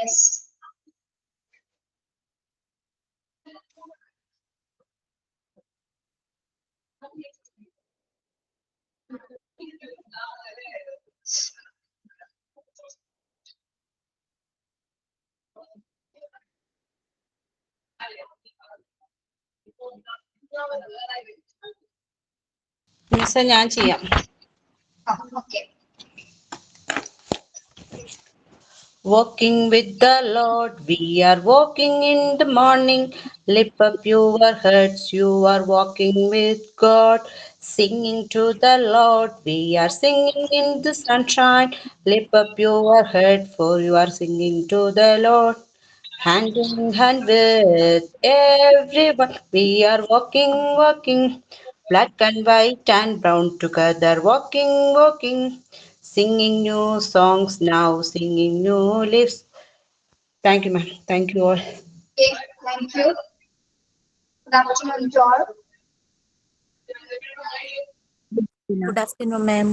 Yes. മിസ്സേ ഞാൻ ചെയ്യാം. Okay. Walking with the Lord, we are walking in the morning. Lift up your heads, you are walking with God. Singing to the Lord, we are singing in the sunshine. Lift up your head, for you are singing to the Lord. Hand in hand with everyone, we are walking. Black and white and brown together, walking. Singing new songs now, singing new lives. Thank you, ma'am. Thank you all. Okay. Thank you. Good afternoon to all. Good afternoon, ma'am.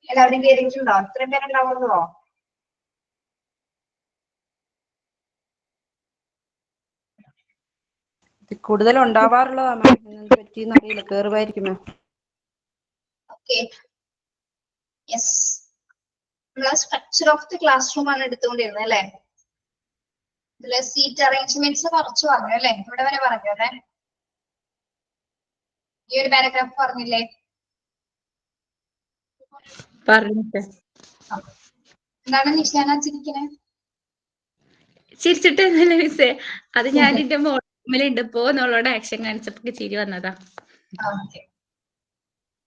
എല്ലാവരും കേറിയിട്ടുണ്ടോ? ഇത്രയും പേരുണ്ടാവുള്ളൂ. കൂടുതൽ ഉണ്ടാവാറുള്ളതാണ് മാം. എന്ത് പറ്റിയെന്ന് അറിയില്ല, കേറുമായിരിക്കും മാം. Okay. Yes. നമ്മള് structure of the class room ആണ് എടുത്തുകൊണ്ടിരുന്നത് അല്ലേ? ഇതില് സീറ്റ് അറേഞ്ച്മെന്റ്സ് കുറച്ച് പറഞ്ഞു അല്ലേ? ഇവിടെ വരെ പറഞ്ഞു അല്ലേ? ഈ ഒരു പാരഗ്രാഫ് പറഞ്ഞില്ലേ? എന്താണ് നിഷാന ചിരിക്കണേ? ചിരിച്ചിട്ടൊന്നുമില്ല മിസ്സേ, അത് ഞാൻ എന്റെ മോളിലുണ്ട് ഇപ്പോ എന്നുള്ളോട് ആക്ഷൻ കാണിച്ചപ്പോ ചിരി വന്നതാ. Okay.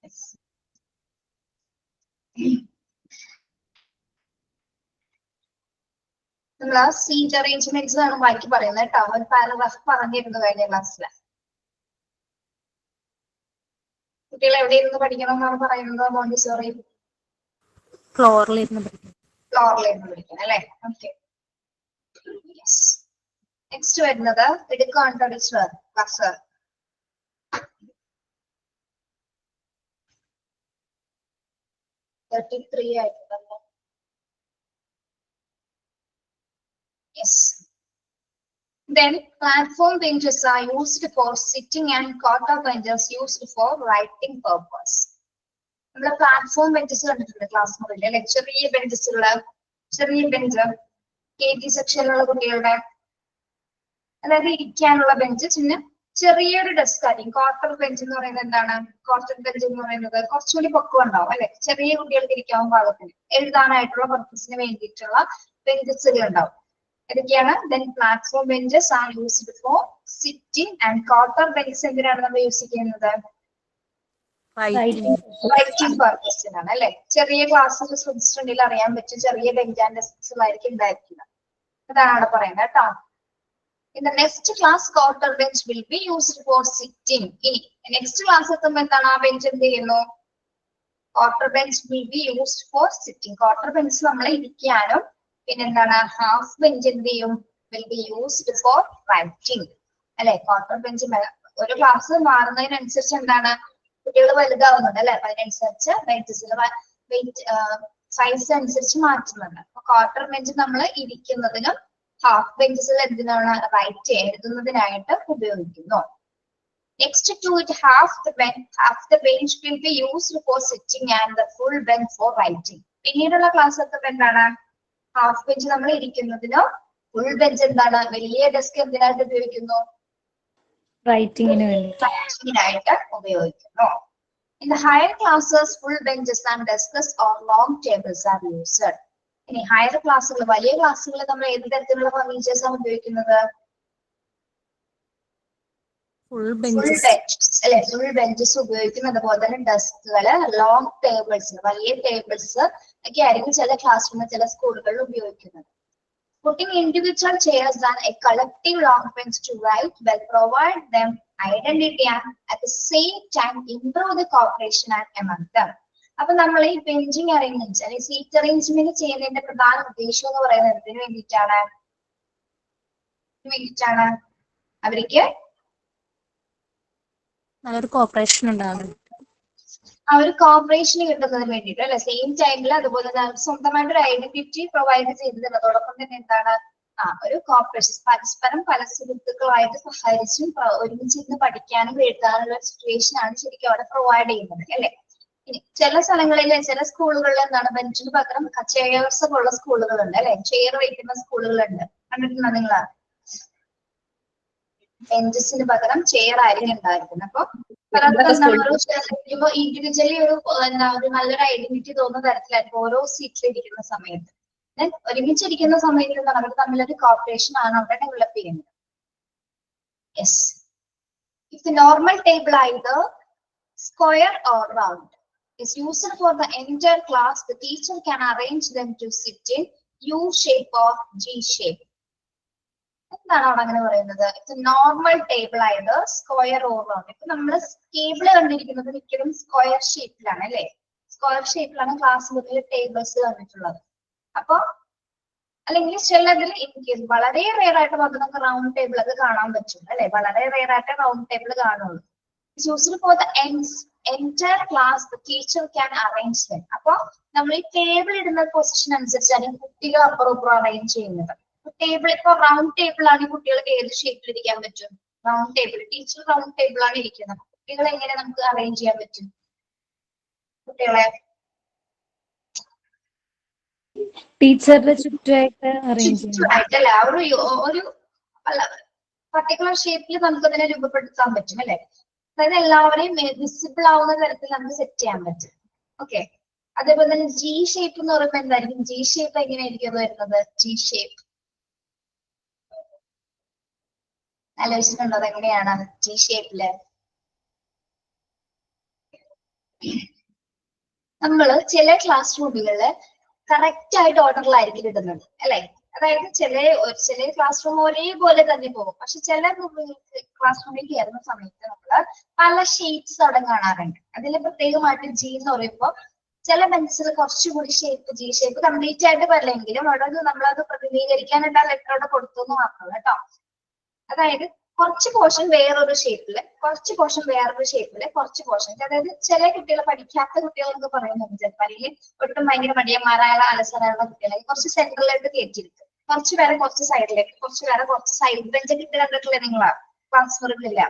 Yes. നമ്മള് സീറ്റ് അറേഞ്ച്മെന്റ്സ് ആണ് ബാക്കി പറയുന്നത് കേട്ടോ. ഒരു പാരഗ്രാഫ് പറഞ്ഞിരുന്നു കഴിഞ്ഞ ക്ലാസ്സിൽ. കുട്ടികൾ എവിടെ ഇരുന്ന് പഠിക്കണം എന്നാണ് പറയുന്നത്? മോണ്ടിസോറി ഫ്ലോറിലിരുന്ന് പഠിക്കും. ഫ്ലോറിലിരുന്ന് പഠിക്കണം അല്ലേ? ഓക്കെ. നെക്സ്റ്റ് വരുന്നത് എടുക്കാണ്ടോ ടീച്ചർ ക്ലാസ്? 33 ആയിട്ടുണ്ടല്ലോ. Yes. Then platform benches are used for sitting and quarter benches used for writing purpose. നമ്മുടെ പ്ലാറ്റ്ഫോം ബെഞ്ചസ് കണ്ടിട്ടുണ്ട് ക്ലാസ് മുറിയിൽ അല്ലെ? ചെറിയ ബെഞ്ചസ് ഉള്ള ചെറിയ ബെഞ്ച് KG സെക്ഷനിലുള്ള കുട്ടികളുടെ, അതായത് ഇരിക്കാനുള്ള ബെഞ്ച്. പിന്നെ ചെറിയൊരു ഡെസ്ക് ആയിരിക്കും. ക്വാർട്ടർ ബെഞ്ച് എന്ന് പറയുന്നത് എന്താണ്? ക്വാർട്ടർ ബെഞ്ച് എന്ന് പറയുന്നത് കുറച്ചുകൂടി പൊക്കം ഉണ്ടാവും അല്ലെ? ചെറിയ കുട്ടികൾക്ക് ഇരിക്കാൻ പാകത്തിന് എഴുതാനായിട്ടുള്ള പർപ്പസിന് വേണ്ടിയിട്ടുള്ള ബെഞ്ചസുകൾ ഉണ്ടാവും. ഏതൊക്കെയാണ്? Then platform benches are used for sitting and quarter benches എന്തിനാണ് നമ്മൾ യൂസ് ചെയ്യുന്നത്? റൈറ്റിംഗ് പർപ്പസിനാണ് അല്ലെ? ചെറിയ ക്ലാസ്സിൽ ശ്രദ്ധിച്ചിട്ടുണ്ടെങ്കിൽ അറിയാൻ പറ്റും, ചെറിയ ബെഞ്ച് ആൻഡ് ഡെസ്കുകളായിരിക്കും ഉണ്ടായിരിക്കുന്നത്. അതാണ് അവിടെ പറയുന്നത് കേട്ടോ. In the next class, quarter bench will be used for sitting. ഇനി നെക്സ്റ്റ് ക്ലാസ് എത്തുമ്പോൾ എന്താണ്? ആ ബെഞ്ച് എന്ത് ചെയ്യുന്നു? Quarter bench will be used for sitting. Quarter bench നമ്മൾ ഇരിക്കാനും, പിന്നെന്താണ് ഹാഫ് ബെഞ്ച് എന്ത് ചെയ്യും? will be used for writing അല്ലെ? ക്വാർട്ടർ ബെഞ്ച് ഒരു ക്ലാസ് മാറുന്നതിനനുസരിച്ച് എന്താണ് കുട്ടികൾ വലുതാവുന്നുണ്ട് അല്ലെ? അതിനനുസരിച്ച് ബെഞ്ചസിന്റെ സൈസ് അനുസരിച്ച് മാറ്റുന്നുണ്ട്. അപ്പൊ ക്വാർട്ടർ ബെഞ്ച് നമ്മൾ ഇരിക്കുന്നതിനും ഹാഫ് ബെഞ്ചസിൽ എന്തിനാണ്? റൈറ്റ് എഴുതുന്നതിനായിട്ട് ഉപയോഗിക്കുന്നു. Next to it half the bench will be used for sitting and the full bench for writing. പിന്നീടുള്ള ക്ലാസ് ഒക്കെ എന്താണ്? ഹാഫ് ബെഞ്ച് നമ്മൾ ഇരിക്കുന്നതിനോ, ഫുൾ ബെഞ്ച് എന്താണ്? വലിയ ഡെസ്ക് എന്തിനായിട്ട് ഉപയോഗിക്കുന്നു? റൈറ്റിംഗിനായിട്ട് ഉപയോഗിക്കുന്നു. In the higher classes, full benches and desks or long tables are used. ഇനി higher ക്ലാസ്സുകൾ, വലിയ ക്ലാസ്സുകളിൽ നമ്മൾ ഏത് തരത്തിലുള്ള ഫർണിച്ചേഴ്സ് ആണ് ഉപയോഗിക്കുന്നത്? ഫുൾ ബെഞ്ചസ് അല്ലെ? ഫുൾ ബെഞ്ചസ് ഉപയോഗിക്കുന്നത്. അതുപോലെ തന്നെ ഡെസ്കുകള്, ലോങ് ടേബിൾസ്, വലിയ ടേബിൾസ് ഒക്കെ ആയിരിക്കും ചില ക്ലാസ് റൂമിൽ, ചില സ്കൂളുകളിൽ ഉപയോഗിക്കുന്നത്. Putting individual chairs and a collective long bench to write will provide them identity and at the same time improve the cooperation and among them. അപ്പൊ നമ്മൾ ഈ ബെഞ്ചിങ് അറേഞ്ച്മെന്റ് അല്ലെങ്കിൽ സീറ്റ് അറേഞ്ച്മെന്റ് ചെയ്യുന്നതിന്റെ പ്രധാന ഉദ്ദേശം എന്ന് പറയുന്നത് എന്തിനു വേണ്ടിയിട്ടാണ്? അവർക്ക് നല്ലൊരു കോപ്പറേഷൻ ഉണ്ടാകും. ആ ഒരു കോർപ്പറേഷന് കിട്ടുന്നതിന് വേണ്ടിയിട്ട് അല്ലെ, സെയിം ടൈമിൽ അതുപോലെ തന്നെ സ്വന്തമായിട്ട് ഒരു ഐഡന്റിറ്റി പ്രൊവൈഡ് ചെയ്തത് അതോടൊപ്പം തന്നെ എന്താണ് ഒരു കോർപ്പറേഷൻ പരസ്പരം പല സുഹൃത്തുക്കളായിട്ട് സഹകരിച്ചും ഒരുമിച്ച് ഇരുന്ന് പഠിക്കാനും എഴുതാനുള്ള സിറ്റുവേഷൻ ആണ് ശരിക്കും അവിടെ പ്രൊവൈഡ് ചെയ്യുന്നത് അല്ലെ. ഇനി ചില സ്ഥലങ്ങളിൽ ചില സ്കൂളുകളിൽ എന്താണ് ബെഞ്ചിന് പകരം ചെയർസ് ഉള്ള സ്കൂളുകളുണ്ട് അല്ലെ, ചെയർ വയ്ക്കുന്ന സ്കൂളുകളുണ്ട്, കണ്ടിട്ടുണ്ടോ നിങ്ങൾ? ബെഞ്ചസിന് പകരം ചെയർ ആയിരിക്കും ഉണ്ടായിരിക്കുന്നത്. അപ്പൊ ഇൻഡിവിജ്വലി ഒരു നല്ലൊരു ഐഡന്റിറ്റി തോന്നുന്ന തരത്തിലായിരിക്കും ഓരോ സീറ്റിൽ ഇരിക്കുന്ന സമയത്ത്. ഒരുമിച്ചിരിക്കുന്ന സമയത്ത് അവർ തമ്മിലൊരു കോർപ്പറേഷൻ ആണ് അവിടെ ഡെവലപ്പ് ചെയ്യുന്നത്. Yes, if the normal table either square or round is used for the entire class, the teacher can arrange them to sit in U shape or G shape. എന്താണ് അവിടെ അങ്ങനെ പറയുന്നത്? ഇറ്റ്സ് നോർമൽ ടേബിൾ ആയത് square or round. ഇപ്പൊ നമ്മൾ table കണ്ടിരിക്കുന്നത് മിക്കതും square ഷേപ്പിലാണ് അല്ലെ, സ്ക്വയർ ഷേപ്പിലാണ് ക്ലാസ് ബുക്കിൽ ടേബിൾസ് കണ്ടിട്ടുള്ളത്. അപ്പൊ അല്ലെങ്കിൽ ചിലതിൽ ഇൻകേസ് വളരെ റെയർ ആയിട്ട് മാത്രം നമുക്ക് റൗണ്ട് ടേബിൾ ഒക്കെ കാണാൻ പറ്റും അല്ലെ, വളരെ റെയർ ആയിട്ട് റൗണ്ട് ടേബിൾ കാണുള്ളൂ. Used for the entire class the teacher can arrange them. അപ്പൊ നമ്മൾ ഈ ടേബിൾ ഇടുന്ന പൊസിഷൻ അനുസരിച്ചാണ് കുട്ടികൾ അപ്പുറം ഇപ്പുറം അറേഞ്ച് ചെയ്യുന്നത്. ടേബിൾ ഇപ്പൊ റൗണ്ട് ടേബിൾ ആണ് കുട്ടികൾക്ക് ഏത് ഷേപ്പിൽ ഇരിക്കാൻ പറ്റും? Round table, teacher round table ആണ് ഇരിക്കുന്നത്. കുട്ടികളെ എങ്ങനെ നമുക്ക് അറേഞ്ച് ചെയ്യാൻ പറ്റും? കുട്ടികളെ ടീച്ചറുടെ ചുറ്റുമായിട്ട് അറേഞ്ച് ചുറ്റുമായിട്ടല്ലേ, ഒരു പർട്ടിക്കുലർ ഷേപ്പിൽ നമുക്ക് അതിനെ രൂപപ്പെടുത്താൻ പറ്റും അല്ലെ. അതായത് എല്ലാവരെയും വിസിബിൾ ആവുന്ന തരത്തിൽ നമുക്ക് സെറ്റ് ചെയ്യാൻ പറ്റും. ഓക്കെ, അതേപോലെ തന്നെ ജി ഷേപ്പ് എന്ന് പറയുമ്പോൾ എന്തായിരിക്കും? ജി ഷേപ്പ് എങ്ങനെയായിരിക്കും വരുന്നത്? ജി ഷേപ്പ് ആലോചിച്ചിട്ടുണ്ടോ അതെങ്ങനെയാണ് ജി ഷേപ്പില്? നമ്മള് ചില ക്ലാസ് റൂമുകളില് കറക്റ്റ് ആയിട്ട് ഓർഡറിലായിരിക്കും ഇടുന്നത് അല്ലെ. അതായത് ചില ക്ലാസ് റൂം ഒരേപോലെ തന്നെ പോകും. പക്ഷെ ചില ക്ലാസ് റൂമിൽ കയറുന്ന സമയത്ത് നമ്മള് പല ഷേപ്സ് അവിടെ കാണാറുണ്ട്. അതിൽ പ്രത്യേകമായിട്ട് ജി എന്ന് പറയുമ്പോൾ ചില ബെഞ്ചിൽ കുറച്ചുകൂടി ഷേപ്പ് ജി ഷേപ്പ് കംപ്ലീറ്റ് ആയിട്ട് വരില്ലെങ്കിലും അവിടെ നമ്മളത് പ്രതിനിധീകരിക്കാനായിട്ട് ആ ലെറ്റർ അവിടെ കൊടുത്തു എന്ന് മാത്രം കേട്ടോ. അതായത് കുറച്ച് പോർഷൻ വേറൊരു ഷേപ്പില്, കുറച്ച് പോർഷൻ വേറൊരു ഷേപ്പില്, കുറച്ച് പോർഷൻ. അതായത് ചില കുട്ടികൾ പഠിക്കാത്ത കുട്ടികളെന്ന് പറയുന്നത് ചിലപ്പോൾ അല്ലെങ്കിൽ ഒട്ടും ഭയങ്കര മടിയന്മാരായ അലസരായുള്ള കുട്ടികളെ കുറച്ച് സെന്ററിലേക്ക് കയറ്റിയിരിക്കും, കുറച്ച് പേരെ കുറച്ച് സൈഡിലേക്ക്, കുറച്ച് പേരെ കുറച്ച് സൈഡ് ബെഞ്ച് ഇട്ട് കണ്ടിട്ടില്ലേ നിങ്ങളാ ക്ലാസ് മുറികളില്ല?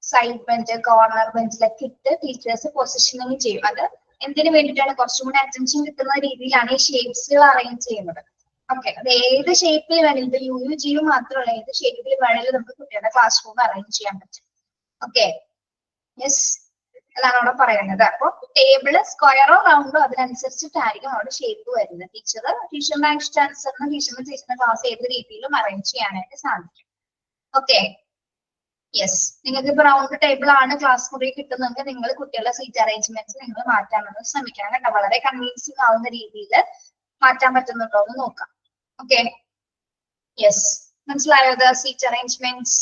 സൈഡ് ബെഞ്ച് കോർണർ ബെഞ്ചിലൊക്കെ ഇട്ട് ടീച്ചേഴ്സ് പൊസിഷനിങ് ചെയ്യും. അത് എന്തിനു വേണ്ടിയിട്ടാണ്? കുറച്ചും കൂടി അറ്റൻഷൻ കിട്ടുന്ന രീതിയിലാണ് ഈ ഷേപ്സുകൾ അറേഞ്ച് ചെയ്യുന്നത്. ഓക്കെ, അത് ഏത് ഷേപ്പിൽ വേണമെങ്കിലും ഇപ്പൊ യു ജിയു മാത്രമല്ല, ഏത് ഷേപ്പിൽ വേണമെങ്കിലും നമുക്ക് കുട്ടികളുടെ ക്ലാസ് റൂം അറേഞ്ച് ചെയ്യാൻ പറ്റും. ഓക്കെ, യെസ്, അതാണ് അവിടെ പറയുന്നത്. അപ്പൊ ടേബിള് സ്ക്വയറോ റൗണ്ടോ അതിനനുസരിച്ചിട്ടായിരിക്കും അവിടെ ഷേപ്പ് വരുന്നത്. ടീച്ചറിന്റെ ഇഷ്ടാനുസരണം ടീച്ചറിന്റെ ക്ലാസ് ഏത് രീതിയിലും അറേഞ്ച് ചെയ്യാനായിട്ട് സാധിക്കും. ഓക്കെ, യെസ്, നിങ്ങൾക്ക് ഇപ്പൊ റൗണ്ട് ടേബിൾ ആണ് ക്ലാസ് മുറി കിട്ടുന്നതെങ്കിൽ നിങ്ങൾ കുട്ടികളുടെ സീറ്റ് അറേഞ്ച്മെന്റ്സ് നിങ്ങൾ മാറ്റാമെന്ന് ശ്രമിക്കണം കേട്ടോ. വളരെ കൺവിൻസിങ് ആവുന്ന രീതിയിൽ മാറ്റാൻ പറ്റുന്നുണ്ടോ എന്ന് നോക്കാം. ഓക്കെ, യെസ്, മനസ്സിലായോ? സീറ്റ് അറേഞ്ച്മെന്റ്സ്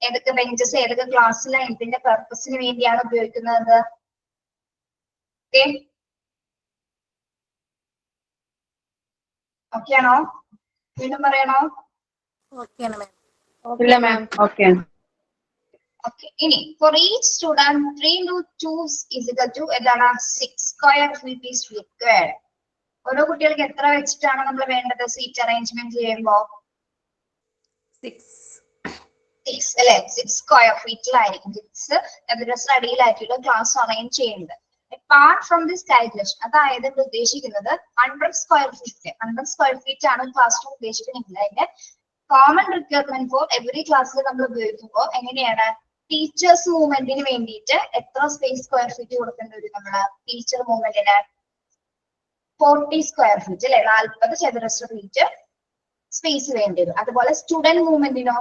ഏതൊക്കെ ബെഞ്ചസ് ഏതൊക്കെ ക്ലാസ്സിലെ എന്തിന്റെ പർപ്പസിന് വേണ്ടിയാണ് ഉപയോഗിക്കുന്നത്? ഓക്കെ, ഓക്കെ ആണോ? വീണ്ടും പറയണോ? ഇല്ല മാം, ഓക്കെ. Okay, ഇനി for each student 3 into 2 is equal to എന്താണ്? 6 square feet is required. ഓരോ കുട്ടികൾക്ക് എത്ര വെച്ചിട്ടാണ് നമ്മൾ വേണ്ടത് സീറ്റ് അറേഞ്ച്മെന്റ് ചെയ്യുമ്പോൾ? 6 അല്ലെ, 6 സ്ക്വയർ ഫീറ്റിലായിരിക്കും 6 ചതുരശ്ര അടിയിലായിരിക്കും ക്ലാസ് അറേഞ്ച് ചെയ്യുന്നത്. അപ്പാർട്ട് ഫ്രം ദിസ് കാൽക്കുലേഷൻ, അതായത് ഉദ്ദേശിക്കുന്നത് 100 സ്ക്വയർ ഫീറ്റ് ആണ് ക്ലാസ് റൂം ഉദ്ദേശിക്കുന്നത്. അതിന്റെ കോമൺ റിക്വയർമെന്റ് ഫോർ എവറി ക്ലാസ്സിൽ നമ്മൾ ഉപയോഗിക്കുമ്പോൾ എങ്ങനെയാണ്? ടീച്ചേഴ്സ് മൂവ്മെന്റിന് വേണ്ടിയിട്ട് എത്ര സ്പേസ് സ്ക്വയർ ഫീറ്റ് കൊടുക്കേണ്ടി വരും? നമ്മള് ടീച്ചർ മൂവ്മെന്റിന് 40 സ്ക്വയർ ഫീറ്റ് അല്ലെ, 40 ചതുരശ്ര ഫീറ്റ് സ്പേസ് വേണ്ടി വരും. അതുപോലെ സ്റ്റുഡന്റ് മൂവ്മെന്റിനോ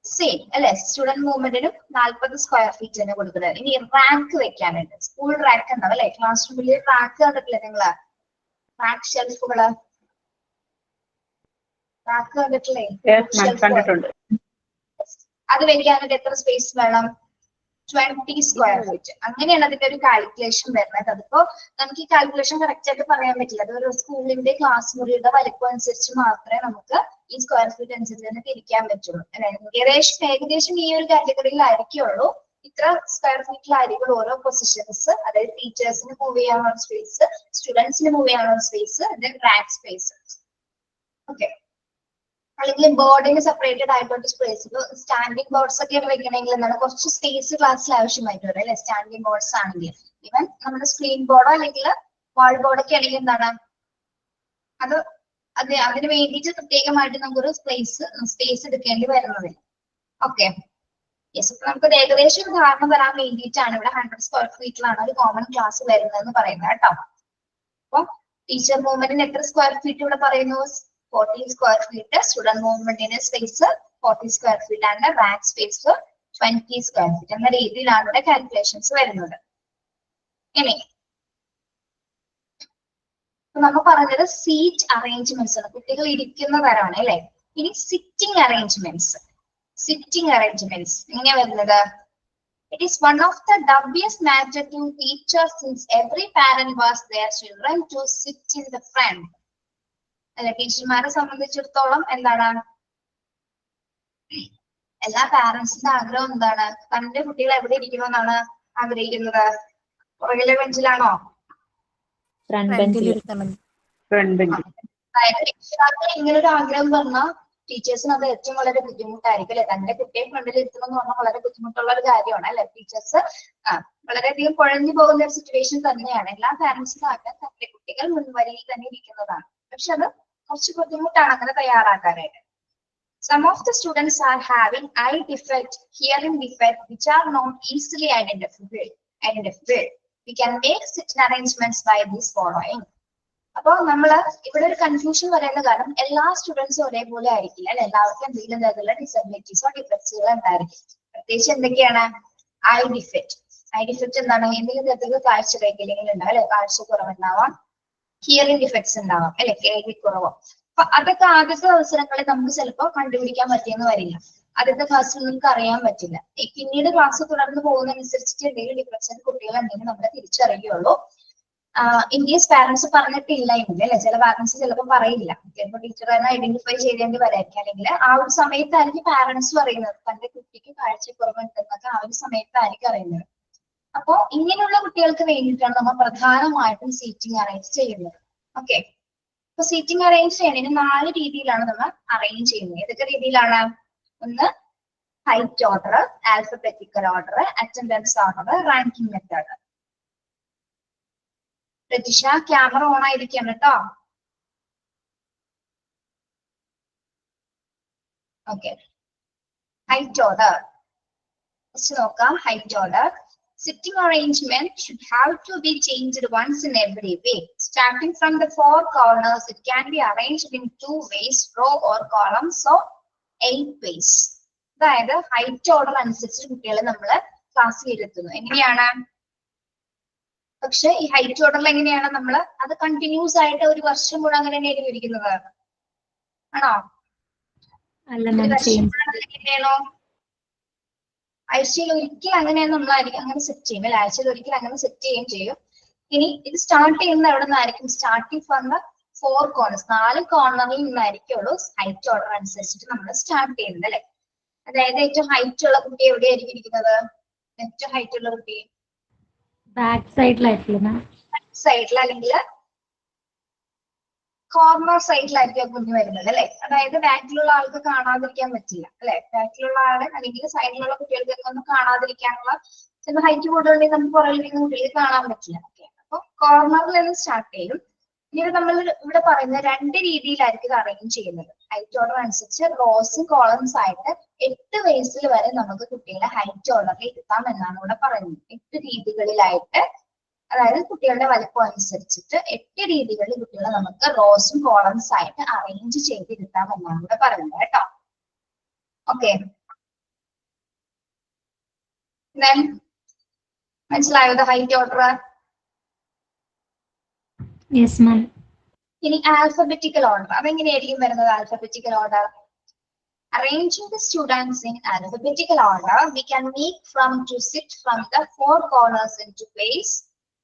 സെയിം അല്ലെ, സ്റ്റുഡന്റ് മൂവ്മെന്റിനും 40 സ്ക്വയർ ഫീറ്റ് തന്നെ കൊടുക്കുന്നത്. ഇനി റാക്ക് വെക്കാനുണ്ട്, സ്കൂൾ റാക്ക് ഉണ്ടാവും അല്ലെ, ക്ലാസ് റൂമിൽ റാക്ക് കണ്ടിട്ടില്ലേ നിങ്ങള്? റാക്ക് ഷെൽഫുകള് റാക്ക് കണ്ടിട്ടില്ലേ? കണ്ടിട്ടുണ്ട്. അത് വെക്കാനായിട്ട് എത്ര സ്പേസ് വേണം? 20 സ്ക്വയർ ഫീറ്റ്. അങ്ങനെയാണ് അതിന്റെ ഒരു കാൽക്കുലേഷൻ വരുന്നത്. അതിപ്പോ നമുക്ക് ഈ കാൽക്കുലേഷൻ കറക്റ്റ് ആയിട്ട് പറയാൻ പറ്റില്ല. അത് ഒരു സ്കൂളിന്റെ ക്ലാസ് മുറിയുടെ വലിപ്പം അനുസരിച്ച് മാത്രമേ നമുക്ക് ഈ സ്ക്വയർ ഫീറ്റ് അനുസരിച്ച് തന്നെ തിരിക്കാൻ പറ്റുള്ളൂ. ഏകദേശം ഈ ഒരു കാറ്റഗറിയിലായിരിക്കുള്ളൂ ഇത്ര സ്ക്വയർ ഫീറ്റിലായിരിക്കും ഓരോ പൊസിഷൻസ്, അതായത് ടീച്ചേഴ്സിന് മൂവ് ചെയ്യാനുള്ള സ്പേസ്, സ്റ്റുഡൻസിന് മൂവ് ചെയ്യാനുള്ള സ്പേസ്, റാക്ക് സ്പേസ്. ഓക്കെ, അല്ലെങ്കിൽ ബോർഡിന് സെപ്പറേറ്റഡ് ആയിട്ടൊരു സ്പേസ്. ഇപ്പൊ സ്റ്റാൻഡിംഗ് ബോർഡ്സ് ഒക്കെ വെക്കണമെങ്കിൽ എന്താണ് കുറച്ച് സ്പേസ് ക്ലാസ്സിൽ ആവശ്യമായിട്ട് വരും അല്ലെ, സ്റ്റാൻഡിംഗ് ബോർഡ്സ് ആണെങ്കിൽ. ഈവൻ നമ്മുടെ സ്ക്രീൻ ബോർഡോ അല്ലെങ്കിൽ വാൾ ബോർഡൊക്കെ ആണെങ്കിൽ എന്താണ് അത് അതിന് വേണ്ടിയിട്ട് പ്രത്യേകമായിട്ട് നമുക്കൊരു സ്പേസ് എടുക്കേണ്ടി വരുന്നത്. Okay, yes. അപ്പൊ നമുക്ക് ഏകദേശം ഒരു ധാരണ തരാൻ വേണ്ടിയിട്ടാണ് ഇവിടെ 100 സ്ക്വയർ ഫീറ്റിലാണ് ഒരു കോമൺ ക്ലാസ് വരുന്നതെന്ന് പറയുന്നത് കേട്ടോ. അപ്പൊ ടീച്ചർ മൂവ്മെന്റിന് എത്ര സ്ക്വയർ ഫീറ്റ് ഇവിടെ പറയുന്നു? 40 സ്ക്വയർ ഫീറ്റ്. സ്റ്റുഡന്റ് മൂവ്മെന്റിന് സ്പേസ് 40 സ്ക്വയർ ഫീറ്റ് ആണ്. റാക്ക് സ്പേസ് 20 സ്ക്വയർ ഫീറ്റ് എന്ന രീതിയിലാണ് ഇവിടെ കാൽക്കുലേഷൻസ് വരുന്നത്. ഇനി നമ്മൾ പറഞ്ഞത് സീറ്റ് അറേഞ്ച്മെന്റ്സ് ആണ്, കുട്ടികൾ ഇരിക്കുന്ന തരമാണ് അല്ലെ. ഇനി സിറ്റിംഗ് അറേഞ്ച്മെന്റ്സ്. എങ്ങനെയാ വരുന്നത്? It is one of the dubious matter to teachers since every parent wants their children to sit in the front. അല്ലെ, ടീച്ചർമാരെ സംബന്ധിച്ചിടത്തോളം എന്താണ്, എല്ലാ പാരന്റ്സിന്റെ ആഗ്രഹം എന്താണ്? തന്റെ കുട്ടികൾ എവിടെ ഇരിക്കണമെന്നാണ് ആഗ്രഹിക്കുന്നത്? പുറകിലെ ബെഞ്ചിലാണോ? അതായത് രക്ഷിതാക്കൾ ഇങ്ങനെ ഒരു ആഗ്രഹം പറഞ്ഞാൽ ടീച്ചേഴ്സിന് അത് ഏറ്റവും വളരെ ബുദ്ധിമുട്ടായിരിക്കും അല്ലെ. തന്റെ കുട്ടിയെ ഫ്രണ്ടിൽ ഇരുത്തണം എന്ന് പറഞ്ഞാൽ വളരെ ബുദ്ധിമുട്ടുള്ള ഒരു കാര്യമാണ് അല്ലെ. ടീച്ചേഴ്സ് വളരെയധികം കുഴഞ്ഞു പോകുന്ന ഒരു സിറ്റുവേഷൻ തന്നെയാണ്. എല്ലാ പാരന്റ്സിനും ആഗ്രഹം തന്റെ കുട്ടികൾ മുൻവരിയിൽ തന്നെ ഇരിക്കുന്നതാണ്. പക്ഷെ അത് കുറച്ച് ബുദ്ധിമുട്ടാണ് അങ്ങനെ തയ്യാറാക്കാനായിട്ട്. Some of the students are having eye defect, hearing defect, which are not easily identified. We can make sitting arrangements by this following. അപ്പൊ നമ്മള് ഇവിടെ ഒരു കൺഫ്യൂഷൻ പറയുന്ന കാരണം എല്ലാ സ്റ്റുഡൻസും ഒരേപോലെ ആയിരിക്കില്ല അല്ലെ. എല്ലാവർക്കും എന്തെങ്കിലും തരത്തിലുള്ള ഡിസബിലിറ്റീസോ ഡിഫക്ട്സുകളോ ഉണ്ടായിരിക്കും. പ്രത്യേകിച്ച് എന്തൊക്കെയാണ്? ഐ ഡിഫക്ട് എന്താണ്? എന്തെങ്കിലും തരത്തിലുള്ള കാഴ്ച വൈകല്യങ്ങൾ ഉണ്ടാവും അല്ലെ, കാഴ്ച കുറവുണ്ടാവാം. ഹിയറിംഗ് ഡിഫക്ട്സ് ഉണ്ടാവാം അല്ലെ, കേൾവിക്കുറവോ. അപ്പൊ അതൊക്കെ ആദ്യത്തെ അവസരങ്ങളിൽ നമുക്ക് ചിലപ്പോൾ കണ്ടുപിടിക്കാൻ പറ്റിയെന്ന് വരില്ല. ആദ്യത്തെ ക്ലാസ്സിൽ നമുക്ക് അറിയാൻ പറ്റില്ല. പിന്നീട് ക്ലാസ് തുടർന്ന് പോകുന്നതനുസരിച്ചിട്ട് എന്തെങ്കിലും ഡിഫറൻസ് കുട്ടികൾ എന്തെങ്കിലും നമ്മൾ തിരിച്ചറിയുള്ളൂ. ഇൻ കേസ് പാരന്റ്സ് പറഞ്ഞിട്ടില്ല എങ്കിൽ അല്ലെ, ചില പാരന്റ്സ് ചിലപ്പോൾ പറയില്ല, ചിലപ്പോൾ ടീച്ചർ തന്നെ ഐഡന്റിഫൈ ചെയ്തേണ്ടി വരായിരിക്കും. അല്ലെങ്കിൽ ആ ഒരു സമയത്തായിരിക്കും പാരന്റ്സ് പറയുന്നത് തന്റെ കുട്ടിക്ക് കാഴ്ചക്കുറവുണ്ടെന്നൊക്കെ ആ ഒരു സമയത്തായിരിക്കും അറിയുന്നത്. അപ്പോ ഇങ്ങനെയുള്ള കുട്ടികൾക്ക് വേണ്ടിയിട്ടാണ് നമ്മൾ പ്രധാനമായിട്ടും സീറ്റിംഗ് അറേഞ്ച് ചെയ്യുന്നത്. ഓക്കെ, അപ്പൊ സീറ്റിംഗ് അറേഞ്ച് ചെയ്യുന്നതിന് 4 രീതിയിലാണ് നമ്മൾ അറേഞ്ച് ചെയ്യുന്നത്. ഏതൊക്കെ രീതിയിലാണ്? ഒന്ന് height order, alphabetical order, attendance order, ranking method. Rajisha, camera on ആയിരിക്കണം കേട്ടോ. ഓക്കെ, ഹൈറ്റ് ഓർഡർ നോക്കാം. Height order. Sitting arrangement should have to be changed once in every week. Starting from the 4 corners, it can be arranged in 2 ways, row or columns, so 8 ways. അതായത് height order അനുസരിച്ച് കുട്ടികളെ നമ്മൾ ക്ലാസ്സിൽ ഇരുത്തുന്നു. എങ്ങനെയാണ്? പക്ഷെ ഈ height ഓർഡറിൽ എങ്ങനെയാണ് നമ്മൾ അത് കണ്ടിന്യൂസ് ആയിട്ട് ഒരു വർഷം മുഴുവൻ അങ്ങനെ തന്നെയായിരിക്കും ഇരിക്കുന്നത് ആണോ? എങ്ങനെയാണോ? ആഴ്ചയിൽ ഒരിക്കൽ അങ്ങനെയാണ് നമ്മളായിരിക്കും അങ്ങനെ സെറ്റ് ചെയ്യും അല്ലെ. ആഴ്ചയിൽ ഒരിക്കൽ അങ്ങനെ സെറ്റ് ചെയ്യുകയും ചെയ്യും. ഇനി ഇത് സ്റ്റാർട്ട് ചെയ്യുന്നത് എവിടെ നിന്നായിരിക്കും? സ്റ്റാർട്ടിങ് ഫ്രം ദ 4 കോർണേഴ്സ്, 4 കോർണറിൽ നിന്നായിരിക്കുള്ളൂ ഹൈറ്റ് ഓർഡർ അനുസരിച്ചിട്ട് നമ്മൾ സ്റ്റാർട്ട് ചെയ്യുന്നത് അല്ലെ. അതായത് ഏറ്റവും ഹൈറ്റ് ഉള്ള കുട്ടി എവിടെയായിരിക്കും ഇരിക്കുന്നത്? ഏറ്റവും ഹൈറ്റ് ഉള്ള കുട്ടി ബാക്ക് സൈഡിലായിരിക്കും, അല്ലെങ്കിൽ കോർണർ സൈഡിലായിരിക്കും കുഞ്ഞ് വരുന്നത് അല്ലെ. അതായത് ബാക്കിലുള്ള ആൾക്ക് കാണാതിരിക്കാൻ പറ്റില്ല അല്ലെ. ബാക്കിലുള്ള ആള് അല്ലെങ്കിൽ സൈഡിലുള്ള കുട്ടികൾക്കൊക്കെ ഒന്നും കാണാതിരിക്കാനുള്ള ചില ഹൈറ്റ് കൂടുതലുണ്ടെങ്കിൽ നമുക്ക് പുറകിലിരിക്കുന്ന കുട്ടികൾക്ക് കാണാൻ പറ്റില്ല. ഓക്കെ, അപ്പൊ കോർണറിൽ നിന്ന് സ്റ്റാർട്ട് ചെയ്യും. ഇനി നമ്മൾ ഇവിടെ പറയുന്ന 2 രീതിയിലായിരിക്കും ഇത് അറേഞ്ച് ചെയ്യുന്നത്. ഹൈറ്റ് ഓർഡർ അനുസരിച്ച് റോസും കോളംസ് ആയിട്ട് 8 വയസ്സിൽ വരെ നമുക്ക് കുട്ടികളെ ഹൈറ്റ് ഓർഡറിൽ ഇരുത്താം എന്നാണ് ഇവിടെ പറയുന്നത്. 8 രീതികളിലായിട്ട്, അതായത് കുട്ടികളുടെ വലിപ്പം അനുസരിച്ചിട്ട് 8 രീതികളിൽ കുട്ടികളെ നമുക്ക് റോസും കോളംസ് ആയിട്ട് അറേഞ്ച് ചെയ്തിരുത്താം എന്നാണ് ഇവിടെ പറയുന്നത് കേട്ടോ. ഓക്കെ, മനസ്സിലായോ ഹൈറ്റ് ഓർഡർ? ഇനി ആൽഫബറ്റിക്കൽ ഓർഡർ, അതെങ്ങനെയായിരിക്കും വരുന്നത്? Alphabetical order. Arranging the students in alphabetical order, we can make to sit from the 4 corners into place,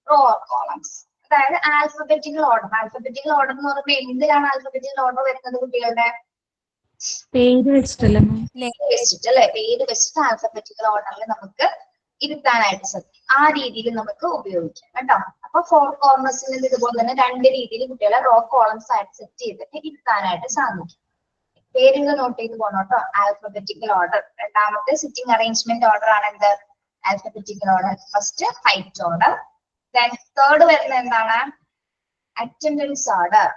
row or columns. അതായത് ആൽഫബറ്റിക്കൽ ഓർഡർ. ആൽഫബറ്റിക്കൽ ഓർഡർ എന്ന് പറയുമ്പോൾ എന്തിനാണ് ആൽഫബറ്റിക്കൽ ഓർഡർ വരുന്നത്? കുട്ടികളുടെ പേര് വെച്ചിട്ടല്ലേ? പേര് വെച്ചിട്ട് ആൽഫബറ്റിക്കൽ ഓർഡറിൽ നമുക്ക് ഇരുത്താനായിട്ട് സാധിക്കും. ആ രീതിയിൽ നമുക്ക് ഉപയോഗിക്കാം കേട്ടോ. അപ്പൊ 4 കോർണേഴ്സിൽ നിന്ന് ഇതുപോലെ തന്നെ 2 രീതിയിൽ കുട്ടികളെ റോ കോളംസ് ആയിട്ട് സെറ്റ് ചെയ്തിട്ട് ഇരുത്താനായിട്ട് സാധിക്കും. പേരുകൾ നോട്ട് ചെയ്ത് പോകണം കേട്ടോ. Alphabetical order. രണ്ടാമത്തെ സിറ്റിംഗ് അറേഞ്ച്മെന്റ് ഓർഡർ ആണ് എന്ത്? Alphabetical order. First height order. Then third വരുന്നത് എന്താണ്? Attendance order.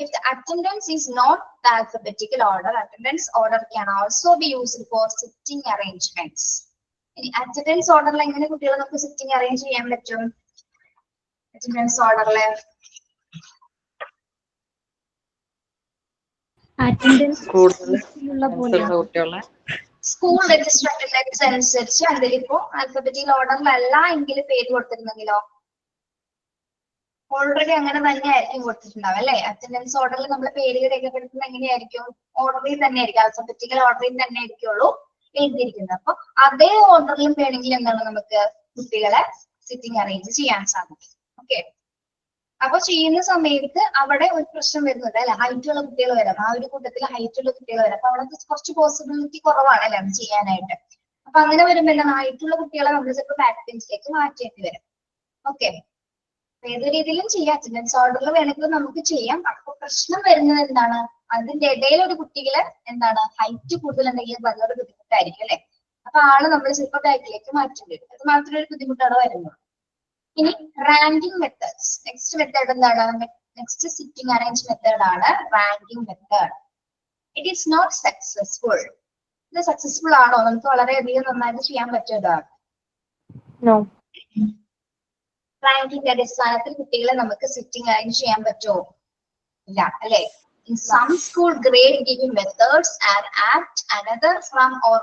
If the attendance is not the alphabetical order, attendance order can also be used for sitting arrangements. ഇനി attendance ഓർഡറിൽ എങ്ങനെ കുട്ടികളെ നമുക്ക് സിറ്റിംഗ് അറേഞ്ച് ചെയ്യാൻ പറ്റും? അറ്റൻഡൻസ് ഓർഡറിലെ അറ്റൻഡൻസ് സ്കൂൾ രജിസ്റ്റർ അറ്റൻഡൻസ് അനുസരിച്ച് അതിലിപ്പോ ആൽഫബറ്റിക്കൽ ഓർഡറിലല്ല എങ്കിൽ പേര് കൊടുത്തിരുന്നെങ്കിലോ ഓൾറെഡി അങ്ങനെ തന്നെ ആയിരിക്കും കൊടുത്തിട്ടുണ്ടാവും അല്ലെ. അറ്റൻഡൻസ് ഓർഡറിൽ നമ്മൾ പേര് രേഖപ്പെടുത്തുന്നത് എങ്ങനെയായിരിക്കും? ഓർഡറിൽ തന്നെ ആയിരിക്കും, ആൽഫബറ്റിക്കൽ ഓർഡറിൽ തന്നെ ആയിരിക്കുള്ളൂ എഴുതിയിരിക്കുന്നത്. അപ്പൊ അതേ ഓർഡറിലും വേണമെങ്കിൽ എന്താണ് നമുക്ക് കുട്ടികളെ സിറ്റിംഗ് അറേഞ്ച് ചെയ്യാൻ സാധിക്കും. ഓക്കെ. അപ്പൊ ചെയ്യുന്ന സമയത്ത് അവിടെ ഒരു പ്രശ്നം വരുന്നത് അല്ലെ, ഹൈറ്റ് ഉള്ള കുട്ടികൾ വരാം. ആ ഒരു കൂട്ടത്തിൽ ഹൈറ്റ് ഉള്ള കുട്ടികൾ വരാം. അപ്പൊ അവിടെ കുറച്ച് പോസിബിലിറ്റി കുറവാണ് അല്ലെ അത് ചെയ്യാനായിട്ട്. അപ്പൊ അങ്ങനെ വരുമ്പോൾ എന്താണ്, ഹൈറ്റുള്ള കുട്ടികളെ നമ്മൾ ചിലപ്പോൾ ബാക്ക് ബെഞ്ചിലേക്ക് മാറ്റേണ്ടി വരും. ഓക്കെ. ഏത് രീതിയിലും ചെയ്യാം. അറ്റൻഡൻസ് ഓർഡറിൽ വേണമെങ്കിൽ നമുക്ക് ചെയ്യാം. അപ്പൊ പ്രശ്നം വരുന്നത് എന്താണ്, അതിന്റെ ഇടയിൽ ഒരു കുട്ടികളെ എന്താണ് ഹൈറ്റ് കൂടുതൽ എന്തെങ്കിലും വലിയൊരു ബുദ്ധിമുട്ടായിരിക്കും അല്ലെ. അപ്പൊ ആള് നമ്മൾ ചിലപ്പോൾ ബാക്കിലേക്ക് മാറ്റേണ്ടി വരും. അത് മാത്രമേ ഒരു ബുദ്ധിമുട്ടാണ് വരുന്നത്. ഇനി റാങ്കിങ് മെത്തേഡ്സ്. നെക്സ്റ്റ് മെത്തേഡ് എന്താണ്? നെക്സ്റ്റ് സിറ്റിംഗ് അറേഞ്ച് മെത്തേഡ് ആണ് ranking method. It is not successful. ഇത് സക്സസ്ഫുൾ ആണോ? നമുക്ക് വളരെയധികം നന്നായിട്ട് ചെയ്യാൻ പറ്റിയതാണ്. റാങ്കിന്റെ അടിസ്ഥാനത്തിൽ കുട്ടികളെ നമുക്ക് സിറ്റിംഗ് അറേഞ്ച് ചെയ്യാൻ പറ്റുമോ? ഇല്ല അല്ലെ. In some school, grade giving methods are apt, another from or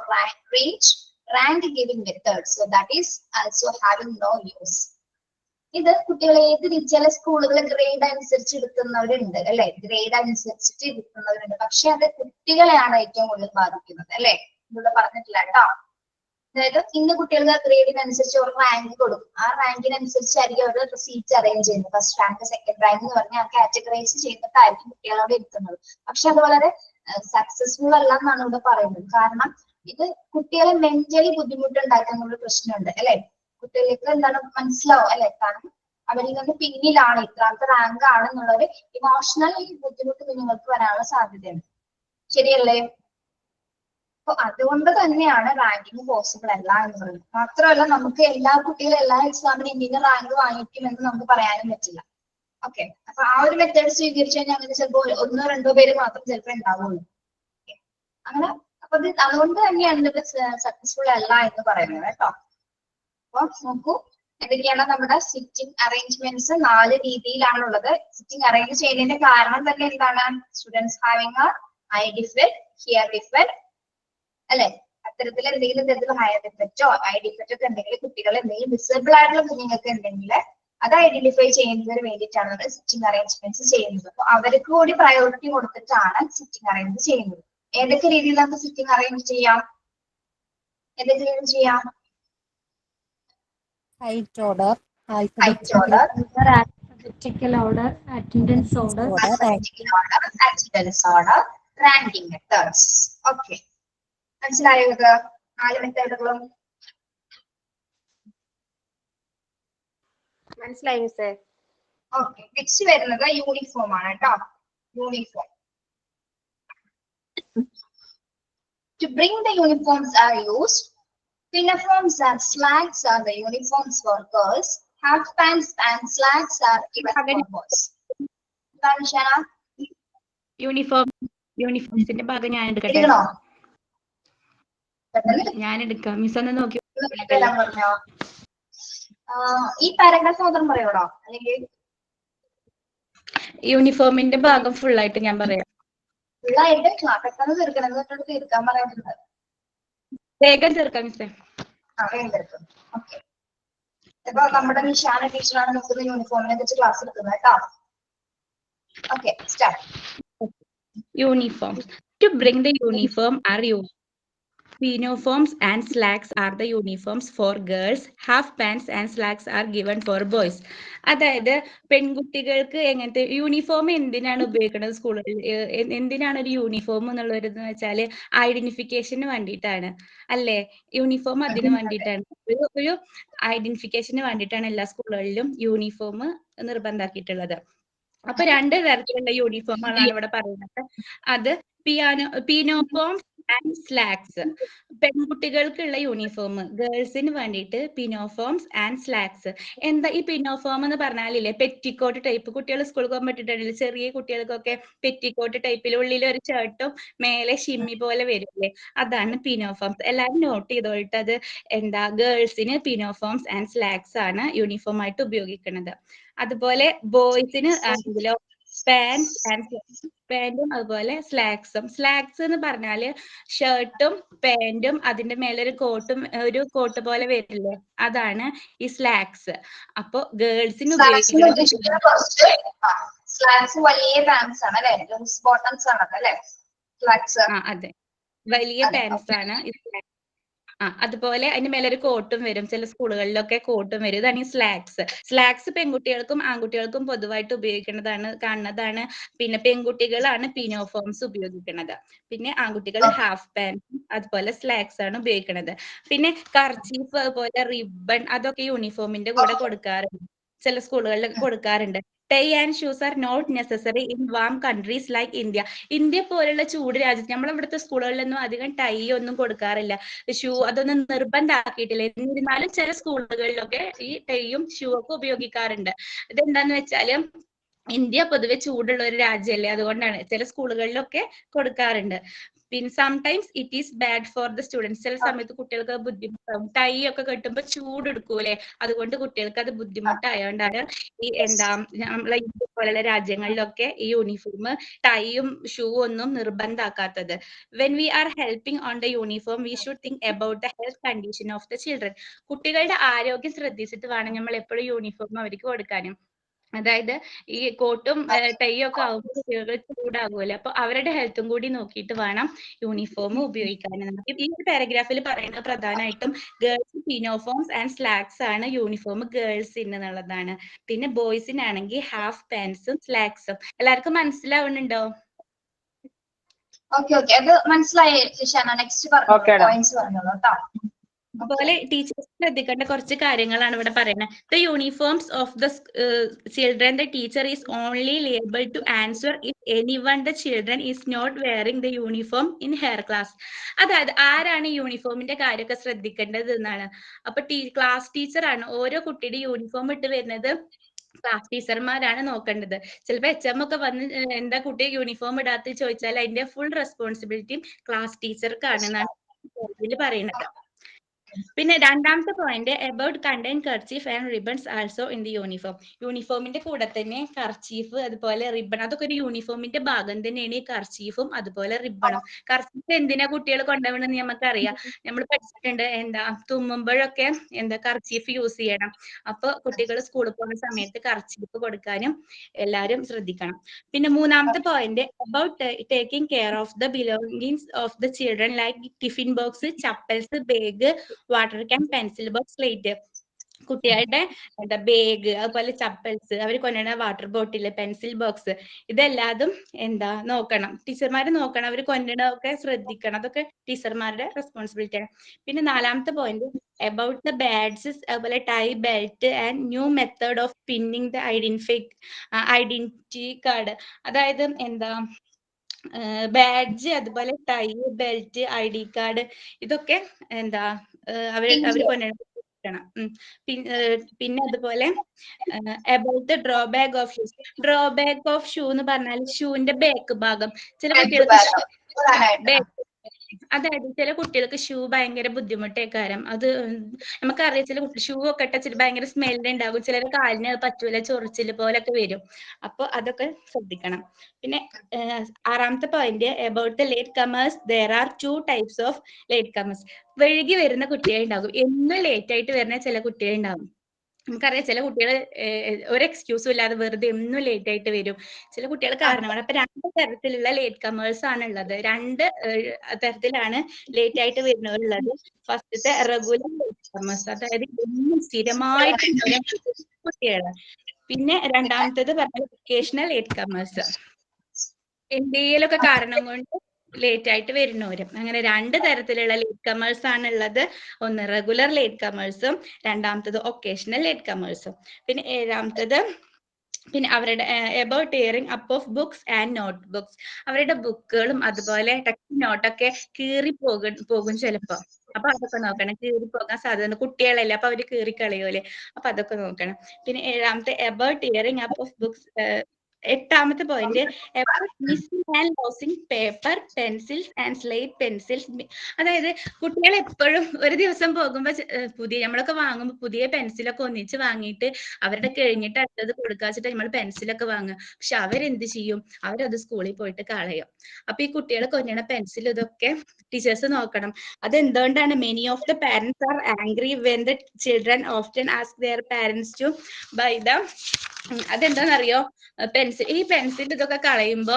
range rank giving methods. So that is also having no use. ഇത് കുട്ടികളെ ഏത് ചില സ്കൂളുകൾ ഗ്രേഡ് അനുസരിച്ച് എടുക്കുന്നവരുണ്ട് അല്ലെ, ഗ്രേഡ് അനുസരിച്ചിട്ട് എടുക്കുന്നവരുണ്ട്. പക്ഷെ അത് കുട്ടികളെയാണ് ഏറ്റവും കൂടുതൽ ബാധിക്കുന്നത് അല്ലെ. ഇവിടെ പറഞ്ഞിട്ടില്ല കേട്ടോ. അതായത് ഇന്ന് കുട്ടികളുടെ ഗ്രേഡിനനുസരിച്ച് ഒരു റാങ്ക് കൊടുക്കും. ആ റാങ്കിനനുസരിച്ചായിരിക്കും അവർ സീറ്റ്സ് അറേഞ്ച് ചെയ്യുന്നത്. ഫസ്റ്റ് റാങ്ക്, സെക്കൻഡ് റാങ്ക് എന്ന് പറഞ്ഞാൽ ആ കാറ്റഗറൈസ് ചെയ്തിട്ടായിരിക്കും കുട്ടികളോട് ഇരുത്തുന്നത്. പക്ഷെ അത് വളരെ സക്സസ്ഫുൾ അല്ല എന്നാണ് ഇവിടെ പറയുന്നത്. കാരണം ഇത് കുട്ടികളെ മെന്റലി ബുദ്ധിമുട്ടുണ്ടാക്കാനുള്ള പ്രശ്നമുണ്ട് അല്ലെ. കുട്ടികൾക്ക് എന്താണ് മനസ്സിലാവും അല്ലെ, കാരണം അവരിൽ നിന്ന് പിന്നിലാണ്, ഇത്രാമത്തെ റാങ്ക് ആണെന്നുള്ളൊരു ഇമോഷണൽ ബുദ്ധിമുട്ട് കുഞ്ഞുങ്ങൾക്ക് വരാനുള്ള സാധ്യതയുണ്ട്. ശരിയല്ലേ? അപ്പൊ അതുകൊണ്ട് തന്നെയാണ് റാങ്കിങ് പോസിബിൾ അല്ല എന്ന് പറയുന്നത്. മാത്രമല്ല നമുക്ക് എല്ലാ കുട്ടികളും എല്ലാ എക്സാമിനും ഇന്ത്യൻ റാങ്ക് വാങ്ങിക്കുമെന്ന് നമുക്ക് പറയാനും പറ്റില്ല. ഓക്കെ. അപ്പൊ ആ ഒരു മെത്തേഡ് സ്വീകരിച്ചു കഴിഞ്ഞാൽ അങ്ങനെ ചിലപ്പോൾ 1-2 പേര് മാത്രം ചിലപ്പോൾ ഉണ്ടാവുള്ളൂ. അങ്ങനെ അപ്പൊ അതുകൊണ്ട് തന്നെയാണ് ഇത് സക്സസ്ഫുൾ അല്ല എന്ന് പറയുന്നത് കേട്ടോ. അപ്പൊ നോക്കൂ, എന്തൊക്കെയാണ് നമ്മുടെ സിറ്റിംഗ് അറേഞ്ച്മെന്റ്സ് 4 രീതിയിലാണുള്ളത്. സിറ്റിംഗ് അറേഞ്ച് ചെയ്യുന്നതിന്റെ കാരണം തന്നെ എന്താണ്? Students having I defect, here defect അല്ലെ. അത്തരത്തിൽ എന്തെങ്കിലും തരത്തിലുള്ള ഹയർ ഡിഫക്റ്റോ ഐ ഡിഫക്റ്റോ ഒക്കെ എന്തെങ്കിലും കുട്ടികൾ എന്തെങ്കിലും വിസിബിൾ ആയിട്ടുള്ള കുഞ്ഞുങ്ങൾക്ക് ഉണ്ടെങ്കിൽ അത് ഐഡന്റിഫൈ ചെയ്യുന്നതിന് വേണ്ടിയിട്ടാണ് നമ്മൾ സിറ്റിംഗ് അറേഞ്ച്മെന്റ്സ് ചെയ്യുന്നത്. അപ്പൊ അവർക്ക് കൂടി പ്രയോറിറ്റി കൊടുത്തിട്ടാണ് സിറ്റിംഗ് അറേഞ്ച് ചെയ്യുന്നത്. ഏതൊക്കെ രീതിയിൽ നമുക്ക് സിറ്റിംഗ് അറേഞ്ച് ചെയ്യാം? ഏതൊക്കെ രീതിയിൽ ചെയ്യാം? Height order, alphabetical order, attendance order, attendance order, ranking methods. Okay. മനസ്സിലായോ? ഇത് 4 മെത്തേഡുകളും മനസ്സിലായി മിസ്സേ. ഓക്കെ. നെക്സ്റ്റ് വരുന്നത് യൂണിഫോം ആണ് കേട്ടോ. Uniform. To bring the uniforms are used. Pinafores and slacks are the uniforms for girls. Half pants and slacks are given for boys. യൂണിഫോംസിന്റെ ഭാഗം ഞാൻ എടുക്കട്ടെ. ഞാൻ എടുക്കാം. മിസ് ഒന്ന് നോക്കി. ഈ പാരഗ്രാഫ് മാത്രം പറയോടോ, അല്ലെങ്കിൽ യൂണിഫോമിന്റെ ഭാഗം ഫുൾ ആയിട്ട് ഞാൻ പറയാം. ഫുള്ളായിട്ട് പെട്ടെന്ന് തീർക്കണം. തീർക്കാൻ പറയുന്നത് വേഗം തീർക്കാം മിസ്സേ. വേഗം തീർക്കും. ഓക്കെ. ഇപ്പൊ നമ്മുടെ നിഷാന ടീച്ചറാണ് നമുക്ക് യൂണിഫോമിനെ കുറിച്ച് ക്ലാസ് എടുക്കുന്നത് കേട്ടോ. Okay, start. Uniforms. To bring the uniform are used. Pinafores and slacks are the uniforms for girls. Half pants and slacks are given for boys. അതായത് പെൺകുട്ടികൾക്ക് എങ്ങനത്തെ യൂണിഫോം എന്തിനാണ് ഉപയോഗിക്കുന്നത് സ്കൂളുകളിൽ? എന്തിനാണ് ഒരു യൂണിഫോം എന്നുള്ളത് വെച്ചാൽ ഐഡന്റിഫിക്കേഷന് വേണ്ടിയിട്ടാണ് അല്ലേ? യൂണിഫോം അതിന് വേണ്ടിയിട്ടാണ്. ഒരു ഐഡന്റിഫിക്കേഷന് വേണ്ടിയിട്ടാണ് എല്ലാ സ്കൂളുകളിലും യൂണിഫോം നിർബന്ധമാക്കിയിട്ടുള്ളത്. അപ്പൊ 2 തരത്തിലുള്ള യൂണിഫോമുകളാണ് ഇവിടെ പറയുന്നത്. അത് പിനോഫോം ആൻഡ് സ്ലാക്സ്. പെൺകുട്ടികൾക്കുള്ള യൂണിഫോം, ഗേൾസിന് വേണ്ടിയിട്ട് പിനോഫോംസ് ആൻഡ് സ്ലാക്സ്. എന്താ ഈ പിനോഫോം എന്ന് പറഞ്ഞാലില്ലേ, പെറ്റിക്കോട്ട് ടൈപ്പ്. കുട്ടികൾ സ്കൂളിൽ പോകാൻ പറ്റിയിട്ടില്ല, ചെറിയ കുട്ടികൾക്കൊക്കെ പെറ്റിക്കോട്ട് ടൈപ്പിൽ ഉള്ളിൽ ഒരു ഷർട്ടും മേലെ ഷിമ്മി പോലെ വരില്ലേ, അതാണ് പിനോഫോംസ്. എല്ലാവരും നോട്ട് ചെയ്തോളിട്ട്. അത് എന്താ, ഗേൾസിന് പിനോഫോംസ് ആൻഡ് സ്ലാക്സ് ആണ് യൂണിഫോം ആയിട്ട് ഉപയോഗിക്കുന്നത്. അതുപോലെ ബോയ്സിന് ആണെങ്കിലോ പാന്റും അതുപോലെ സ്ലാക്സും. സ്ലാക്സ് എന്ന് പറഞ്ഞാല് ഷർട്ടും പാന്റും അതിന്റെ മേലെ ഒരു കോട്ട് പോലെ വരില്ലേ, അതാണ് ഈ സ്ലാക്സ്. അപ്പൊ ഗേൾസിന് ഉപയോഗിക്കുന്നത് വലിയ പാൻസ് ആണ് അല്ലെ, ലൂസ് ബോട്ടംസ് ആണ് അല്ലെ സ്ലാക്സ്. അതെ, വലിയ പാൻസ് ആണ്. അതുപോലെ അതിന്റെ മേലെ ഒരു കോട്ടും വരും, ചില സ്കൂളുകളിലൊക്കെ കോട്ടും വരും. ഇതാണ് ഈ സ്ലാക്സ്. സ്ലാക്സ് പെൺകുട്ടികൾക്കും ആൺകുട്ടികൾക്കും പൊതുവായിട്ട് കാണുന്നതാണ്. പിന്നെ പെൺകുട്ടികളാണ് പിനോഫോംസ് ഉപയോഗിക്കുന്നത്. പിന്നെ ആൺകുട്ടികൾ ഹാഫ് പാൻറ്റും അതുപോലെ സ്ലാക്സ് ആണ് ഉപയോഗിക്കുന്നത്. പിന്നെ കർച്ചീഫ് അതുപോലെ റിബൺ അതൊക്കെ യൂണിഫോമിന്റെ കൂടെ കൊടുക്കാറുണ്ട്, ചില സ്കൂളുകളിലൊക്കെ കൊടുക്കാറുണ്ട്. Tie and shoes are not necessary in warm countries like India. India പോലുള്ള ചൂട് രാജ്യത്ത് നമ്മളിവിടുത്തെ സ്കൂളുകളിലൊന്നും അധികം ടൈ ഒന്നും കൊടുക്കാറില്ല, ഷൂ അതൊന്നും നിർബന്ധമാക്കിയിട്ടില്ല. എന്നിരുന്നാലും ചില സ്കൂളുകളിലൊക്കെ ഈ ടൈയും ഷൂ ഒക്കെ ഉപയോഗിക്കാറുണ്ട്. ഇതെന്താന്ന് വെച്ചാല് ഇന്ത്യ പൊതുവെ ചൂടുള്ള ഒരു രാജ്യമല്ലേ, അതുകൊണ്ടാണ് ചില സ്കൂളുകളിലൊക്കെ കൊടുക്കാറുണ്ട്. പിന്നെ sometimes it is bad for the students. ചില സമയത്ത് കുട്ടികൾക്ക് ബുദ്ധിമുട്ടാവും, ടൈ ഒക്കെ കെട്ടുമ്പോൾ ചൂടെടുക്കൂലേ, അതുകൊണ്ട് കുട്ടികൾക്ക് അത് ബുദ്ധിമുട്ടായതുകൊണ്ടാണ് ഈ നമ്മളെ ഇന്ത്യ പോലുള്ള രാജ്യങ്ങളിലൊക്കെ ഈ യൂണിഫോം ടൈയും ഷൂ ഒന്നും നിർബന്ധമാക്കാത്തത്. When we are helping on the uniform we should think about the health condition of the children. കുട്ടികളുടെ ആരോഗ്യം ശ്രദ്ധിച്ചിട്ട് വേണം നമ്മൾ എപ്പോഴും യൂണിഫോം അവർക്ക് കൊടുക്കാനും. അതായത് ഈ കോട്ടും ടൈയും ഒക്കെ ആകുമ്പോൾ കുട്ടികൾ ചൂടാകുമല്ലോ, അപ്പൊ അവരുടെ ഹെൽത്തും കൂടി നോക്കിയിട്ട് വേണം യൂണിഫോം ഉപയോഗിക്കാൻ. ഈ ഒരു പാരഗ്രാഫിൽ പറയുന്നത് പ്രധാനമായിട്ടും ഗേൾസ് പിനോഫോംസ് ആൻഡ് സ്ലാക്സ് ആണ് യൂണിഫോം ഗേൾസിന് എന്നുള്ളതാണ്. പിന്നെ ബോയ്സിനാണെങ്കിൽ ഹാഫ് പാൻസും സ്ലാക്സും. എല്ലാവർക്കും മനസ്സിലാവുന്നുണ്ടോ? ഓക്കെ, അത് മനസ്സിലായി ലിഷാന. നെക്സ്റ്റ് പോയിന്റ്സ് പറഞ്ഞോളൂ കേട്ടോ. അതുപോലെ ടീച്ചേഴ്സ് ശ്രദ്ധിക്കേണ്ട കുറച്ച് കാര്യങ്ങളാണ് ഇവിടെ പറയുന്നത്. The uniforms of the children the teacher is only liable to answer if anyone the children is not wearing the uniform in her class. അതായത് ആരാണ് യൂണിഫോമിന്റെ കാര്യമൊക്കെ ശ്രദ്ധിക്കേണ്ടത് എന്നാണ്. അപ്പൊ ക്ലാസ് ടീച്ചറാണ് ഓരോ കുട്ടിയുടെ യൂണിഫോം ഇട്ട് വരുന്നത്, ക്ലാസ് ടീച്ചർമാരാണ് നോക്കേണ്ടത്. ചിലപ്പോ HM ഒക്കെ വന്ന് എന്താ കുട്ടിയെ യൂണിഫോം ഇടാത്ത ചോദിച്ചാൽ അതിന്റെ ഫുൾ റെസ്പോൺസിബിലിറ്റി ക്ലാസ് ടീച്ചർക്കാണ് എന്നാണ് പറയുന്നത്. പിന്നെ രണ്ടാമത്തെ point about contain kerchief and ribbons also in the uniform. യൂണിഫോമിന്റെ കൂടെ തന്നെ കർച്ചീഫ് അതുപോലെ റിബൺ അതൊക്കെ ഒരു യൂണിഫോമിന്റെ ഭാഗം തന്നെയാണ്, ഈ കർച്ചീഫും അതുപോലെ റിബണും. കർച്ചീഫ് എന്തിനാ കുട്ടികൾ കൊണ്ടുപോകണമെന്ന് നമുക്കറിയാം, നമ്മൾ പഠിച്ചിട്ടുണ്ട്. തുമ്മുമ്പോഴൊക്കെ കർച്ചീഫ് യൂസ് ചെയ്യണം. അപ്പൊ കുട്ടികൾ സ്കൂളിൽ പോകുന്ന സമയത്ത് കർച്ചീഫ് കൊടുക്കാനും എല്ലാവരും ശ്രദ്ധിക്കണം. പിന്നെ മൂന്നാമത്തെ point about taking care of the belongings of the children like tiffin box, chappals, bag, water can, pencil box, slate. കുട്ടികളുടെ ബാഗ് അതുപോലെ ചപ്പൽസ്, അവർ കൊണ്ടുവരുന്ന വാട്ടർ ബോട്ടിൽ, പെൻസിൽ ബോക്സ്, ഇതെല്ലാതും നോക്കണം, ടീച്ചർമാർ നോക്കണം. അവർ കൊണ്ടുവരുന്നതൊക്കെ ശ്രദ്ധിക്കണം, അതൊക്കെ ടീച്ചർമാരുടെ റെസ്പോൺസിബിലിറ്റി ആണ്. പിന്നെ നാലാമത്തെ പോയിന്റ് അബൌട്ട് ദ ബാഡ്ജസ് അതുപോലെ tie, belt and new method of pinning the identity card. അതായത് ബാഡ്ജ് അതുപോലെ ടൈ, ബെൽറ്റ്, ID കാർഡ്, ഇതൊക്കെ അവർ കൊണ്ടുവരണം. പിന്നെ അതുപോലെ about the drawback of shoes. Drawback of shoe എന്ന് പറഞ്ഞാൽ ഷൂവിന്റെ ബാക്ക് ഭാഗം. ചില കുട്ടികൾക്ക് അതായത് ചില കുട്ടികൾക്ക് ഷൂ ഭയങ്കര ബുദ്ധിമുട്ടേക്കാരം. അത് നമുക്കറിയാം, ചില ഷൂ ഒക്കെ ഇട്ടിട്ട് ഭയങ്കര സ്മെല്ല് ഉണ്ടാകും, ചിലർ കാലിന് പറ്റൂല, ചൊറിച്ചിൽ പോലൊക്കെ വരും. അപ്പൊ അതൊക്കെ ശ്രദ്ധിക്കണം. പിന്നെ ആറാമത്തെ point about the late comers. There are 2 types of late comers. വൈകി വരുന്ന കുട്ടികൾ ഉണ്ടാകും, എന്നും ലേറ്റ് ആയിട്ട് വരുന്ന ചില കുട്ടികൾ ഉണ്ടാകും. നമുക്കറിയാം ചില കുട്ടികൾ ഒരു എക്സ്ക്യൂസും ഇല്ലാതെ വെറുതെ എന്നും ലേറ്റ് ആയിട്ട് വരും. ചില കുട്ടികൾ കാരണമാണ്. അപ്പൊ 2 തരത്തിലുള്ള ലേറ്റ് കമേഴ്സ് ആണ് ഉള്ളത്. 2 തരത്തിലാണ് ലേറ്റ് ആയിട്ട് വരുന്നവരുള്ളത്. ഫസ്റ്റത്തെ റെഗുലർ ലേറ്റ് കമേഴ്സ്, അതായത് എന്നും സ്ഥിരമായിട്ട് കുട്ടികള്. പിന്നെ രണ്ടാമത്തേത് പറഞ്ഞ വൊക്കേഷണൽ ലേറ്റ് കമേഴ്സ്, എന്തെങ്കിലുമൊക്കെ കാരണം കൊണ്ട് ലേറ്റ് ആയിട്ട് വരുന്നവരും. അങ്ങനെ 2 തരത്തിലുള്ള ലേറ്റ് കമേഴ്സ് ആണ് ഉള്ളത്. ഒന്ന് റെഗുലർ ലേറ്റ് കമേഴ്സും രണ്ടാമത്തത് ഒക്കേഷണൽ ലേറ്റ് കമേഴ്സും. പിന്നെ 7ാമത്തത് പിന്നെ അവരുടെ about tearing up of books and not books, അവരുടെ ബുക്കുകളും അതുപോലെ ടെക്സ്റ്റ് നോട്ടൊക്കെ കീറി പോകും ചിലപ്പോ. അപ്പൊ അതൊക്കെ നോക്കണം. കീറി പോകാൻ സാധ്യത, കുട്ടികളല്ലേ, അപ്പൊ അവര് കീറി കളയൂലേ, അപ്പൊ അതൊക്കെ നോക്കണം. പിന്നെ 7ാമത്തെ about tearing up of books. 8ാമത്തെ point missing and losing paper, pencils and slate pencils. അതായത് കുട്ടികൾ എപ്പോഴും ഒരു ദിവസം പോകുമ്പോ പുതിയ നമ്മളൊക്കെ വാങ്ങുമ്പോൾ പുതിയ പെൻസിലൊക്കെ ഒന്നിച്ച് വാങ്ങിയിട്ട് അവരുടെ കഴിഞ്ഞിട്ട് അടുത്തത് കൊടുക്കാച്ചിട്ട് നമ്മൾ പെൻസിലൊക്കെ വാങ്ങുക. പക്ഷെ അവരെന്ത് ചെയ്യും, അവരത് സ്കൂളിൽ പോയിട്ട് കളയും. അപ്പൊ ഈ കുട്ടികൾ കൊഞ്ഞണ പെൻസിൽ ഇതൊക്കെ ടീച്ചേഴ്സ് നോക്കണം. അതെന്തുകൊണ്ടാണ്? Many of the parents are angry when the children often ask their parents to buy the. അതെന്താണെന്നറിയോ? ഈ പെൻസിൽ ഇതൊക്കെ കളയുമ്പോ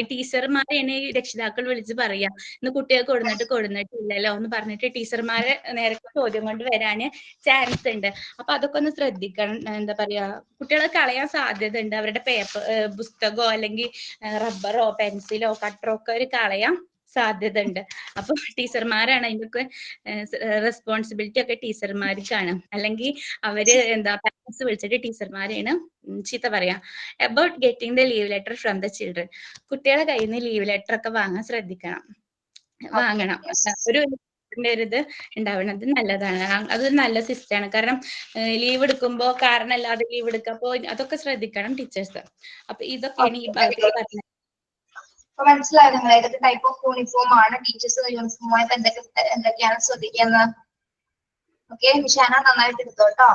ടീച്ചർമാരെയാണ് ഈ രക്ഷിതാക്കൾ വിളിച്ച് പറയാ, ഇന്ന് കുട്ടികൾ കൊടുന്നിട്ടില്ലല്ലോ എന്ന് പറഞ്ഞിട്ട് ടീച്ചർമാരെ നേരത്തെ ചോദ്യം കൊണ്ട് വരാന് ചാൻസ് ഉണ്ട്. അപ്പൊ അതൊക്കെ ഒന്ന് ശ്രദ്ധിക്കണം. എന്താ പറയാ, കുട്ടികളെ കളയാൻ സാധ്യത ഉണ്ട്. അവരുടെ പേപ്പർ, പുസ്തകമോ അല്ലെങ്കിൽ റബ്ബറോ പെൻസിലോ കട്ടറോ ഒക്കെ ഒരു കളയാൻ സാധ്യത ഉണ്ട്. അപ്പൊ ടീച്ചർമാരാണ് അതിനൊക്കെ റെസ്പോൺസിബിലിറ്റി ഒക്കെ ടീച്ചർമാർക്കാണ്. അല്ലെങ്കിൽ അവര് പാരന്റ്സ് വിളിച്ചിട്ട് ടീച്ചർമാരെയാണ് ചീത്ത പറയാ. About getting the leave letter from the children, കുട്ടികളെ കയ്യിൽ നിന്ന് ലീവ് ലെറ്റർ ഒക്കെ വാങ്ങാൻ ശ്രദ്ധിക്കണം, വാങ്ങണം. ഒരു ഇത് ഉണ്ടാവുന്നത് നല്ലതാണ്. അതൊരു നല്ല സിസ്റ്റമാണ്. കാരണം ലീവ് എടുക്കുമ്പോ കാരണമല്ലാതെ ലീവ് എടുക്കുക, അപ്പോ അതൊക്കെ ശ്രദ്ധിക്കണം ടീച്ചേഴ്സ്. അപ്പൊ ഇതൊക്കെയാണ് ഈ ഭാഗത്ത് പറഞ്ഞത്. മനസ്സിലായോ നിങ്ങൾ ഏതൊക്കെ ടൈപ്പ് ഓഫ് യൂണിഫോം ആണ് ടീച്ചേഴ്സ് യൂണിഫോമായിട്ട് എന്തൊക്കെയാണ് ശ്രദ്ധിക്കുന്നത്? ഓക്കെ, നിഷാന നന്നായിട്ട് എടുത്തോ കേട്ടോ.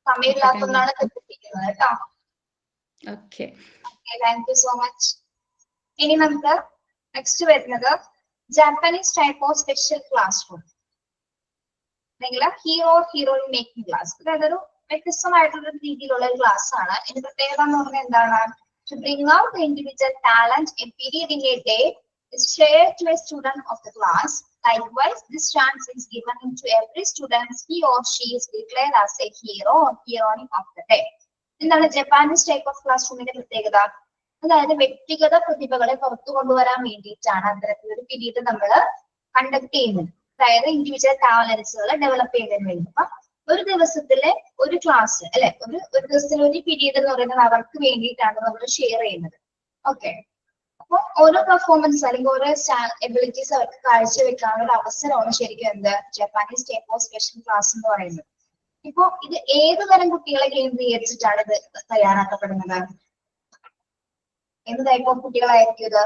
സമയമില്ലാത്തതുകൊണ്ടാണ് തെറ്റിപ്പിക്കുന്നത് കേട്ടോ. Okay, thank you so much. ഇനി നമുക്ക് നെക്സ്റ്റ് വരുന്നത് Japanese type of special class room, അല്ലെങ്കിൽ ഹീറോയിൻ മേക്കിംഗ് ക്ലാസ്. അതായത് ഒരു വ്യത്യസ്തമായിട്ടുള്ള രീതിയിലുള്ള ഒരു ക്ലാസ് ആണ്. ഇതിന്റെ പ്രത്യേകത എന്ന് പറഞ്ഞാൽ എന്താണ്? To bring out the individual talent, a period in a day is shared to a student of the class. Likewise, this chance is given to every student. He or she is declared as a hero or heroine of the day. എന്താണ് Japanese type of class റൂമിന്റെ പ്രത്യേകത? അതായത് വ്യക്തിഗത പ്രതിഭകളെ പുറത്തു കൊണ്ടുവരാൻ വേണ്ടിയിട്ടാണ് അത്തരത്തിലൊരു പീരീഡ് നമ്മൾ കണ്ടക്ട് ചെയ്യുന്നത്. അതായത് ഇൻഡിവിജ്വൽ ടാലൻസുകൾ ഡെവലപ്പ് ചെയ്യുന്നതിന് വേണ്ടി. അപ്പൊ ഒരു ദിവസത്തിലെ ഒരു ക്ലാസ് അല്ലെ, ഒരു ദിവസത്തിലെ ഒരു പീരീഡ് എന്ന് പറയുന്നത് അവർക്ക് വേണ്ടിയിട്ടാണ് നമ്മൾ ഷെയർ ചെയ്യുന്നത്. ഓക്കെ, അപ്പൊ ഓരോ പെർഫോമൻസ് അല്ലെങ്കിൽ ഓരോ എബിലിറ്റീസ് അവർക്ക് കാഴ്ചവെക്കാനുള്ള ഒരു അവസരമാണ് ശരിക്കും എന്ത് Japanese type of special class എന്ന് പറയുന്നത്. ഇപ്പൊ ഇത് ഏത് തരം കുട്ടികളെ കേന്ദ്രീകരിച്ചിട്ടാണ് ഇത് തയ്യാറാക്കപ്പെടുന്നത്? എന്ത് ടൈപ്പ് ഓഫ് കുട്ടികളായിരിക്കും ഇത്?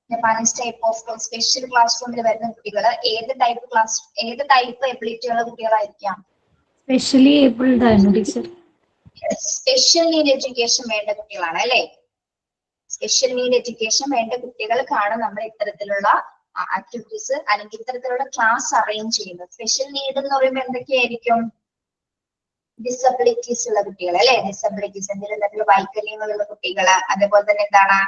Japanese type of special class റൂമിൽ വരുന്ന കുട്ടികൾ ഏത് ടൈപ്പ് എബിലിറ്റിയുള്ള കുട്ടികളായിരിക്കാം? സ്പെഷ്യലി ഏബിൾഡ് ആണ് ടീച്ചർ. സ്പെഷ്യൽ നീഡ് എഡ്യൂക്കേഷൻ വേണ്ട കുട്ടികളാണ് അല്ലെ? സ്പെഷ്യൽ നീഡ് എഡ്യൂക്കേഷൻ വേണ്ട കുട്ടികൾക്കാണ് നമ്മൾ ഇത്തരത്തിലുള്ള ആക്ടിവിറ്റീസ് അല്ലെങ്കിൽ ഇത്തരത്തിലുള്ള ക്ലാസ് അറേഞ്ച് ചെയ്യുന്നത്. സ്പെഷ്യൽ നീഡ് എന്ന് പറയുമ്പോൾ എന്തൊക്കെയായിരിക്കും? ഡിസബിലിറ്റീസ് ഉള്ള കുട്ടികൾ അല്ലെ? ഡിസബിലിറ്റീസ്, എന്തെങ്കിലും വൈകല്യങ്ങളുള്ള കുട്ടികൾ. അതേപോലെ തന്നെ എന്താണ്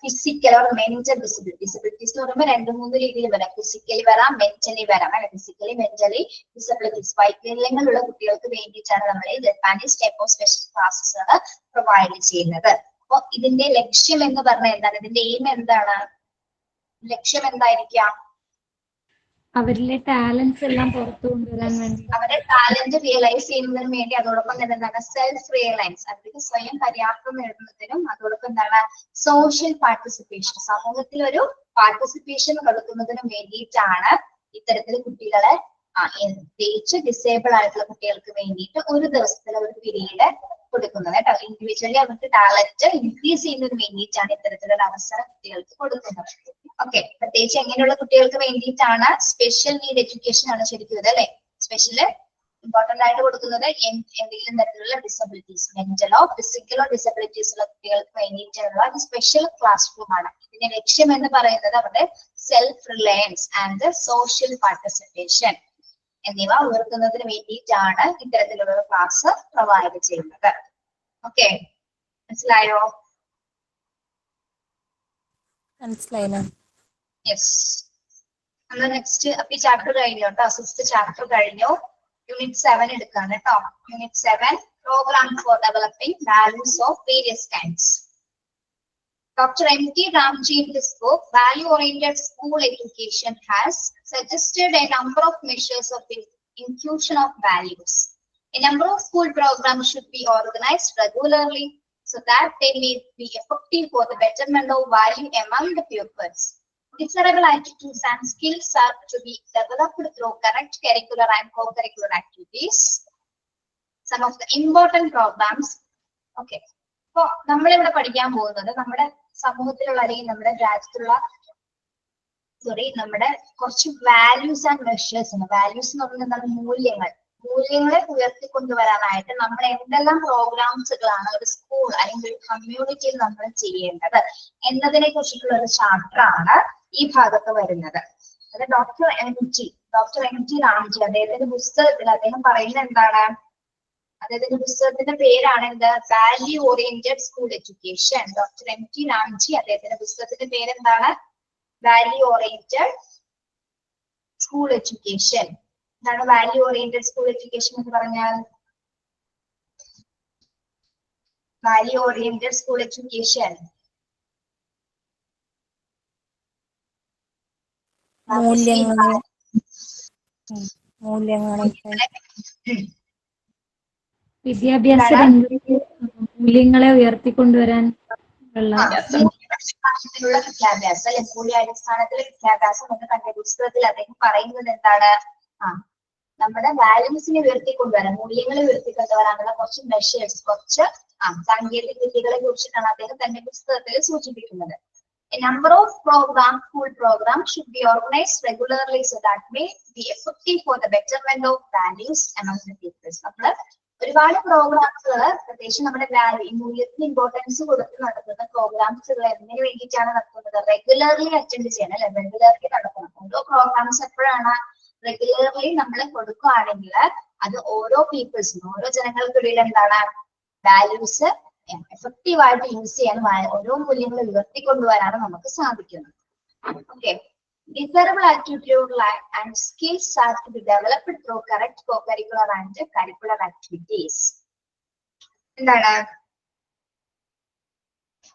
ഫിസിക്കൽ ഓർ മെന്റൽ ഡിസബിലിറ്റീസ് എന്ന് പറയുമ്പോൾ 2-3 രീതിയിൽ വരാം. ഫിസിക്കലി വരാം, മെന്റലി വരാം അല്ലെ? ഫിസിക്കലി മെന്റലി ഡിസബിലിറ്റീസ്, വൈകല്യങ്ങളുള്ള കുട്ടികൾക്ക് വേണ്ടിയിട്ടാണ് നമ്മൾ ഈ ജപ്പാനീസ് ടൈപ്പ് ഓഫ് സ്പെഷ്യൽ ക്ലാസ്സുകൾ പ്രൊവൈഡ് ചെയ്യുന്നത്. അപ്പൊ ഇതിന്റെ ലക്ഷ്യം എന്ന് പറഞ്ഞാൽ എന്താണ്? ഇതിന്റെ എയിം എന്താണ്? ലക്ഷ്യം എന്തായിരിക്കാം? അവരിലെ ടാലൻസ് എല്ലാം പുറത്തു കൊണ്ടുവരാൻ വേണ്ടി, അവരുടെ ടാലന്റ് റിയലൈസ് ചെയ്യുന്നതിന് വേണ്ടി, അതോടൊപ്പം തന്നെ എന്താണ് സെൽഫ് റിയലൈസ്, അവർക്ക് സ്വയം പര്യാപ്തം നേടുന്നതിനും, അതോടൊപ്പം എന്താണ് സോഷ്യൽ പാർട്ടിസിപ്പേഷൻ, സമൂഹത്തിൽ ഒരു പാർട്ടിസിപ്പേഷൻ കൊടുക്കുന്നതിനും വേണ്ടിയിട്ടാണ് ഇത്തരത്തിൽ കുട്ടികളെ പ്രത്യേകിച്ച് ഡിസേബിൾ ആയിട്ടുള്ള കുട്ടികൾക്ക് വേണ്ടിയിട്ട് ഒരു ദിവസത്തിലെ ഒരു പീരീഡ് കൊടുക്കുന്നത് കേട്ടോ. ഇൻഡിവിജ്വലി അവർക്ക് ടാലന്റ് ഇൻക്രീസ് ചെയ്യുന്നതിന് വേണ്ടിയിട്ടാണ് ഇത്തരത്തിലുള്ള അവസരം കുട്ടികൾക്ക് കൊടുക്കുന്നത്. ഓക്കെ, പ്രത്യേകിച്ച് എങ്ങനെയുള്ള കുട്ടികൾക്ക് വേണ്ടിയിട്ടാണ്? സ്പെഷ്യൽ നീഡ് എഡ്യൂക്കേഷൻ ആണ് ശരിക്കും ഇത് അല്ലെ? സ്പെഷ്യൽ ഇമ്പോർട്ടന്റ് ആയിട്ട് കൊടുക്കുന്നത് എന്തെങ്കിലും തരത്തിലുള്ള ഡിസബിലിറ്റീസ്, മെന്റലോ ഫിസിക്കലോ ഡിസബിലിറ്റീസ് ഉള്ള കുട്ടികൾക്ക് വേണ്ടിയിട്ടുള്ള ഒരു സ്പെഷ്യൽ ക്ലാസ് റൂം ആണ്. ഇതിന്റെ ലക്ഷ്യം എന്ന് പറയുന്നത് അവരുടെ self Reliance and social participation എന്നിവ ഉയർത്തുന്നതിന് വേണ്ടിയിട്ടാണ് ഇത്തരത്തിലുള്ള ക്ലാസ് പ്രൊവൈഡ് ചെയ്യുന്നത്. ഓക്കെ, മനസ്സിലായോ? മനസ്സിലായില്ല. യെസ്. നമ്മൾ നെക്സ്റ്റ് അപ്പൊ ഈ ചാപ്റ്റർ കഴിഞ്ഞു കേട്ടോ. 6th ചാപ്റ്റർ കഴിഞ്ഞു. യൂണിറ്റ് 7 എടുക്കാണ് കേട്ടോ. Unit 7 program for developing values of various kinds. Dr. M.T. Ramji in his book Value Oriented School Education has suggested a number of measures of the inclusion of values. A number of school programs should be organized regularly so that they may be effective for the betterment of value among the pupils. Desirable attitudes and skills are to be developed through correct curricular and co-curricular activities. Some of the important programs. Okay. അപ്പൊ നമ്മളിവിടെ പഠിക്കാൻ പോകുന്നത് നമ്മുടെ സമൂഹത്തിലുള്ള അല്ലെങ്കിൽ നമ്മുടെ രാജ്യത്തുള്ള നമ്മുടെ കുറച്ച് വാല്യൂസ് ആൻഡ് മെഷേഴ്സ് ആണ്. വാല്യൂസ് എന്ന് പറയുന്നത് എന്താണ്? മൂല്യങ്ങളെ ഉയർത്തിക്കൊണ്ടുവരാനായിട്ട് നമ്മൾ എന്തെല്ലാം പ്രോഗ്രാംസുകളാണ് ഒരു സ്കൂൾ അല്ലെങ്കിൽ ഒരു കമ്മ്യൂണിറ്റിയിൽ നമ്മൾ ചെയ്യേണ്ടത് എന്നതിനെ കുറിച്ചിട്ടുള്ള ഒരു ചാപ്റ്റർ ആണ് ഈ ഭാഗത്ത് വരുന്നത്. അത് ഡോക്ടർ എം ടി രാംജി അദ്ദേഹത്തിന്റെ പുസ്തകത്തിൽ അദ്ദേഹം പറയുന്നത് എന്താണ്? അദ്ദേഹത്തിന്റെ പുസ്തകത്തിന്റെ പേരാണ് എന്ത്? Value oriented school education. Doctor M T Ramji അദ്ദേഹത്തിന്റെ പുസ്തകത്തിന്റെ പേരെന്താണ്? Value oriented school education. എന്താണ് വാല്യൂ ഓറിയന്റഡ് സ്കൂൾ എഡ്യൂക്കേഷൻ എന്ന് പറഞ്ഞാൽ? വാല്യൂ ഓറിയന്റഡ് സ്കൂൾ എഡ്യൂക്കേഷൻ വിദ്യാഭ്യാസ രംഗത്ത് മൂല്യങ്ങളെ ഉയർത്തിക്കൊണ്ടുവരാൻ ഉള്ള വിദ്യാഭ്യാസം അല്ലെ, മൂല്യാടിസ്ഥാനത്തിലെ വിദ്യാഭ്യാസം എന്ന് തന്റെ പുസ്തകത്തിൽ അദ്ദേഹം പറയുന്നത് എന്താണ്? നമ്മുടെ വാല്യൂസിനെ ഉയർത്തിക്കൊണ്ടുവരാൻ, മൂല്യങ്ങളെ ഉയർത്തിക്കൊണ്ടുവരാനുള്ള കുറച്ച് മെഷേഴ്സ്, കുറച്ച് സാങ്കേതിക വിദ്യകളെ കുറിച്ചിട്ടാണ് അദ്ദേഹം തന്റെ പുസ്തകത്തിൽ സൂചിപ്പിക്കുന്നത്. A number of school programs should be organized regularly so that may be effective for the betterment of values among the pupils. നമ്മള് ഒരുപാട് പ്രോഗ്രാംസുകൾ പ്രത്യേകിച്ച് നമ്മുടെ മൂല്യത്തിന് ഇമ്പോർട്ടൻസ് കൊടുത്ത് നടത്തുന്ന പ്രോഗ്രാംസുകൾ എന്തിനു വേണ്ടിയിട്ടാണ് നടത്തുന്നത്? റെഗുലർലി അറ്റൻഡ് ചെയ്യണം അല്ലെ, റെഗുലർലി നടത്തണം. ഓരോ പ്രോഗ്രാംസ് എപ്പോഴാണ് റെഗുലർലി നമ്മൾ കൊടുക്കുകയാണെങ്കിൽ അത് ഓരോ പീപ്പിൾസിനും, ഓരോ ജനങ്ങൾക്കിടയിൽ എന്താണ് വാല്യൂസ് എഫക്റ്റീവ് ആയിട്ട് യൂസ് ചെയ്യാൻ, ഓരോ മൂല്യങ്ങൾ ഉയർത്തിക്കൊണ്ടുവരാനും നമുക്ക് സാധിക്കുന്നത്. Okay, desirable attitude and skills are to be developed through correct co-curricular and curricular activities. എന്താണ്?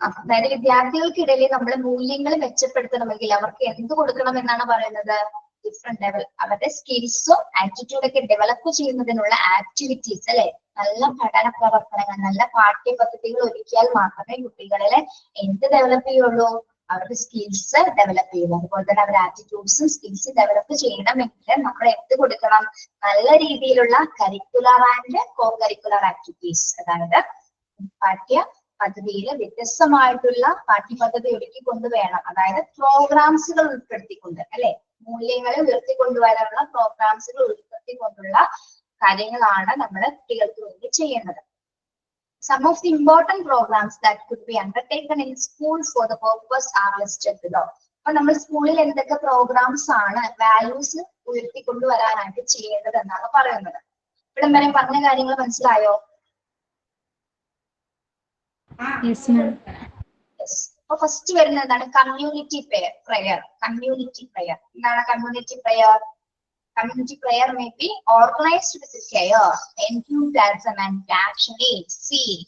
അതായത് വിദ്യാർത്ഥികൾക്കിടയിൽ നമ്മൾ മൂല്യങ്ങൾ മെച്ചപ്പെടുത്തണമെങ്കിൽ അവർക്ക് എന്ത് കൊടുക്കണം എന്നാണ് പറയുന്നത്? ഡിഫറെന്റ് ലെവൽ അവരുടെ സ്കിൽസും ആറ്റിറ്റ്യൂഡ് ഒക്കെ ഡെവലപ്പ് ചെയ്യുന്നതിനുള്ള ആക്ടിവിറ്റീസ് അല്ലെ, നല്ല പഠന പ്രവർത്തനങ്ങൾ, നല്ല പാഠ്യ പദ്ധതികൾ ഒരുക്കിയാൽ മാത്രമേ കുട്ടികളിലെ എന്ത് ഡെവലപ്പ് ചെയ്യുള്ളൂ? അവരുടെ സ്കിൽസ് ഡെവലപ്പ് ചെയ്യുള്ളൂ. അതുപോലെ തന്നെ അവരുടെ ആറ്റിറ്റ്യൂഡ്സും സ്കിൽസും ഡെവലപ്പ് ചെയ്യണമെങ്കിൽ നമ്മൾ എന്ത് കൊടുക്കണം? നല്ല രീതിയിലുള്ള curricular and co curricular activities, അതായത് പാഠ്യ പദ്ധതിയിൽ വ്യത്യസ്തമായിട്ടുള്ള പാഠ്യപദ്ധതി ഒരുക്കി കൊണ്ടുവേണം. അതായത് പ്രോഗ്രാംസുകൾ ഉൾപ്പെടുത്തിക്കൊണ്ട് അല്ലെ, മൂല്യങ്ങളെ ഉയർത്തിക്കൊണ്ടുവരാനുള്ള പ്രോഗ്രാംസുകൾ ഉൾപ്പെടുത്തിക്കൊണ്ടുള്ള കാര്യങ്ങളാണ് നമ്മൾ കുട്ടികൾക്ക് വേണ്ടി ചെയ്യുന്നത്. Some of the important programs that could be undertaken in schools for the purpose are listed below. അപ്പൊ നമ്മൾ സ്കൂളിൽ എന്തൊക്കെ പ്രോഗ്രാംസ് ആണ് വാല്യൂസ് ഉയർത്തിക്കൊണ്ടുവരാനായിട്ട് ചെയ്യേണ്ടത് എന്നാണ് പറയുന്നത്. ഇവിടെ വരെ പറഞ്ഞ കാര്യങ്ങൾ മനസ്സിലായോ? അപ്പൊ ഫസ്റ്റ് വരുന്നത് എന്താണ്? Community prayer. കമ്മ്യൂണിറ്റി പ്രയർ എന്താണ്? Community prayer Community prayer may be organized with care, enthusiasm and passionate zeal.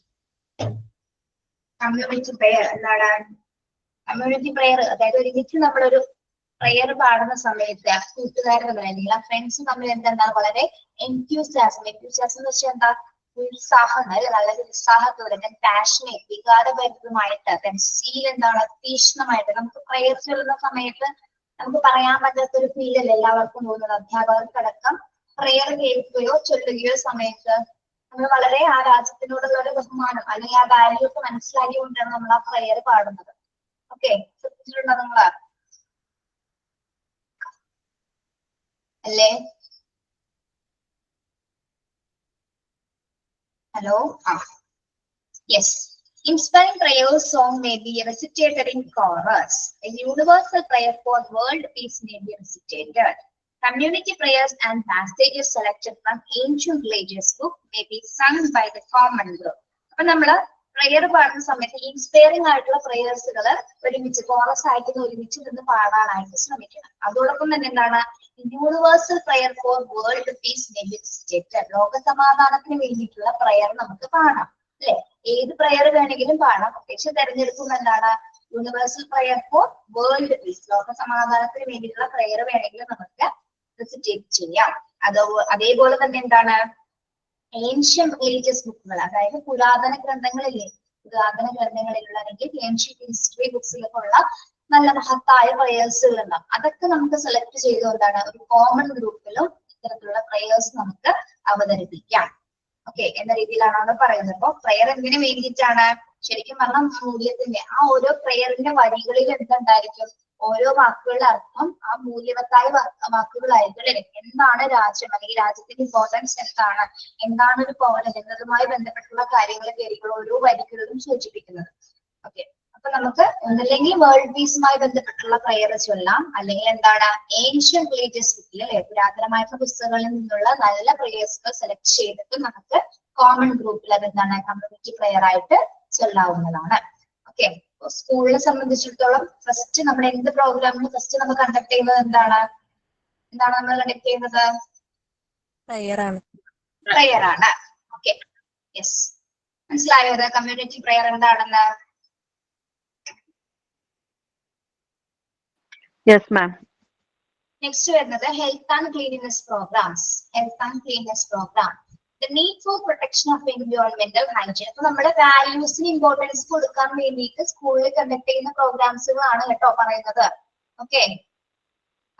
Community prayer എന്താണ്? കമ്മ്യൂണിറ്റി പ്രയർ അതായത് ഒരുമിച്ച് നമ്മളൊരു പ്രയർ പാടുന്ന സമയത്ത് കൂട്ടുകാരെന്ന് പറയുന്നില്ല, ഫ്രണ്ട്സ് തമ്മിൽ എന്താണ് വളരെ എൻത്യൂസിയാസം എന്ന് വെച്ചാൽ എന്താ? ഉത്സാഹം, നല്ല ഉത്സാഹത്തോടെ, പാഷനേറ്റ് വികാരഭരിതമായിട്ട്, സീൽ എന്താണ്? തീക്ഷ്ണമായിട്ട്. നമുക്ക് പ്രയർ ചൊല്ലുന്ന സമയത്ത് നമുക്ക് പറയാൻ പറ്റാത്ത ഒരു ഫീൽ അല്ലേ എല്ലാവർക്കും തോന്നുന്നത്. അധ്യാപകർക്കടക്കം പ്രയർ കേൾക്കുകയോ ചൊല്ലുകയോ സമയത്ത് നമ്മൾ വളരെ ആ രാജ്യത്തിനോടുള്ള ഒരു ബഹുമാനം അല്ലെങ്കിൽ ആ വാല്യൂസ് മനസ്സിലാക്കിക്കൊണ്ടാണ് നമ്മൾ ആ പ്രയർ പാടുന്നത്. ഓക്കെ, ശ്രദ്ധിച്ചിട്ടുണ്ടോ നിങ്ങള്? അല്ലേ? Hello. Yes. Inspiring prayer song may be recitated in chorus. A universal prayer for world peace may be recitated. Community prayers and passages selected from ancient religious book may be sung by the common group. അപ്പൊ നമ്മള് prayer പാടുന്ന സമയത്ത് inspiring ആയിട്ടുള്ള പ്രേയേഴ്സുകൾ ഒരുമിച്ച് chorus ആയിട്ട് ഒരുമിച്ച് നിന്ന് പാടാനായിട്ട് ശ്രമിക്കണം. അതോടൊപ്പം തന്നെ എന്താണ് universal prayer for world peace may be recited. ലോക സമാധാനത്തിന് വേണ്ടിയിട്ടുള്ള പ്രയർ നമുക്ക് പാടാം അല്ലെ. ഏത് പ്രയർ വേണമെങ്കിലും പാടാം. പ്രത്യേകിച്ച് തെരഞ്ഞെടുക്കുന്ന എന്താണ് universal prayer for world peace, ലോക സമാധാനത്തിന് വേണ്ടിയിട്ടുള്ള പ്രയർ വേണമെങ്കിൽ നമുക്ക് റെസിറ്റേറ്റ് ചെയ്യാം. അതേപോലെ തന്നെ എന്താണ് ഏൻഷ്യൻ റിലീജിയസ് ബുക്കുകൾ, അതായത് പുരാതന ഗ്രന്ഥങ്ങളില്ലേ, പുരാതന ഗ്രന്ഥങ്ങളിലുള്ള അല്ലെങ്കിൽ ഏൻഷ്യൻ ഹിസ്റ്ററി ബുക്സിലൊക്കെ ഉള്ള നല്ല മഹത്തായ പ്രയേഴ്സുകൾ ഉണ്ടാവും. അതൊക്കെ നമുക്ക് സെലക്ട് ചെയ്തുകൊണ്ടാണ് ഒരു കോമൺ ഗ്രൂപ്പിലും ഇത്തരത്തിലുള്ള പ്രയേഴ്സ് നമുക്ക് അവതരിപ്പിക്കാം. ഓക്കെ എന്ന രീതിയിലാണ് അവിടെ പറയുന്നത്. അപ്പൊ പ്രയർ എന്തിനു വേണ്ടിയിട്ടാണ്? ശരിക്കും പറഞ്ഞാൽ മൂല്യത്തിന്റെ ആ ഓരോ പ്രയറിന്റെ വരികളിൽ എന്തുണ്ടായിരിക്കും, ഓരോ വാക്കുകളുടെ അർത്ഥം ആ മൂല്യവത്തായ വാക്കുകളായിരിക്കും അല്ലെ. എന്താണ് രാജ്യം അല്ലെങ്കിൽ രാജ്യത്തിന്റെ ഇമ്പോർട്ടൻസ് എന്താണ് ഒരു പൗരൻ എന്നതുമായി ബന്ധപ്പെട്ടുള്ള കാര്യങ്ങളൊക്കെ ആയിരിക്കും ഓരോ വരികളിലും സൂചിപ്പിക്കുന്നത്. ഓക്കെ അപ്പൊ നമുക്ക് ഒന്നല്ലെങ്കിൽ വേൾഡ് പീസുമായി ബന്ധപ്പെട്ടുള്ള പ്രയർ ചൊല്ലാം, അല്ലെങ്കിൽ എന്താണ് ഏൻഷ്യൻ റിലീജിയസ് ബുക്കിൽ അല്ലെ പുരാതനമായിട്ടുള്ള പുസ്തകങ്ങളിൽ നിന്നുള്ള നല്ല പ്രയേഴ്സുകൾ സെലക്ട് ചെയ്തിട്ട് നമുക്ക് കോമൺ ഗ്രൂപ്പിൽ അതെന്താണ് കമ്മ്യൂണിറ്റി പ്രയർ ആയിട്ട് ചൊല്ലാവുന്നതാണ്. ഓക്കെ സ്കൂളിനെ സംബന്ധിച്ചിടത്തോളം ഫസ്റ്റ് നമ്മുടെ എന്ത് പ്രോഗ്രാമിന് ഫസ്റ്റ് നമ്മൾ കണ്ടക്ട് ചെയ്യുന്നത് എന്താണ് നമ്മൾ കണ്ടക്ട് ചെയ്യുന്നത്? പ്രയർ ആണ്. ഓക്കെ യെസ്, മനസ്സിലായത് കമ്മ്യൂണിറ്റി പ്രയർ എന്താണെന്ന്? Yes ma'am. നെക്സ്റ്റ് വരുന്നത് health and cleanliness programs. Health and cleanliness program, the need for protection of environmental hygiene. അപ്പൊ നമ്മുടെ വാല്യൂസിന് ഇമ്പോർട്ടൻസ് കൊടുക്കാൻ വേണ്ടിയിട്ട് സ്കൂളിൽ കണ്ടക്ട് ചെയ്യുന്ന പ്രോഗ്രാംസുകളാണ് കേട്ടോ പറയുന്നത്. ഓക്കെ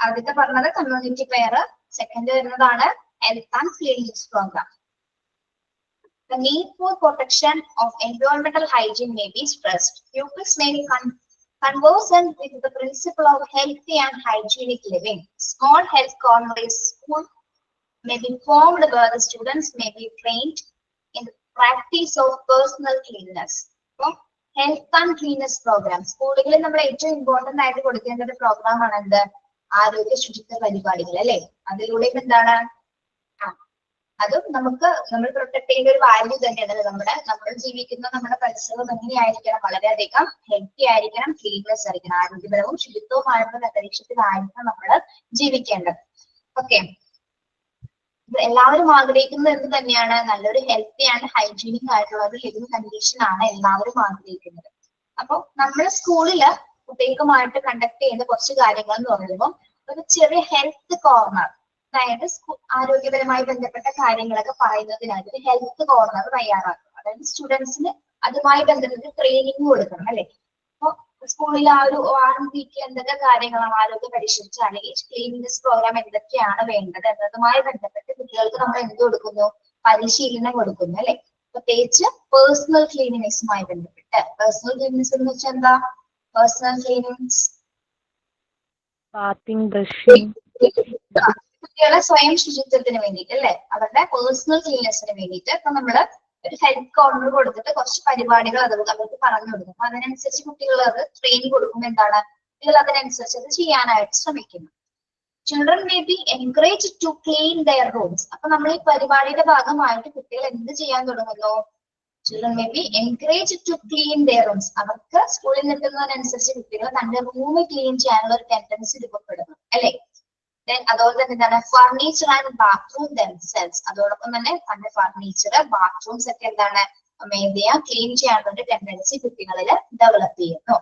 ആദ്യത്തെ പറഞ്ഞത് കമ്മ്യൂണിറ്റി പ്രയർ, സെക്കൻഡ് വരുന്നതാണ് health and cleanliness program. The need for protection of environmental hygiene may be stressed. Pupils may be conversant with the principle of healthy and hygienic living. Small health corner is school may be formed where the students may be trained in the practice of personal cleanliness. So, health and cleanliness program. സ്കൂളുകളിൽ നമ്മൾ ഏറ്റവും important ആയിട്ട് കൊടുക്കേണ്ട ഒരു programme ആണ് എന്ത്? ആരോഗ്യ ശുചിത്വ പരിപാടികൾ അല്ലെ. അതിലൂടെ എന്താണ് അതും നമ്മൾ പ്രൊട്ടക്ട് ചെയ്യേണ്ട ഒരു വാല്യൂ തന്നെയാണ്. നമ്മൾ ജീവിക്കുന്ന നമ്മുടെ പരിസരം എങ്ങനെയായിരിക്കണം? വളരെയധികം ഹെൽത്തി ആയിരിക്കണം, ക്ലീൻനെസ് ആയിരിക്കണം, ആരോഗ്യപരവും ശുചിത്വവുമായിട്ടുള്ള അന്തരീക്ഷത്തിലായിരിക്കണം നമ്മൾ ജീവിക്കേണ്ടത്. ഓക്കെ എല്ലാവരും ആഗ്രഹിക്കുന്നത് എന്ത് തന്നെയാണ്? നല്ലൊരു ഹെൽത്തി ആൻഡ് ഹൈജീനിക് ആയിട്ടുള്ള ഒരു ലിവിങ് കണ്ടീഷൻ ആണ് എല്ലാവരും ആഗ്രഹിക്കുന്നത്. അപ്പൊ നമ്മുടെ സ്കൂളില് പ്രത്യേകമായിട്ട് കണ്ടക്ട് ചെയ്യുന്ന കുറച്ച് കാര്യങ്ങൾ എന്ന് പറയുമ്പോൾ ഒരു ചെറിയ ഹെൽത്ത് കോർണർ, അതായത് ആരോഗ്യപരമായി ബന്ധപ്പെട്ട കാര്യങ്ങളൊക്കെ പറയുന്നതിനായിട്ട് ഒരു ഹെൽത്ത് കോർണർ തയ്യാറാക്കും. അതായത് സ്റ്റുഡൻസിന് അതുമായി ബന്ധപ്പെട്ട് ട്രെയിനിങ് കൊടുക്കണം അല്ലെ. അപ്പൊ സ്കൂളിൽ ആ ഒരു RMPK എന്തൊക്കെ കാര്യങ്ങളാണ് ആരോഗ്യ പരിശീലിച്ച അല്ലെങ്കിൽ ക്ലീനിനെസ് പ്രോഗ്രാം എന്തൊക്കെയാണ് വേണ്ടത് എന്നതുമായി ബന്ധപ്പെട്ട് കുട്ടികൾക്ക് നമ്മൾ എന്ത് കൊടുക്കുന്നു? പരിശീലനം കൊടുക്കുന്നു അല്ലെ. പ്രത്യേകിച്ച് പേഴ്സണൽ ക്ലീനിനെസ്സുമായി ബന്ധപ്പെട്ട്. പേഴ്സണൽ ക്ലീനിനെസ് എന്ന് വെച്ചാൽ എന്താ? പേഴ്സണൽ ക്ലീനിനെസ് കുട്ടികളെ സ്വയം ശുചിത്വത്തിന് വേണ്ടിയിട്ട് അല്ലെ, അവരുടെ പേഴ്സണൽ ക്ലീൻനെസ്സിന് വേണ്ടിയിട്ട് ഇപ്പൊ നമ്മള് ഒരു ഹെൽത്ത് കോർണർ കൊടുത്തിട്ട് കുറച്ച് പരിപാടികൾ അവർക്ക് പറഞ്ഞു കൊടുക്കും. അപ്പൊ അതിനനുസരിച്ച് കുട്ടികൾ അത് ട്രെയിനിങ് കൊടുക്കുമ്പോൾ എന്താണ് കുട്ടികൾ അതിനനുസരിച്ച് അത് ചെയ്യാനായിട്ട് ശ്രമിക്കുന്നു. Children may be encourage to clean their rooms. അപ്പൊ നമ്മൾ ഈ പരിപാടിയുടെ ഭാഗമായിട്ട് കുട്ടികൾ എന്ത് ചെയ്യാൻ തുടങ്ങുന്നു? Children may be encourage to clean their rooms. അവർക്ക് സ്കൂളിൽ നിൽക്കുന്നതിനനുസരിച്ച് കുട്ടികൾ തന്റെ റൂം ക്ലീൻ ചെയ്യാനുള്ള ഒരു ടെൻഡൻസി രൂപപ്പെടുന്നു അല്ലെ. അതുപോലെ തന്നെ എന്താണ് ഫർണിച്ചർ ആൻഡ് ബാത്റൂം ദെംസെൽസ്. അതോടൊപ്പം തന്നെ തന്റെ ഫർണിച്ചർ ബാത്റൂംസ് ഒക്കെ എന്താണ് ക്ലീൻ ചെയ്യാനുള്ള ടെൻഡൻസി കുട്ടികളിൽ ഡെവലപ്പ് ചെയ്യുന്നു.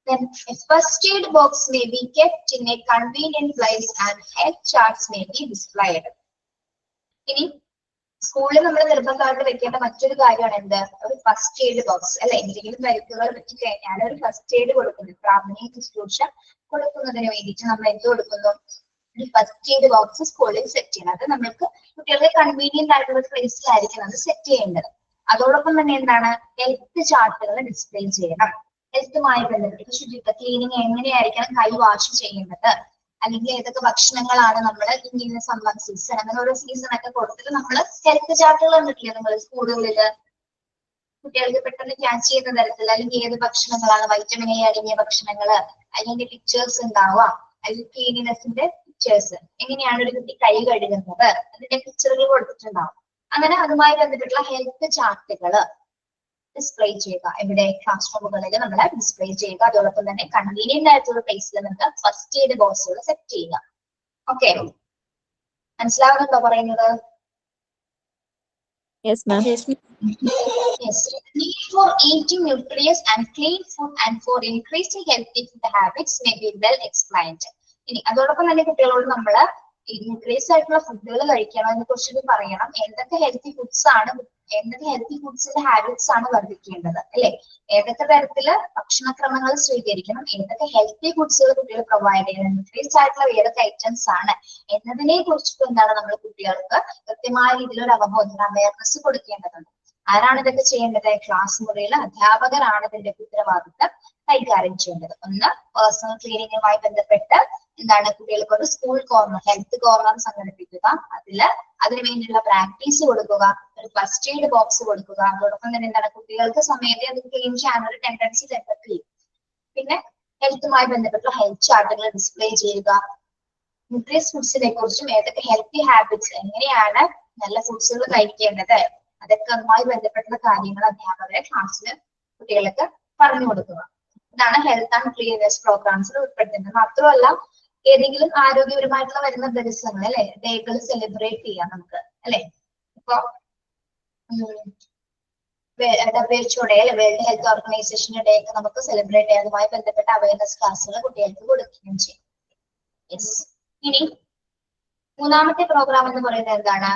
Then a first aid box may be kept in a convenient place and health charts may be displayed. ഇനി സ്കൂളിൽ നമ്മൾ നിർബന്ധമായിട്ട് വെക്കേണ്ട മറ്റൊരു കാര്യമാണ് എന്ത്? ഒരു ഫസ്റ്റ് എയ്ഡ് ബോക്സ് അല്ലെ. എന്തെങ്കിലും പരിക്കുകൾ പറ്റി കഴിഞ്ഞാൽ ഒരു ഫസ്റ്റ് എയ്ഡ് കൊടുക്കുന്നു, പ്രാഥമിക ശുശ്രൂഷ കൊടുക്കുന്നതിന് വേണ്ടിയിട്ട് നമ്മൾ എന്ത് കൊടുക്കുന്നു? ഒരു ഫസ്റ്റ് എയ്ഡ് ബോക്സ് സ്കൂളിൽ സെറ്റ് ചെയ്യണം. അത് നമ്മൾക്ക് കുട്ടികളുടെ കൺവീനിയന്റ് ആയിട്ടുള്ള പ്ലേസിലായിരിക്കണം അത് സെറ്റ് ചെയ്യേണ്ടത്. അതോടൊപ്പം തന്നെ എന്താണ്? ഹെൽത്ത് ചാർട്ടുകൾ ഡിസ്പ്ലേ ചെയ്യണം. ഹെൽത്തുമായി ബന്ധപ്പെട്ട് ശുചിത്വ ക്ലീനിങ് എങ്ങനെയായിരിക്കണം കൈ വാഷ് ചെയ്യേണ്ടത്, അല്ലെങ്കിൽ ഏതൊക്കെ ഭക്ഷണങ്ങളാണ് നമ്മൾ ഇങ്ങനെ സമ്മർ സീസൺ അങ്ങനെ ഓരോ സീസൺ ഒക്കെ കൊടുത്തിട്ട് നമ്മൾ ഹെൽത്ത് ചാർട്ടുകൾ കണ്ടിട്ടില്ലേ നിങ്ങൾ സ്കൂളുകളിൽ കുട്ടികൾക്ക് പെട്ടെന്ന് ക്യാച്ച് ചെയ്യുന്ന തരത്തിൽ അല്ലെങ്കിൽ ഏത് ഭക്ഷണങ്ങളാണ് വൈറ്റമിൻ എ അടങ്ങിയ ഭക്ഷണങ്ങള് അല്ലെങ്കിൽ പിക്ചേഴ്സ് ഉണ്ടാവാം അല്ലെങ്കിൽ ക്ലീനിനെസിന്റെ പിക്ചേഴ്സ് എങ്ങനെയാണ് ഒരു കുട്ടി കൈ കഴുകുന്നത് അതിന്റെ പിക്ചറുകൾ കൊടുത്തിട്ടുണ്ടാവും അങ്ങനെ അതുമായി ബന്ധപ്പെട്ടുള്ള ഹെൽത്ത് ചാർട്ടുകൾ ഡിസ്പ്ലേ ചെയ്യുക എവിടെ ക്ലാസ് റൂമുകളിൽ നമ്മൾ ഡിസ്പ്ലേ ചെയ്യുക അതോടൊപ്പം തന്നെ കൺവീനിയന്റ് ആയിട്ടുള്ള പ്ലേസിൽ നമുക്ക് ഫസ്റ്റ് എയ്ഡ് ബോക്സുകൾ സെറ്റ് ചെയ്യുക ഓക്കെ മനസ്സിലാവുന്നുണ്ടോ പറയുന്നത് Yes, ma'am. Yes. Need for eating nutritious and clean food and for increasing healthy food habits may be well explained. ഇനി അതോടൊപ്പം തന്നെ കുട്ടികളോട് നമ്മൾ ന്യൂട്രിയസ് ആയിട്ടുള്ള ഫുഡുകൾ കഴിക്കണതിനെ കുറിച്ച് പറയണം എന്തൊക്കെ ഹെൽത്തി ഫുഡ്സ് ആണ് എന്തൊക്കെ ഹെൽത്തി ഫുഡ്സിന്റെ ഹാബിറ്റ്സ് ആണ് വർദ്ധിക്കേണ്ടത് അല്ലെ ഏതൊക്കെ തരത്തില് ഭക്ഷണക്രമങ്ങൾ സ്വീകരിക്കണം ഏതൊക്കെ ഹെൽത്തി ഫുഡ്സുകൾ കുട്ടികൾ പ്രൊവൈഡ് ചെയ്യണം ന്യൂട്രിയസ് ആയിട്ടുള്ള ഏതൊക്കെ ഐറ്റംസ് ആണ് എന്നതിനെ കുറിച്ചിട്ട് എന്താണ് നമ്മൾ കുട്ടികൾക്ക് കൃത്യമായ രീതിയിലൊരു അവബോധന അവയർനെസ് കൊടുക്കേണ്ടതുണ്ട് ആരാണ് ഇതൊക്കെ ചെയ്യേണ്ടത് ക്ലാസ് മുറിയിൽ അധ്യാപകരാണ് ഇതിന്റെ ഉത്തരവാദിത്തം കൈകാര്യം ചെയ്യേണ്ടത് ഒന്ന് പേഴ്സണൽ ക്ലീനിങ്ങുമായി ബന്ധപ്പെട്ട് എന്താണ് കുട്ടികൾക്ക് ഒരു സ്കൂൾ കോർണർ ഹെൽത്ത് കോർണർ സംഘടിപ്പിക്കുക അതിന് വേണ്ടിയുള്ള പ്രാക്ടീസ് കൊടുക്കുക ഒരു ഫസ്റ്റ് എയ്ഡ് ബോക്സ് കൊടുക്കുക അതോടൊപ്പം തന്നെ എന്താണ് കുട്ടികൾക്ക് സമയത്ത് അത് ക്ലീൻ ചെയ്യാൻ ഒരു ടെൻഡൻസി ഡെവലപ്പ് ചെയ്യും പിന്നെ ഹെൽത്തുമായി ബന്ധപ്പെട്ടുള്ള ഹെൽത്ത് ചാർട്ടുകൾ ഡിസ്പ്ലേ ചെയ്യുക ന്യൂട്രിയസ് ഫുഡ്സിനെ കുറിച്ചും ഏതൊക്കെ ഹെൽത്തി ഹാബിറ്റ്സ് എങ്ങനെയാണ് നല്ല ഫുഡ്സുകൾ കഴിക്കേണ്ടത് അതൊക്കെ അതുമായി ബന്ധപ്പെട്ടുള്ള കാര്യങ്ങൾ അധ്യാപകരെ ക്ലാസ്സിൽ കുട്ടികൾക്ക് പറഞ്ഞു കൊടുക്കുക ഇതാണ് ഹെൽത്ത് ആൻഡ് ക്ലീൻനെസ് പ്രോഗ്രാംസിൽ ഉൾപ്പെടുത്തുന്നത് മാത്രമല്ല ഏതെങ്കിലും ആരോഗ്യപരമായിട്ടുള്ള വരുന്ന ദിവസങ്ങൾ അല്ലെ ഡേകൾ സെലിബ്രേറ്റ് ചെയ്യാം നമുക്ക് അല്ലെ ഇപ്പൊ WHO അല്ലെ വേൾഡ് ഹെൽത്ത് ഓർഗനൈസേഷന്റെ ഡേ ഒക്കെ നമുക്ക് സെലിബ്രേറ്റ് ചെയ്യാം അതുമായി ബന്ധപ്പെട്ട അവയർനെസ് ക്ലാസ്സുകൾ കുട്ടികൾക്ക് കൊടുക്കുകയും ചെയ്യും യെസ് ഇനി മൂന്നാമത്തെ പ്രോഗ്രാം എന്ന് പറയുന്നത് എന്താണ്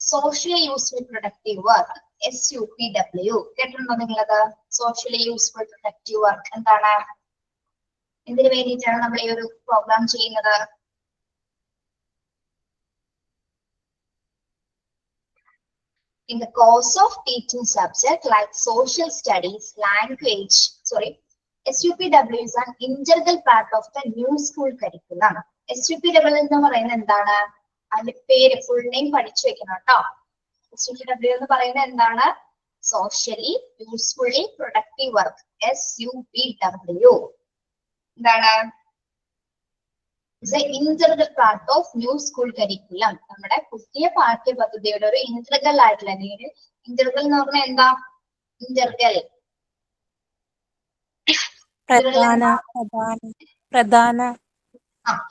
socially useful productive work SUPW കേട്ടിട്ടുണ്ടോ നിങ്ങളത് സോഷ്യലി യൂസ്ഫുൾ പ്രൊഡക്റ്റീവ് വർക്ക് എന്താണ് എന്തിനു വേണ്ടിയിട്ടാണ് നമ്മൾ ഈ ഒരു പ്രോഗ്രാം ചെയ്യുന്നത് In the course of teaching subject like social studies, SUPW is an integral part of the new school curriculum. SUPW എന്ന് പറയുന്നത് എന്താണ് അതിന്റെ പേര് ഫുൾ നെയിം പഠിച്ചു വെക്കണം കേട്ടോ SUPW എന്ന് പറയുന്നത് എന്താണ് socially usefully productive work SUPW എന്താണ് integral part of new school curriculum നമ്മുടെ പുതിയ പാഠ്യപദ്ധതിയുടെ ഒരു ഇന്റഗ്രൽ ആയിട്ടുള്ള അല്ലെങ്കിൽ ഇന്റഗ്രൽ എന്ന് പറഞ്ഞാൽ എന്താ ഇന്റഗ്രൽ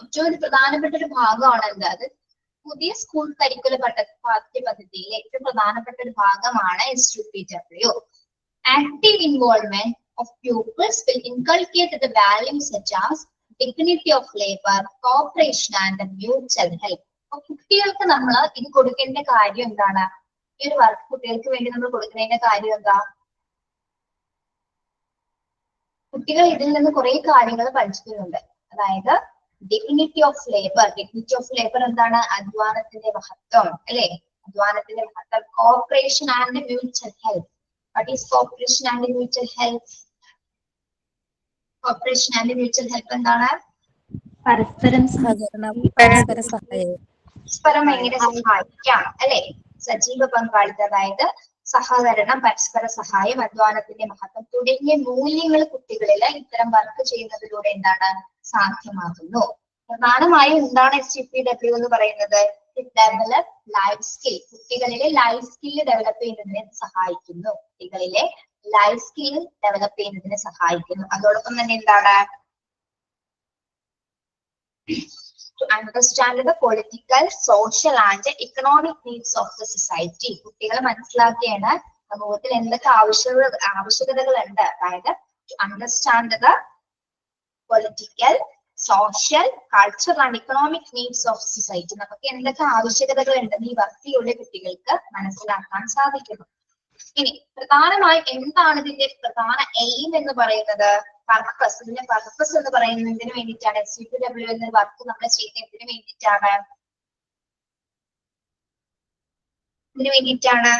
ഏറ്റവും ഒരു പ്രധാനപ്പെട്ട ഒരു ഭാഗമാണ് എന്താ അത് പുതിയ സ്കൂൾ കരിക്കുല പാഠ്യപദ്ധതിയിലെ ഏറ്റവും പ്രധാനപ്പെട്ട ഒരു ഭാഗമാണ് SUPW active involvement of pupils will inculcate the values such as dignity of labor, cooperation and mutual help. കുട്ടികൾക്ക് നമ്മൾ ഇത് കൊടുക്കേണ്ട കാര്യം എന്താണ് ഈ ഒരു വർക്ക് കുട്ടികൾക്ക് വേണ്ടി നമ്മൾ കൊടുക്കുന്നതിന്റെ കാര്യം എന്താ കുട്ടികൾ ഇതിൽ നിന്ന് കുറെ കാര്യങ്ങൾ പഠിച്ചിട്ടുണ്ട് അതായത് ഡിഗ്നിറ്റി ഓഫ് ലേബർ എന്താണ് അധ്വാനത്തിന്റെ മഹത്വം അല്ലെ അധ്വാനത്തിന്റെ മഹത്വം cooperation and mutual help what is cooperation and mutual help cooperation and mutual help എന്താണ് പരസ്പരം പരസ്പരം എങ്ങനെ സഹായിക്കാം അല്ലെ സജീവ പങ്കാളിത്തം അതായത് സഹകരണം പരസ്പര സഹായം അധ്വാനത്തിന്റെ മഹത്വം തുടങ്ങിയ മൂല്യങ്ങൾ കുട്ടികളിൽ ഇത്തരം വർക്ക് ചെയ്യുന്നതിലൂടെ എന്താണ് സാധ്യമാകുന്നു പ്രധാനമായും എന്താണ് SUPW എന്ന് പറയുന്നത് ഡെവലപ്പ് ലൈഫ് സ്കിൽ കുട്ടികളിലെ ലൈഫ് സ്കില്ല് ഡെവലപ്പ് ചെയ്യുന്നതിനെ സഹായിക്കുന്നു കുട്ടികളിലെ ലൈഫ് സ്കിൽ ഡെവലപ്പ് ചെയ്യുന്നതിന് സഹായിക്കുന്നു അതോടൊപ്പം തന്നെ എന്താണ് to understand the political, social and economic needs of the society കുട്ടികൾ മനസ്സിലാക്കിയാണ് സമൂഹത്തിൽ എന്തൊക്കെ ആവശ്യകതകളുണ്ട് അതായത് to understand the political, social, cultural and economic needs of society നമുക്ക് എന്തൊക്കെ ആവശ്യകതകൾ ഉണ്ടെന്ന് ഈ വർക്കിലൂടെ കുട്ടികൾക്ക് മനസ്സിലാക്കാൻ സാധിക്കുന്നു ഇനി പ്രധാനമായും എന്താണ് ഇതിന്റെ പ്രധാന എയിം എന്ന് പറയുന്നത് പർപ്പസ് ഇതിന്റെ പർപ്പസ് എന്ന് പറയുന്നതിന് വേണ്ടിയിട്ടാണ് SUPW എന്ന വർക്ക് നമ്മൾ ചെയ്യുന്നതിന് വേണ്ടിയിട്ടാണ് ഇതിനു വേണ്ടിയിട്ടാണ്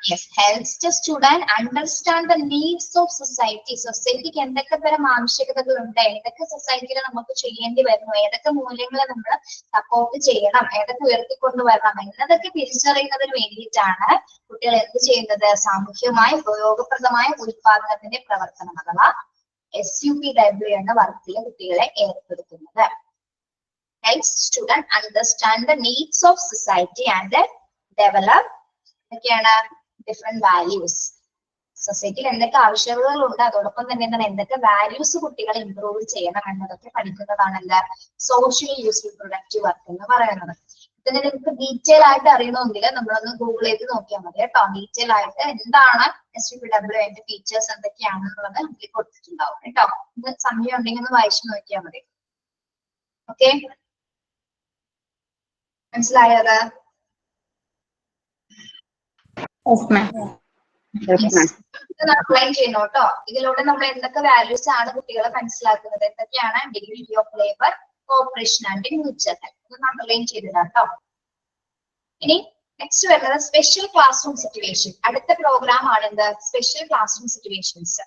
Yes, helps the student understand the needs of society. സൊസൈറ്റിക്ക് എന്തൊക്കെ തരം ആവശ്യകതകളുണ്ട്, ഏതൊക്കെ സൊസൈറ്റിയിൽ നമുക്ക് ചെയ്യേണ്ടി വരുന്നു, ഏതൊക്കെ മൂല്യങ്ങളെ നമ്മൾ സപ്പോർട്ട് ചെയ്യണം, ഏതൊക്കെ ഉയർത്തിക്കൊണ്ടുവരണം എന്നതൊക്കെ തിരിച്ചറിയുന്നതിന് വേണ്ടിയിട്ടാണ് കുട്ടികൾ എന്ത് ചെയ്യുന്നത്, സാമൂഹ്യമായി ഉപയോഗപ്രദമായ ഉൽപാദനത്തിന്റെ പ്രവർത്തനം അഥവാ SUPW എന്ന വർക്കിൽ കുട്ടികളെ ഏർപ്പെടുത്തുന്നത്. Helps student understand the needs of society and develop different values. സൊസൈറ്റിയിൽ എന്തൊക്കെ ആവശ്യകതകളുണ്ട്, അതോടൊപ്പം തന്നെ എന്താണ് എന്തൊക്കെ വാല്യൂസ് കുട്ടികളെ ഇംപ്രൂവ് ചെയ്യണം എന്നതൊക്കെ പഠിക്കുന്നതാണ് എന്താ സോഷ്യൽ യൂസ്ഫുൾ പ്രൊഡക്റ്റീവ് വർക്ക് എന്ന് പറയുന്നത്. ഇതിനെ നിങ്ങൾക്ക് ഡീറ്റെയിൽ ആയിട്ട് അറിയണമെങ്കിൽ നമ്മളൊന്ന് ഗൂഗിൾ ചെയ്ത് നോക്കിയാൽ മതി കേട്ടോ. ഡീറ്റെയിൽ ആയിട്ട് എന്താണ് SUPW അതിന്റെ ഫീച്ചേഴ്സ് എന്തൊക്കെയാണെന്നുള്ളത് ഇതിൽ കൊടുത്തിട്ടുണ്ടാവും കേട്ടോ. ഇത് സമയം ഉണ്ടെങ്കിൽ ഒന്ന് വായിച്ചു നോക്കിയാൽ മതി. ഓക്കെ, മനസ്സിലായത്? അപ്ലൈ ചെയ്യുന്നു കേട്ടോ. ഇതിലൂടെ നമ്മൾ എന്തൊക്കെ വാല്യൂസ് ആണ് കുട്ടികളെ മനസ്സിലാക്കുന്നത്, എന്തൊക്കെയാണ് dignity of labour, cooperation and mutual health underline ചെയ്തിടാം കേട്ടോ. ഇനി നെക്സ്റ്റ് വരുന്നത് സ്പെഷ്യൽ ക്ലാസ് റൂം സിറ്റുവേഷൻ. അടുത്ത പ്രോഗ്രാം ആണ് എന്ത്, special class room situations.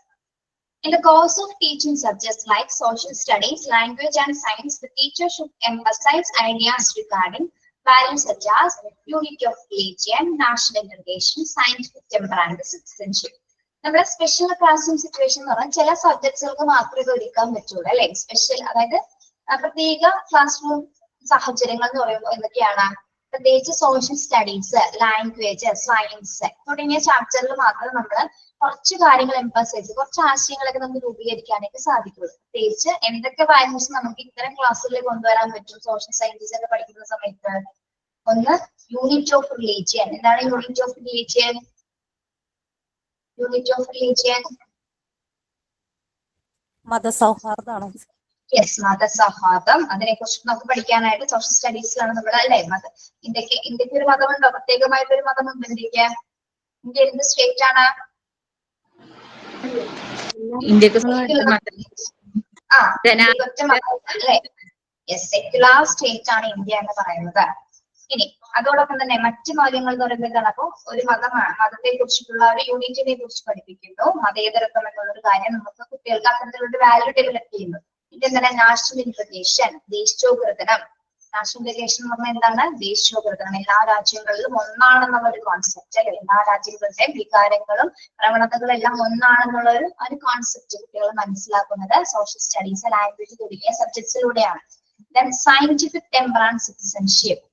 In the course of teaching subjects like social studies, language and science, the teacher should emphasize ideas regarding values such as unity of religion, national integration, scientific temper and citizenship. നമ്മുടെ special class room situation എന്ന് പറഞ്ഞാൽ ചില സബ്ജക്ട്സുകൾക്ക് മാത്രമേ ഇത് ഒരുക്കാൻ പറ്റുള്ളൂ അല്ലെ. Special അതായത് പ്രത്യേക ക്ലാസ് റൂം സാഹചര്യങ്ങൾ എന്ന് പറയുമ്പോൾ എന്തൊക്കെയാണ്, പ്രത്യേകിച്ച് സോഷ്യൽ സ്റ്റഡീസ്, ലാംഗ്വേജ്, സയൻസ് തുടങ്ങിയ ചാപ്റ്ററിൽ മാത്രം നമ്മൾ കുറച്ച് കാര്യങ്ങൾ എംഫസൈസ്, കുറച്ച് ആശയങ്ങളൊക്കെ നമുക്ക് രൂപീകരിക്കാനായിട്ട് സാധിക്കുള്ളൂ. പ്രത്യേകിച്ച് എന്തൊക്കെ വാല്യൂസ് നമുക്ക് ഇത്തരം ക്ലാസ്സുകളിൽ കൊണ്ടുവരാൻ പറ്റും സോഷ്യൽ സയൻസസ് ഒക്കെ പഠിക്കുന്ന സമയത്ത്. ഒന്ന് യൂണിറ്റ് ഓഫ് റിലീജിയൻ. എന്താണ് unit of religion? Unit of religion മതസൗഹാർദ്ദമാണ്. യെസ്, മതസൗഹാർദ്ദം. അതിനെ കുറിച്ച് നമുക്ക് പഠിക്കാനായിട്ട് സോഷ്യൽ സ്റ്റഡീസിലാണ് നമ്മൾ അല്ലെ. ഇന്ത്യക്ക് ഒരു മതമുണ്ടോ? പ്രത്യേകമായിട്ടൊരു മതമുണ്ട് ഇന്ത്യക്ക്. ഇന്ത്യ എന്ത് സ്റ്റേറ്റ് ആണ്? സെക്യുലാർ സ്റ്റേറ്റ് ആണ് ഇന്ത്യ എന്ന് പറയുന്നത്. ഇനി അതോടൊപ്പം തന്നെ മറ്റു മൂല്യങ്ങൾ എന്ന് പറയുന്നത് എന്താണ്, അപ്പൊ ഒരു മതമാണ്, മതത്തെ കുറിച്ചിട്ടുള്ള ഒരു യൂണിറ്റിനെ കുറിച്ച് പഠിപ്പിക്കുന്നു. മതേതരത്വം എന്നുള്ളൊരു കാര്യം നമുക്ക് കുട്ടികൾക്ക് അത്തരത്തിലുള്ള വാല്യൂ ഡെവലപ്പ് ചെയ്യുന്നു. ഇതെന്താണ് നാഷണൽ ഇന്റഗ്രേഷൻ, ദേശീയോദ്ഗ്രഥനം. നാഷണൽ ഇന്റഗ്രേഷൻ എന്ന് പറഞ്ഞാൽ എന്താണ്, ദേശീയോദ്ഗ്രഥനം. എല്ലാ രാജ്യങ്ങളിലും ഒന്നാണെന്നുള്ള ഒരു കോൺസെപ്റ്റ് അല്ലെ. എല്ലാ രാജ്യങ്ങളുടെയും വികാരങ്ങളും പ്രവണതകളും എല്ലാം ഒന്നാണെന്നുള്ള ഒരു കോൺസെപ്റ്റ് കുട്ടികൾ മനസ്സിലാക്കുന്നത് സോഷ്യൽ സ്റ്റഡീസ്, ലാംഗ്വേജ് തുടങ്ങിയ സബ്ജക്ട്സിലൂടെയാണ്. Then scientific temper and citizenship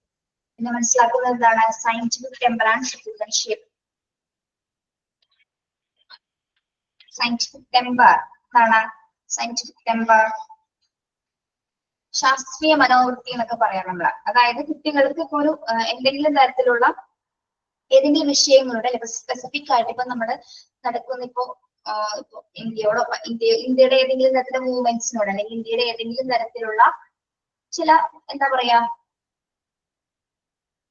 എന്ന് മനസ്സിലാക്കുന്നത് എന്താണ്, scientific temper and citizenship. Scientific temper എന്താണ്, സയന്റിഫിക് ടെമ്പർ ശാസ്ത്രീയ മനോവൃത്തി എന്നൊക്കെ പറയാം നമ്മള്. അതായത് കുട്ടികൾക്ക് ഇപ്പൊ ഒരു എന്തെങ്കിലും തരത്തിലുള്ള ഏതെങ്കിലും വിഷയങ്ങളുടെ സ്പെസിഫിക് ആയിട്ട് ഇപ്പൊ നമ്മള് നടക്കുന്ന ഇപ്പോ ഇന്ത്യയുടെ ഏതെങ്കിലും തരത്തിലുള്ള മൂവ്മെന്റ്സിനോട് അല്ലെങ്കിൽ ഇന്ത്യയുടെ ഏതെങ്കിലും തരത്തിലുള്ള ചില എന്താ പറയാ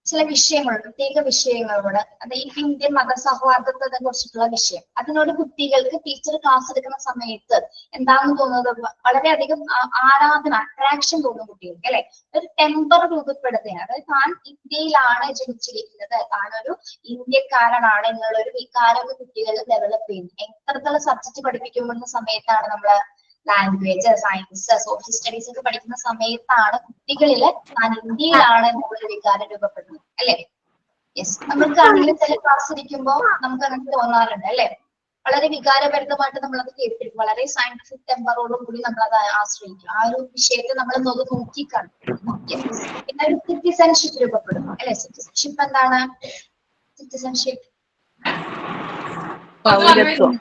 ചില വിഷയങ്ങൾ, പ്രത്യേക വിഷയങ്ങളോട്, അതായത് ഇന്ത്യൻ മതസൗഹാർദ്ദത്തെ കുറിച്ചിട്ടുള്ള വിഷയം, അതിനോട് കുട്ടികൾക്ക് ടീച്ചർ ക്ലാസ് എടുക്കുന്ന സമയത്ത് എന്താണെന്ന് തോന്നുന്നത്, വളരെയധികം ആരാധന, അട്രാക്ഷൻ തോന്നും കുട്ടികൾക്ക് അല്ലെ. ഒരു ടെമ്പർ രൂപപ്പെടുത്തുകയാണ്. അതായത് താൻ ഇന്ത്യയിലാണ് ജനിച്ചിരിക്കുന്നത്, താനൊരു ഇന്ത്യക്കാരനാണ് എന്നുള്ള ഒരു വികാരം കുട്ടികൾ ഡെവലപ്പ് ചെയ്യുന്നു. എത്രത്തോളം സബ്ജക്ട് പഠിപ്പിക്കുന്ന സമയത്താണ് നമ്മള് ലാംഗ്വേജ്, സയൻസ്, സോഷ്യൽ സ്റ്റഡീസ് ഒക്കെ പഠിക്കുന്ന സമയത്താണ് കുട്ടികളില് താൻ ഇന്ത്യയിലാണ് എന്നുള്ള വികാരം രൂപപ്പെടുന്നത് അല്ലെ. യെസ്, നമ്മൾക്കാണെങ്കിലും ചില ക്ലാസ് ഇരിക്കുമ്പോ നമുക്ക് അങ്ങനെ തോന്നാറുണ്ട് അല്ലെ. വളരെ വികാരഭരിതമായിട്ട് നമ്മളത് കേൾപ്പിക്കും. വളരെ സയന്റിഫിക് ടെമ്പറോടും കൂടി നമ്മളത് ആശ്രയിക്കും. ആ ഒരു വിഷയത്തെ നമ്മൾ നോക്കിക്കാണും. പിന്നെ ഒരു സിറ്റിസൺഷിപ്പ് രൂപപ്പെടും അല്ലെ. സിറ്റിസൺഷിപ്പ് എന്താണ്? സിറ്റിസൺഷിപ്പ് പൗരത്വം.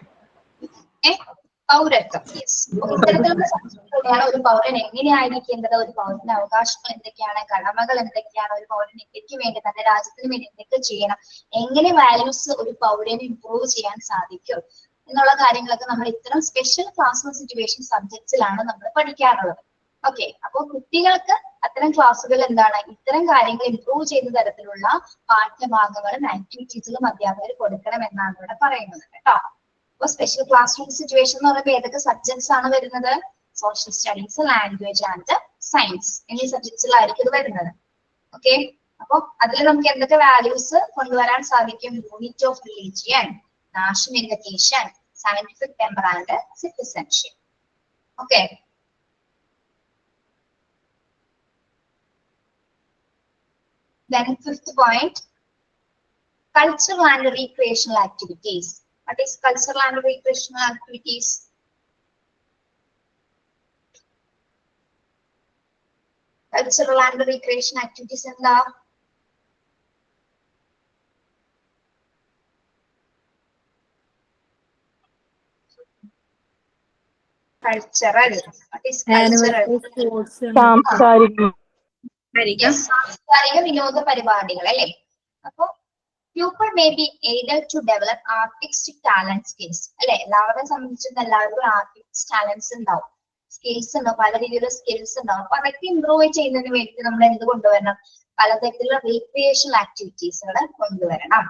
യെസ്, ഇത്തരത്തിലുള്ള സംസ്കൃതിയാണ് ഒരു പൗരൻ എങ്ങനെയായിരിക്കേണ്ടത്, ഒരു പൗരന്റെ അവകാശങ്ങൾ എന്തൊക്കെയാണ്, കടമകൾ എന്തൊക്കെയാണ്, ഒരു പൗരൻ ഇന്ത്യക്ക് വേണ്ടി തന്റെ രാജ്യത്തിന് വേണ്ടി എന്തൊക്കെ ചെയ്യണം, എങ്ങനെ വാല്യൂസ് ഒരു പൗരന് ഇംപ്രൂവ് ചെയ്യാൻ സാധിക്കും എന്നുള്ള കാര്യങ്ങളൊക്കെ നമ്മൾ ഇത്തരം സ്പെഷ്യൽ ക്ലാസ് റൂം സിറ്റുവേഷൻ സബ്ജക്ട്സിലാണ് നമ്മൾ പഠിക്കാറുള്ളത്. ഓക്കെ, അപ്പോൾ കുട്ടികൾക്ക് അത്തരം ക്ലാസ്സുകൾ എന്താണ്, ഇത്തരം കാര്യങ്ങൾ ഇംപ്രൂവ് ചെയ്യുന്ന തരത്തിലുള്ള പാഠ്യഭാഗങ്ങളും ആക്ടിവിറ്റീസുകളും അധ്യാപകർ കൊടുക്കണം എന്നാണ് ഇവിടെ പറയുന്നത് കേട്ടോ. അപ്പൊ സ്പെഷ്യൽ ക്ലാസ് റൂം സിറ്റുവേഷൻ എന്ന് പറയുമ്പോൾ ഏതൊക്കെ സബ്ജക്ട്സ് ആണ് വരുന്നത്? Social studies, language and science എന്നീ സബ്ജക്ട്സിലായിരിക്കും ഇത് വരുന്നത്. ഓക്കെ, അപ്പൊ അതിൽ നമുക്ക് എന്തൊക്കെ വാല്യൂസ് കൊണ്ടുവരാൻ സാധിക്കും? Unit of religion, national indication, scientific temper and citizenship. Okay, then fifth point, cultural and recreational activities. What is cultural and recreational activities? Cultural and recreation activities എന്താ? Cultural. What is cultural? Yes, സാംസ്കാരിക വിനോദ പരിപാടികൾ അല്ലേ? അപ്പൊ pupil may be able to develop artistic talent skills അല്ലെ? എല്ലാവരെ സംബന്ധിച്ചിടത്തോളം എല്ലാവർക്കും ആർട്ടിസ്റ്റ് ടാലൻസ് ഉണ്ടാവും, സ്കിൽസ് ഉണ്ടാവും, പല രീതിയിലുള്ള സ്കിൽസ് ഉണ്ടാവും. അപ്പൊ അതൊക്കെ ഇംപ്രൂവ് ചെയ്യുന്നതിന് വേണ്ടി നമ്മൾ എന്ത് കൊണ്ടുവരണം? പലതരത്തിലുള്ള റീക്രിയേഷണൽ ആക്ടിവിറ്റീസുകൾ കൊണ്ടുവരണം.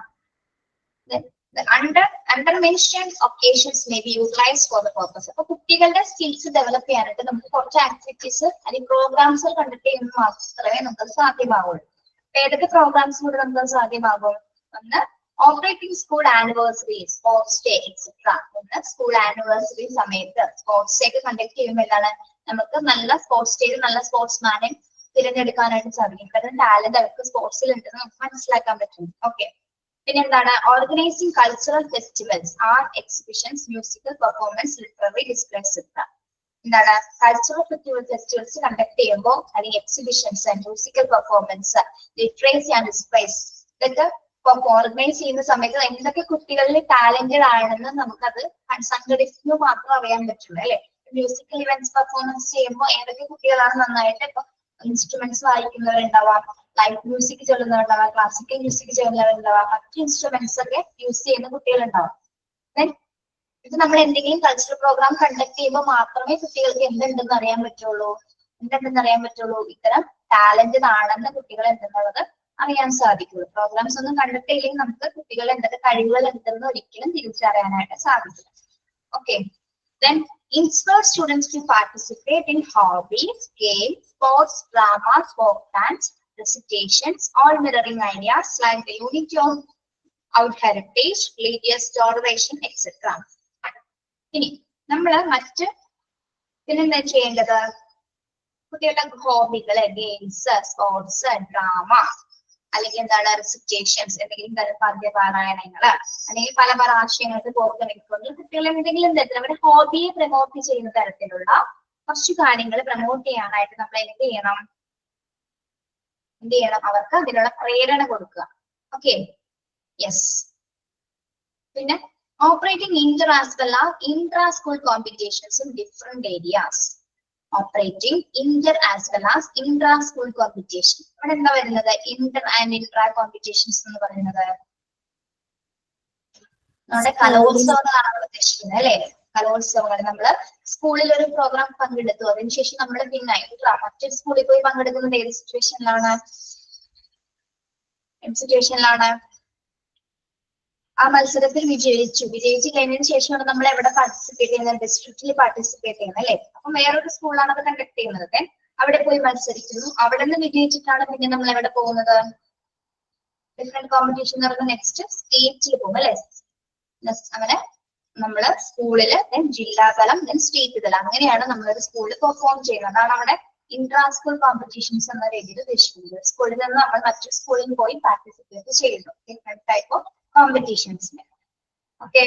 Under mentioned occasions may be utilized for the purpose. അപ്പൊ കുട്ടികളുടെ സ്കിൽസ് ഡെവലപ്പ് ചെയ്യാനായിട്ട് നമുക്ക് കുറച്ച് ആക്ടിവിറ്റീസ് അല്ലെങ്കിൽ പ്രോഗ്രാംസ് കണ്ടക്ട് ചെയ്യുന്നത് മാത്രമേ നമുക്ക് സാധ്യമാവുള്ളൂ. ഏതൊക്കെ പ്രോഗ്രാംസ് കൂടെ നമുക്ക് സാധ്യമാകും? ഒന്ന്, operating school anniversary, sports day etcetera. ഒന്ന്, സ്കൂൾ ആനിവേഴ്സറി സമയത്ത് സ്പോർട്സ് ഡേ ഒക്കെ കണ്ടക്ട് ചെയ്യുമ്പോൾ എന്താണ്, നമുക്ക് നല്ല സ്പോർട്സ് ഡേയിൽ നല്ല സ്പോർട്സ്മാനെ തിരഞ്ഞെടുക്കാനായിട്ട് സാധിക്കും. കാരണം ടാലന്റ് അവർക്ക് സ്പോർട്സിൽ ഉണ്ടെന്ന് നമുക്ക് മനസ്സിലാക്കാൻ പറ്റും. ഓക്കെ, പിന്നെ എന്താണ്, organising cultural festivals, art exhibitions, musical performance, literary displays etcetera. എന്താണ്, കൾച്ചറൽ ഫെസ്റ്റിവൽസ് കണ്ടക്ട് ചെയ്യുമ്പോൾ അല്ലെങ്കിൽ exhibitions, musical performance, literature and displays ഇതൊക്കെ ഓർഗനൈസ് ചെയ്യുന്ന സമയത്ത് എന്തൊക്കെ കുട്ടികളിൽ ടാലന്റഡ് ആണെന്ന് നമുക്കത് സംഘടിപ്പിക്കുമ്പോൾ മാത്രം അറിയാൻ പറ്റുള്ളൂ അല്ലെ? മ്യൂസിക്കൽ ഇവന്റ്സ് പെർഫോമൻസ് ചെയ്യുമ്പോൾ ഏതൊക്കെ കുട്ടികളാണ് നന്നായിട്ട് ഇപ്പൊ ഇൻസ്ട്രുമെന്റ്സ് വായിക്കുന്നവരുണ്ടാവാം, ലൈറ്റ് മ്യൂസിക് ചൊല്ലുന്നവരുണ്ടാവാം, ക്ലാസിക്കൽ മ്യൂസിക് ചൊല്ലുന്നവരുണ്ടാവാം, മറ്റു ഇൻസ്ട്രുമെന്റ്സ് ഒക്കെ യൂസ് ചെയ്യുന്ന കുട്ടികളുണ്ടാവാം. ഇത് നമ്മൾ എന്തെങ്കിലും കൾച്ചറൽ പ്രോഗ്രാം കണ്ടക്ട് ചെയ്യുമ്പോൾ മാത്രമേ കുട്ടികൾക്ക് എന്തുണ്ടെന്ന് അറിയാൻ പറ്റുള്ളൂ. ഇത്തരം ടാലന്റഡ് ആണെന്ന് കുട്ടികൾ എന്തെന്നുള്ളത് അറിയാൻ സാധിക്കുള്ളൂ. പ്രോഗ്രാംസ് ഒന്നും കണ്ടക്ട് ചെയ്യില്ലെങ്കിൽ നമുക്ക് കുട്ടികളുടെ എന്തൊക്കെ കഴിവുകൾ ഉണ്ടെന്ന് ഒരിക്കലും തിരിച്ചറിയാനായിട്ട് സാധിക്കില്ല. Okay, then inspire students to participate in hobbies, games, sports, drama, folk dance, recitations, all mirroring ideas like the unity of our heritage, religious toleration, etc. ഇനി നമ്മള് പിന്നെന്താ ചെയ്യേണ്ടത്? കുട്ടികളുടെ ഹോബികള്, ഗെയിംസ്, സ്പോർട്സ്, ഡ്രാമ, അല്ലെങ്കിൽ എന്താണ് റെസിറ്റേഷൻസ്, എന്തെങ്കിലും പദ്യപാരായണങ്ങള്, അല്ലെങ്കിൽ പല പല ആശയങ്ങൾക്ക് കോർത്തിണക്കിക്കൊണ്ട് കുട്ടികൾ എന്തെങ്കിലും തരത്തിൽ അവരുടെ ഹോബിയെ പ്രമോട്ട് ചെയ്യുന്ന തരത്തിലുള്ള കുറച്ച് കാര്യങ്ങൾ പ്രമോട്ട് ചെയ്യാനായിട്ട് നമ്മൾ എന്ത് ചെയ്യണം? അവർക്ക് അതിനുള്ള പ്രേരണ കൊടുക്കുക. Okay, yes. പിന്നെ operating inter as well as intra-school competitions in different areas. Operating inter as well as intra-school competition. അവിടെ എന്താ വരുന്നത്? ഇന്റർ ആൻഡ് ഇൻട്രാ കോമ്പറ്റീഷൻസ് എന്ന് പറയുന്നത് നമ്മുടെ കലോത്സവങ്ങളാണ് ഉദ്ദേശിക്കുന്നത് അല്ലെ? കലോത്സവങ്ങൾ നമ്മള് സ്കൂളിൽ ഒരു പ്രോഗ്രാം പങ്കെടുത്തു, അതിനുശേഷം നമ്മൾ പിന്നെ മറ്റൊരു സ്കൂളിൽ പോയി പങ്കെടുക്കുന്നത് ഏത് സിറ്റുവേഷനിലാണ്? ആ മത്സരത്തിൽ വിജയിച്ചു കഴിഞ്ഞതിന് ശേഷമാണ് നമ്മൾ എവിടെ പാർട്ടിസിപ്പേറ്റ് ചെയ്യുന്നത്? ഡിസ്ട്രിക്റ്റിൽ പാർട്ടിസിപ്പേറ്റ് ചെയ്യുന്നത് അല്ലെ? അപ്പം വേറൊരു സ്കൂളാണ് അത് കണ്ടക്ട് ചെയ്യുന്നത്. അവിടെ പോയി മത്സരിക്കുന്നു, അവിടെ നിന്ന് വിജയിച്ചിട്ടാണ് പിന്നെ നമ്മൾ എവിടെ പോകുന്നത്? ഡിഫറെന്റ് കോമ്പറ്റീഷൻ എന്ന് പറയുമ്പോൾ നെക്സ്റ്റ് സ്റ്റേറ്റിൽ പോകും അല്ലെ? അങ്ങനെ നമ്മള് സ്കൂളില് ജില്ലാതലം സ്റ്റേറ്റ് തലം അങ്ങനെയാണ് നമ്മളൊരു സ്കൂളിൽ പെർഫോം ചെയ്യുന്നത്. അതാണ് അവിടെ ഇൻട്രാ സ്കൂൾ കോമ്പറ്റീഷൻസ് എന്ന രീതിയിൽ ഉദ്ദേശിക്കുന്നത്. സ്കൂളിൽ നിന്ന് നമ്മൾ മറ്റു സ്കൂളിൽ പോയി പാർട്ടിസിപ്പേറ്റ് ചെയ്യുന്നു ഡിഫറെന്റ് ടൈപ്പ് ഓഫ് കോമ്പറ്റീഷൻസിന്. ഓക്കെ,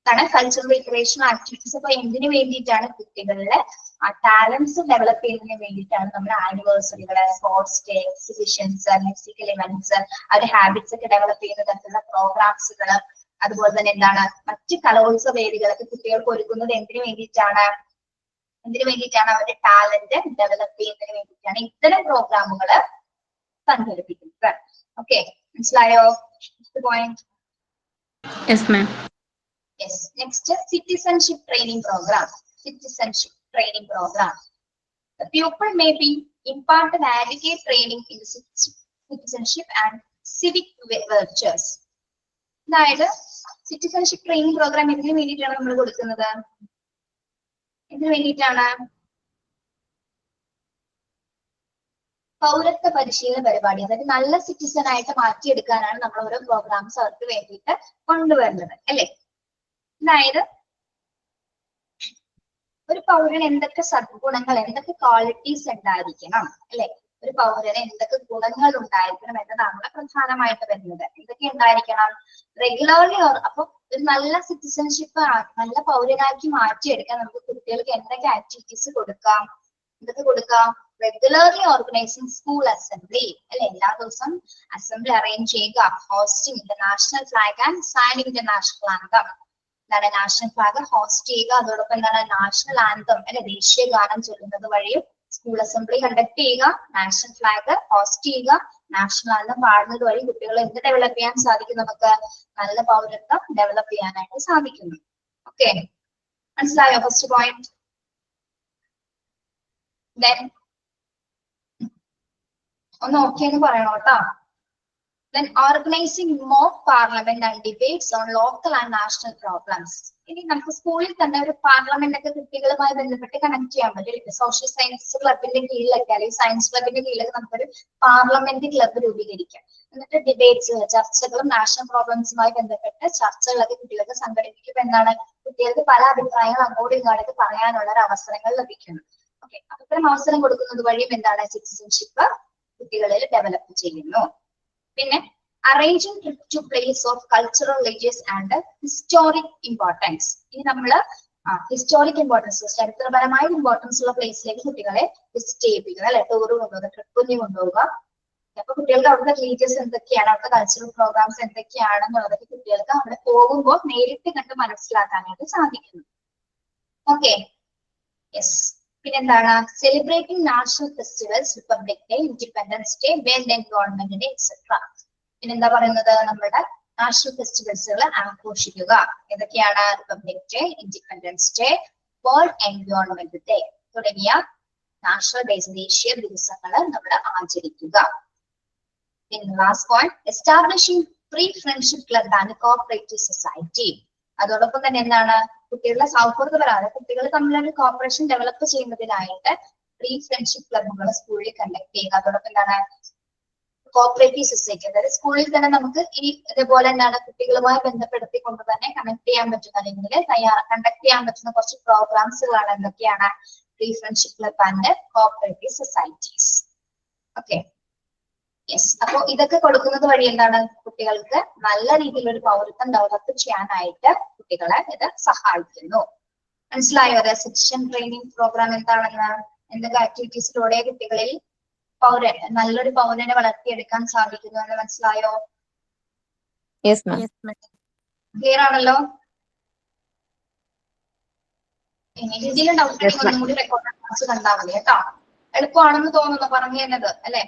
ഇതാണ് കൾച്ചറൽ റീക്രിയേഷണൽ ആക്ടിവിറ്റീസ്. അപ്പൊ എന്തിനു വേണ്ടിയിട്ടാണ്? കുട്ടികളിലെ ആ ടാലൻസ് ഡെവലപ്പ് ചെയ്യുന്നതിന് വേണ്ടിയിട്ടാണ് നമ്മൾ ആനിവേഴ്സറികള്, sports day, exhibitions, musical events, അവരുടെ ഹാബിറ്റ്സ് ഒക്കെ ഡെവലപ്പ് ചെയ്യുന്ന തരത്തിലുള്ള പ്രോഗ്രാംസുകള്, അതുപോലെ തന്നെ എന്താണ് മറ്റ് കലോത്സവ വേദികളൊക്കെ കുട്ടികൾക്ക് ഒരുക്കുന്നത് എന്തിനു വേണ്ടിയിട്ടാണ്? അവരുടെ ടാലന്റ് ഡെവലപ്പ് ചെയ്യുന്നതിന് വേണ്ടിയിട്ടാണ് ഇത്തരം പ്രോഗ്രാമുകള് സംഘടിപ്പിക്കുന്നത്. ഓക്കെ, മനസ്സിലായോ? Point. Yes, ma'am. Yes. Next, citizenship training program. The pupil may be imparted adequate training in citizenship and civic virtues. അതായത് സിറ്റിസൺഷിപ്പ് ട്രെയിനിങ് പ്രോഗ്രാം എന്തിനു വേണ്ടിയിട്ടാണ് നമ്മൾ കൊടുക്കുന്നത്? എന്തിനു വേണ്ടിയിട്ടാണ്? പൗരത്വ പരിശീലന പരിപാടി, അതായത് നല്ല സിറ്റിസൺ ആയിട്ട് മാറ്റിയെടുക്കാനാണ് നമ്മൾ ഓരോ പ്രോഗ്രാംസ് അവർക്ക് വേണ്ടിയിട്ട് കൊണ്ടുവരുന്നത് അല്ലെ. അതായത് ഒരു പൗരന് എന്തൊക്കെ സദ്ഗുണങ്ങൾ, എന്തൊക്കെ ക്വാളിറ്റീസ് ഉണ്ടായിരിക്കണം അല്ലെ, ഒരു പൗരന് എന്തൊക്കെ ഗുണങ്ങൾ ഉണ്ടായിരിക്കണം എന്നതാണ് പ്രധാനമായിട്ട് വരുന്നത്. എന്തൊക്കെ ഉണ്ടായിരിക്കണം? റെഗുലർലി അപ്പൊ ഒരു നല്ല സിറ്റിസൺഷിപ്പ്, നല്ല പൗരനാക്കി മാറ്റിയെടുക്കാൻ നമുക്ക് കുട്ടികൾക്ക് എന്തൊക്കെ ആക്ടിവിറ്റീസ് കൊടുക്കാം? എന്തൊക്കെ കൊടുക്കാം? റെഗുലർലി ഓർഗനൈസിങ് സ്കൂൾ അസംബ്ലി അല്ലെ, എല്ലാ ദിവസവും അസംബ്ലി അറേഞ്ച് ചെയ്യുക, hosting the national flag and signing the national anthem, എന്താണ് നാഷണൽ ഫ്ലാഗ് ഹോസ്റ്റ് ചെയ്യുക, അതോടൊപ്പം എന്താണ് നാഷണൽ ആന്തം അല്ലെ, ദേശീയ ഗാനം ചൊല്ലുന്നത് വഴിയും സ്കൂൾ അസംബ്ലി കണ്ടക്ട് ചെയ്യുക, നാഷണൽ ഫ്ലാഗ് ഹോസ്റ്റ് ചെയ്യുക, നാഷണൽ ആന്തം പാടുന്നത് വഴി കുട്ടികളെ എന്ത് ഡെവലപ്പ് ചെയ്യാൻ സാധിക്കും? നമുക്ക് നല്ല പൗരത്വം ഡെവലപ്പ് ചെയ്യാനായിട്ട് സാധിക്കുന്നു. ഓക്കെ, മനസ്സിലായോ ഫസ്റ്റ് പോയിന്റ്? ഒന്ന് ഓക്കെ എന്ന് പറയണോ കേട്ടോ. Then organizing mock parliament and debates on local and national problems. ഇനി നമുക്ക് സ്കൂളിൽ തന്നെ ഒരു പാർലമെന്റ് ഒക്കെ കുട്ടികളുമായി ബന്ധപ്പെട്ട് കണക്ട് ചെയ്യാൻ പറ്റും. സോഷ്യൽ സയൻസ് ക്ലബിന്റെ കീഴിലൊക്കെ അല്ലെങ്കിൽ സയൻസ് ക്ലബിന്റെ കീഴിലൊക്കെ നമുക്കൊരു പാർലമെന്റ് ക്ലബ്ബ് രൂപീകരിക്കാം. എന്നിട്ട് ഡിബേറ്റ്സ്, ചർച്ചകളും നാഷണൽ പ്രോബ്ലംസുമായി ബന്ധപ്പെട്ട് ചർച്ചകളൊക്കെ കുട്ടികൾക്ക് സംഘടിപ്പിക്കുമ്പോൾ എന്താണ്, കുട്ടികൾക്ക് പല അഭിപ്രായങ്ങൾ അങ്ങോട്ടും ഇങ്ങോട്ടൊക്കെ പറയാനുള്ള ഒരു അവസരങ്ങൾ ലഭിക്കുന്നു. ഓക്കെ, അത്തരം അവസരം കൊടുക്കുന്നത് വഴിയും എന്താണ്, സിറ്റിസൺഷിപ്പ് കുട്ടികളിൽ ഡെവലപ്പ് ചെയ്യുന്നു. പിന്നെ arranging trip to place of cultural, religious and historic importance. ഇനി നമ്മള് ഹിസ്റ്റോറിക് ഇമ്പോർട്ടൻസ്, ചരിത്രപരമായ ഇമ്പോർട്ടൻസ് ഉള്ള പ്ലേസിലേക്ക് കുട്ടികളെ വിസിറ്റ് ചെയ്യിപ്പിക്കുക അല്ലെ, ടൂർ കൊണ്ടുപോകുക, ട്രിപ്പിന് കൊണ്ടുപോകുക. അപ്പൊ കുട്ടികൾക്ക് അവിടുത്തെ റിലീജിയസ് എന്തൊക്കെയാണ്, അവിടുത്തെ കൾച്ചറൽ പ്രോഗ്രാംസ് എന്തൊക്കെയാണെന്നുള്ളതൊക്കെ കുട്ടികൾക്ക് അവിടെ പോകുമ്പോൾ നേരിട്ട് കണ്ട് മനസ്സിലാക്കാനായിട്ട് സാധിക്കുന്നു. Okay, yes. പിന്നെന്താണ്, celebrating national festivals, republic day, independence day, world environment day etcetera. പിന്നെന്താ പറയുന്നത്, നമ്മുടെ നാഷണൽ ഫെസ്റ്റിവൽസുകൾ ആഘോഷിക്കുക. ഏതൊക്കെയാണ്? Republic day, independence day, world environment day തുടങ്ങിയ നാഷണൽ ഡേയ്സ്, ദേശീയ ദിവസങ്ങൾ നമ്മൾ ആചരിക്കുക. പിന്നെ last point, establishing pre friendship club and cooperative society. അതോടൊപ്പം തന്നെ എന്താണ്, കുട്ടികളുടെ സൗഹൃദപരമായ, കുട്ടികൾ തമ്മിലൊരു കോപ്പറേഷൻ ഡെവലപ്പ് ചെയ്യുന്നതിനായിട്ട് പ്രീ ഫ്രണ്ട്ഷിപ്പ് ക്ലബുകൾ സ്കൂളിൽ കണ്ടക്ട് ചെയ്യുക. അതോടൊപ്പം എന്താണ്, കോപ്പറേറ്റീവ് സൊസൈറ്റി, അതായത് സ്കൂളിൽ തന്നെ നമുക്ക് ഈ ഇതേപോലെ എന്താണ് കുട്ടികളുമായി ബന്ധപ്പെടുത്തിക്കൊണ്ട് തന്നെ കണക്ട് ചെയ്യാൻ പറ്റുന്ന അല്ലെങ്കിൽ കണ്ടക്ട് ചെയ്യാൻ പറ്റുന്ന കുറച്ച് പ്രോഗ്രാംസുകളാണ് എന്തൊക്കെയാണ്, pre friendship club and cooperative societies. Okay, yes. അപ്പൊ ഇതൊക്കെ കൊടുക്കുന്നത് വഴി എന്താണ്, കുട്ടികൾക്ക് നല്ല രീതിയിൽ ഒരു പൗരത്വം ഡെവലപ്പ് ചെയ്യാനായിട്ട് കുട്ടികളെ ഇത് സഹായിക്കുന്നു. മനസ്സിലായോ അത് സിറ്റിസൺ ട്രെയിനിങ് പ്രോഗ്രാം എന്താണെന്ന്? എന്തൊക്കെ ആക്ടിവിറ്റീസിലൂടെ കുട്ടികളിൽ നല്ലൊരു പൗരനെ വളർത്തിയെടുക്കാൻ സാധിക്കുന്നു എന്ന് മനസ്സിലായോ? ക്ലിയർ ആണല്ലോ? എന്തെങ്കിലും ഡൗട്ട് ഉണ്ടെങ്കിൽ ഒന്നും കൂടി റെക്കോർഡ് ക്ലാസ് കണ്ടാൽ മതി കേട്ടോ. എളുപ്പമാണെന്ന് തോന്നുന്നു പറഞ്ഞു തന്നത് അല്ലെ?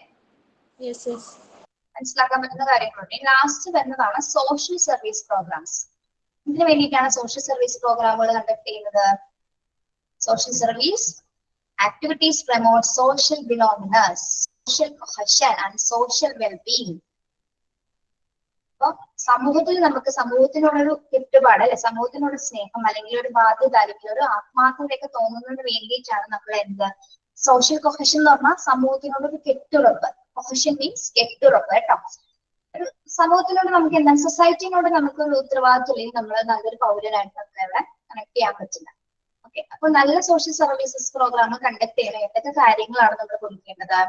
മനസ്സിലാക്കാൻ പറ്റുന്ന കാര്യങ്ങളുണ്ട്. ലാസ്റ്റ് വരുന്നതാണ് സോഷ്യൽ സർവീസ് പ്രോഗ്രാംസ്. ഇതിനു വേണ്ടിയിട്ടാണ് സോഷ്യൽ സർവീസ് പ്രോഗ്രാമുകൾ കണ്ടക്ട് ചെയ്യുന്നത്. Social service activities promote social belongingness, social cohesion and social well-being. അപ്പൊ സമൂഹത്തിൽ നമുക്ക് സമൂഹത്തിനോടൊരു കെട്ടുപാട് അല്ലെ, സമൂഹത്തിനോട് സ്നേഹം അല്ലെങ്കിൽ ഒരു ബാധ്യത അല്ലെങ്കിൽ ഒരു ആത്മാർത്ഥതയൊക്കെ തോന്നുന്നതിന് വേണ്ടിയിട്ടാണ് നമ്മൾ എന്ത് സോഷ്യൽ കൊഹഷൻ എന്ന് പറഞ്ഞാൽ സമൂഹത്തിനോടൊരു കെട്ടുറപ്പ്. കൊഹഷൻ മീൻസ് കെട്ടുറപ്പ് കേട്ടോ. ഒരു സമൂഹത്തിനോട് നമുക്ക് എന്താണ്, സൊസൈറ്റിനോട് നമുക്ക് ഒരു ഉത്തരവാദിത്വം അല്ലെങ്കിൽ നമ്മൾ നല്ലൊരു പൗരനായിട്ട് നമുക്ക് അവിടെ കണക്ട് ചെയ്യാൻ പറ്റില്ല. ഓക്കെ, അപ്പൊ നല്ല സോഷ്യൽ സർവീസസ് പ്രോഗ്രാം കണ്ടക്ട് ചെയ്യണം. എന്തൊക്കെ കാര്യങ്ങളാണ് നമ്മൾ കൊടുക്കേണ്ടത്?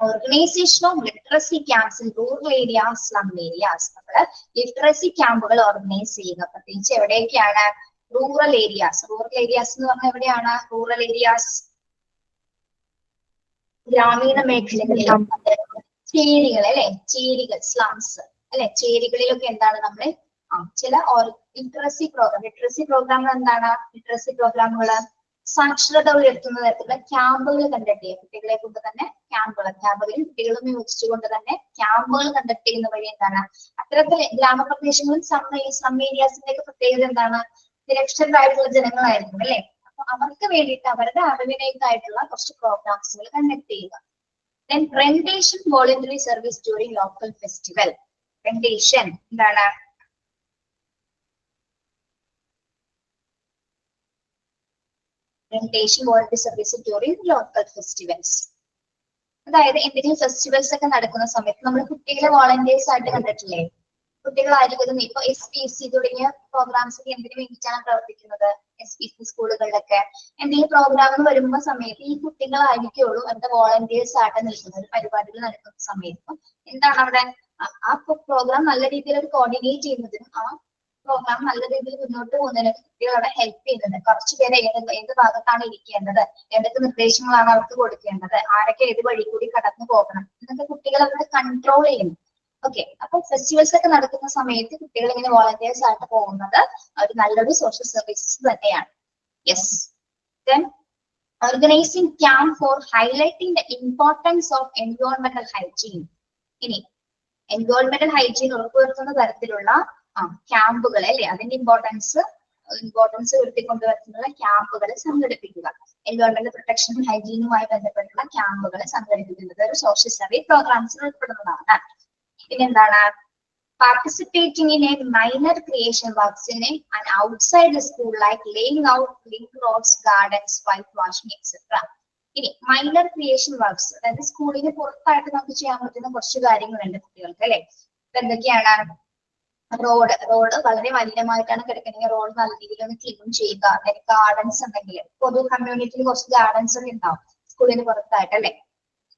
Organisation of literacy camps in rural areas, slum areas. നമ്മള് ലിറ്ററസി ക്യാമ്പുകൾ ഓർഗനൈസ് ചെയ്യുക. പ്രത്യേകിച്ച് എവിടെയൊക്കെയാണ്? Rural areas. റൂറൽ ഏരിയാസ് എന്ന് പറഞ്ഞാൽ എവിടെയാണ്? റൂറൽ ഏരിയാസ് ഗ്രാമീണ മേഖലകളിൽ, ചേരികൾ അല്ലെ, ചേരികൾ, സ്ലംസ് അല്ലെ, ചേരികളിലൊക്കെ എന്താണ് നമ്മൾ ചില ലിറ്ററസി പ്രോഗ്രാമുകൾ എന്താണ്? ലിറ്ററസി പ്രോഗ്രാമുകള് സാക്ഷരത ഉയർത്തുന്ന തരത്തിലുള്ള ക്യാമ്പുകൾ കണ്ടക്ട് ചെയ്യുക. കുട്ടികളെ കൊണ്ട് തന്നെ ക്യാമ്പുകളിൽ കുട്ടികളും യോജിച്ചുകൊണ്ട് തന്നെ ക്യാമ്പുകൾ കണ്ടക്ട് ചെയ്യുന്ന വഴി എന്താണ്, അത്തരത്തിൽ ഗ്രാമപ്രദേശങ്ങളും സ്ലം ഏരിയാസിന്റെ ഒക്കെ പ്രത്യേകത എന്താണ്? നിരക്ഷരരായിട്ടുള്ള ജനങ്ങളായിരിക്കും അല്ലെ. അപ്പൊ അവർക്ക് വേണ്ടിയിട്ട് അവരുടെ അറിവിനേക്കായിട്ടുള്ള കുറച്ച് പ്രോഗ്രാംസുകൾ കണ്ടക്ട് ചെയ്യുക. Then rendition voluntary service during local festival. Rendition എന്താണ്? Rendition voluntary service during local festivals. അതായത് എന്തെങ്കിലും ഫെസ്റ്റിവൽസ് ഒക്കെ നടക്കുന്ന സമയത്ത് നമ്മൾ കുട്ടികളെ വോളണ്ടിയേഴ്സ് ആയിട്ട് കണ്ടിട്ടില്ലേ? കുട്ടികളായിരിക്കും ഇപ്പൊ SPC തുടങ്ങിയ പ്രോഗ്രാംസ് ഒക്കെ എന്തിനു വേണ്ടിയിട്ടാണ് പ്രവർത്തിക്കുന്നത്? SPC സ്കൂളുകളിലൊക്കെ എന്തെങ്കിലും പ്രോഗ്രാം വരുമ്പോ സമയത്ത് ഈ കുട്ടികളായിരിക്കുള്ളൂ എന്താ വോളണ്ടിയേഴ്സ് ആയിട്ട് നിൽക്കുന്നത്. പരിപാടികൾ നടക്കുന്ന സമയത്ത് എന്താണ് അവിടെ ആ പ്രോഗ്രാം നല്ല രീതിയിൽ ഒരു കോർഡിനേറ്റ് ചെയ്യുന്നതിനും ആ പ്രോഗ്രാം നല്ല രീതിയിൽ മുന്നോട്ട് പോകുന്നതിന് കുട്ടികളെ ഹെൽപ്പ് ചെയ്യുന്നുണ്ട്. കുറച്ചുപേരെ ഏത് ഭാഗത്താണ് ഇരിക്കേണ്ടത്, എന്തൊക്കെ നിർദ്ദേശങ്ങളാണ് അവർക്ക് കൊടുക്കേണ്ടത്, ആരൊക്കെ ഏത് വഴി കൂടി കടന്നു പോകണം എന്നൊക്കെ കുട്ടികൾ അവരുടെ കൺട്രോൾ ചെയ്യുന്നു. ഓക്കെ, അപ്പൊ ഫെസ്റ്റിവൽസ് ഒക്കെ നടക്കുന്ന സമയത്ത് കുട്ടികൾ ഇങ്ങനെ വോളണ്ടിയേഴ്സ് ആയിട്ട് പോകുന്നത് ഒരു നല്ലൊരു സോഷ്യൽ സർവീസസ് തന്നെയാണ്. Yes, then organising camp for highlighting the importance of എൻവയോൺമെന്റൽ ഹൈജീൻ. ഇനി എൻവയോൺമെന്റൽ ഹൈജീൻ ഉറപ്പുവരുത്തുന്ന തരത്തിലുള്ള ക്യാമ്പുകൾ അല്ലെ, അതിന്റെ ഇമ്പോർട്ടൻസ് ഉയർത്തിക്കൊണ്ടുവരുന്ന ക്യാമ്പുകൾ സംഘടിപ്പിക്കുക. എൻവയോൺമെന്റൽ പ്രൊട്ടക്ഷനും ഹൈജീനുമായി ബന്ധപ്പെട്ടുള്ള ക്യാമ്പുകൾ സംഘടിപ്പിക്കുന്നത് ഒരു സോഷ്യൽ സർവീസ് പ്രോഗ്രാംസിൽ ഉൾപ്പെടുന്നതാണ്. പിന്നെന്താണ്? Participating in a minor creation works in and outside the school like laying out link roads, gardens, white washing etcetera. ഇനി മൈനർ ക്രിയേഷൻ വർക്ക്സ്, അതായത് സ്കൂളിന് പുറത്തായിട്ട് നമുക്ക് ചെയ്യാൻ പറ്റുന്ന കുറച്ച് കാര്യങ്ങളുണ്ട് കുട്ടികൾക്ക് അല്ലെ. ഇപ്പൊ എന്തൊക്കെയാണ്? റോഡ് വളരെ മലിനമായിട്ടാണ് കിടക്കുന്നത്, റോഡ് നല്ല രീതിയിൽ ഒന്ന് ക്ലീൻ ചെയ്യുക. അതായത് ഗാർഡൻസ് ഉണ്ടെങ്കിൽ പൊതു കമ്മ്യൂണിറ്റിയിൽ കുറച്ച് ഗാർഡൻസ് ഒക്കെ ഉണ്ടാവും സ്കൂളിന് പുറത്തായിട്ട് അല്ലെ.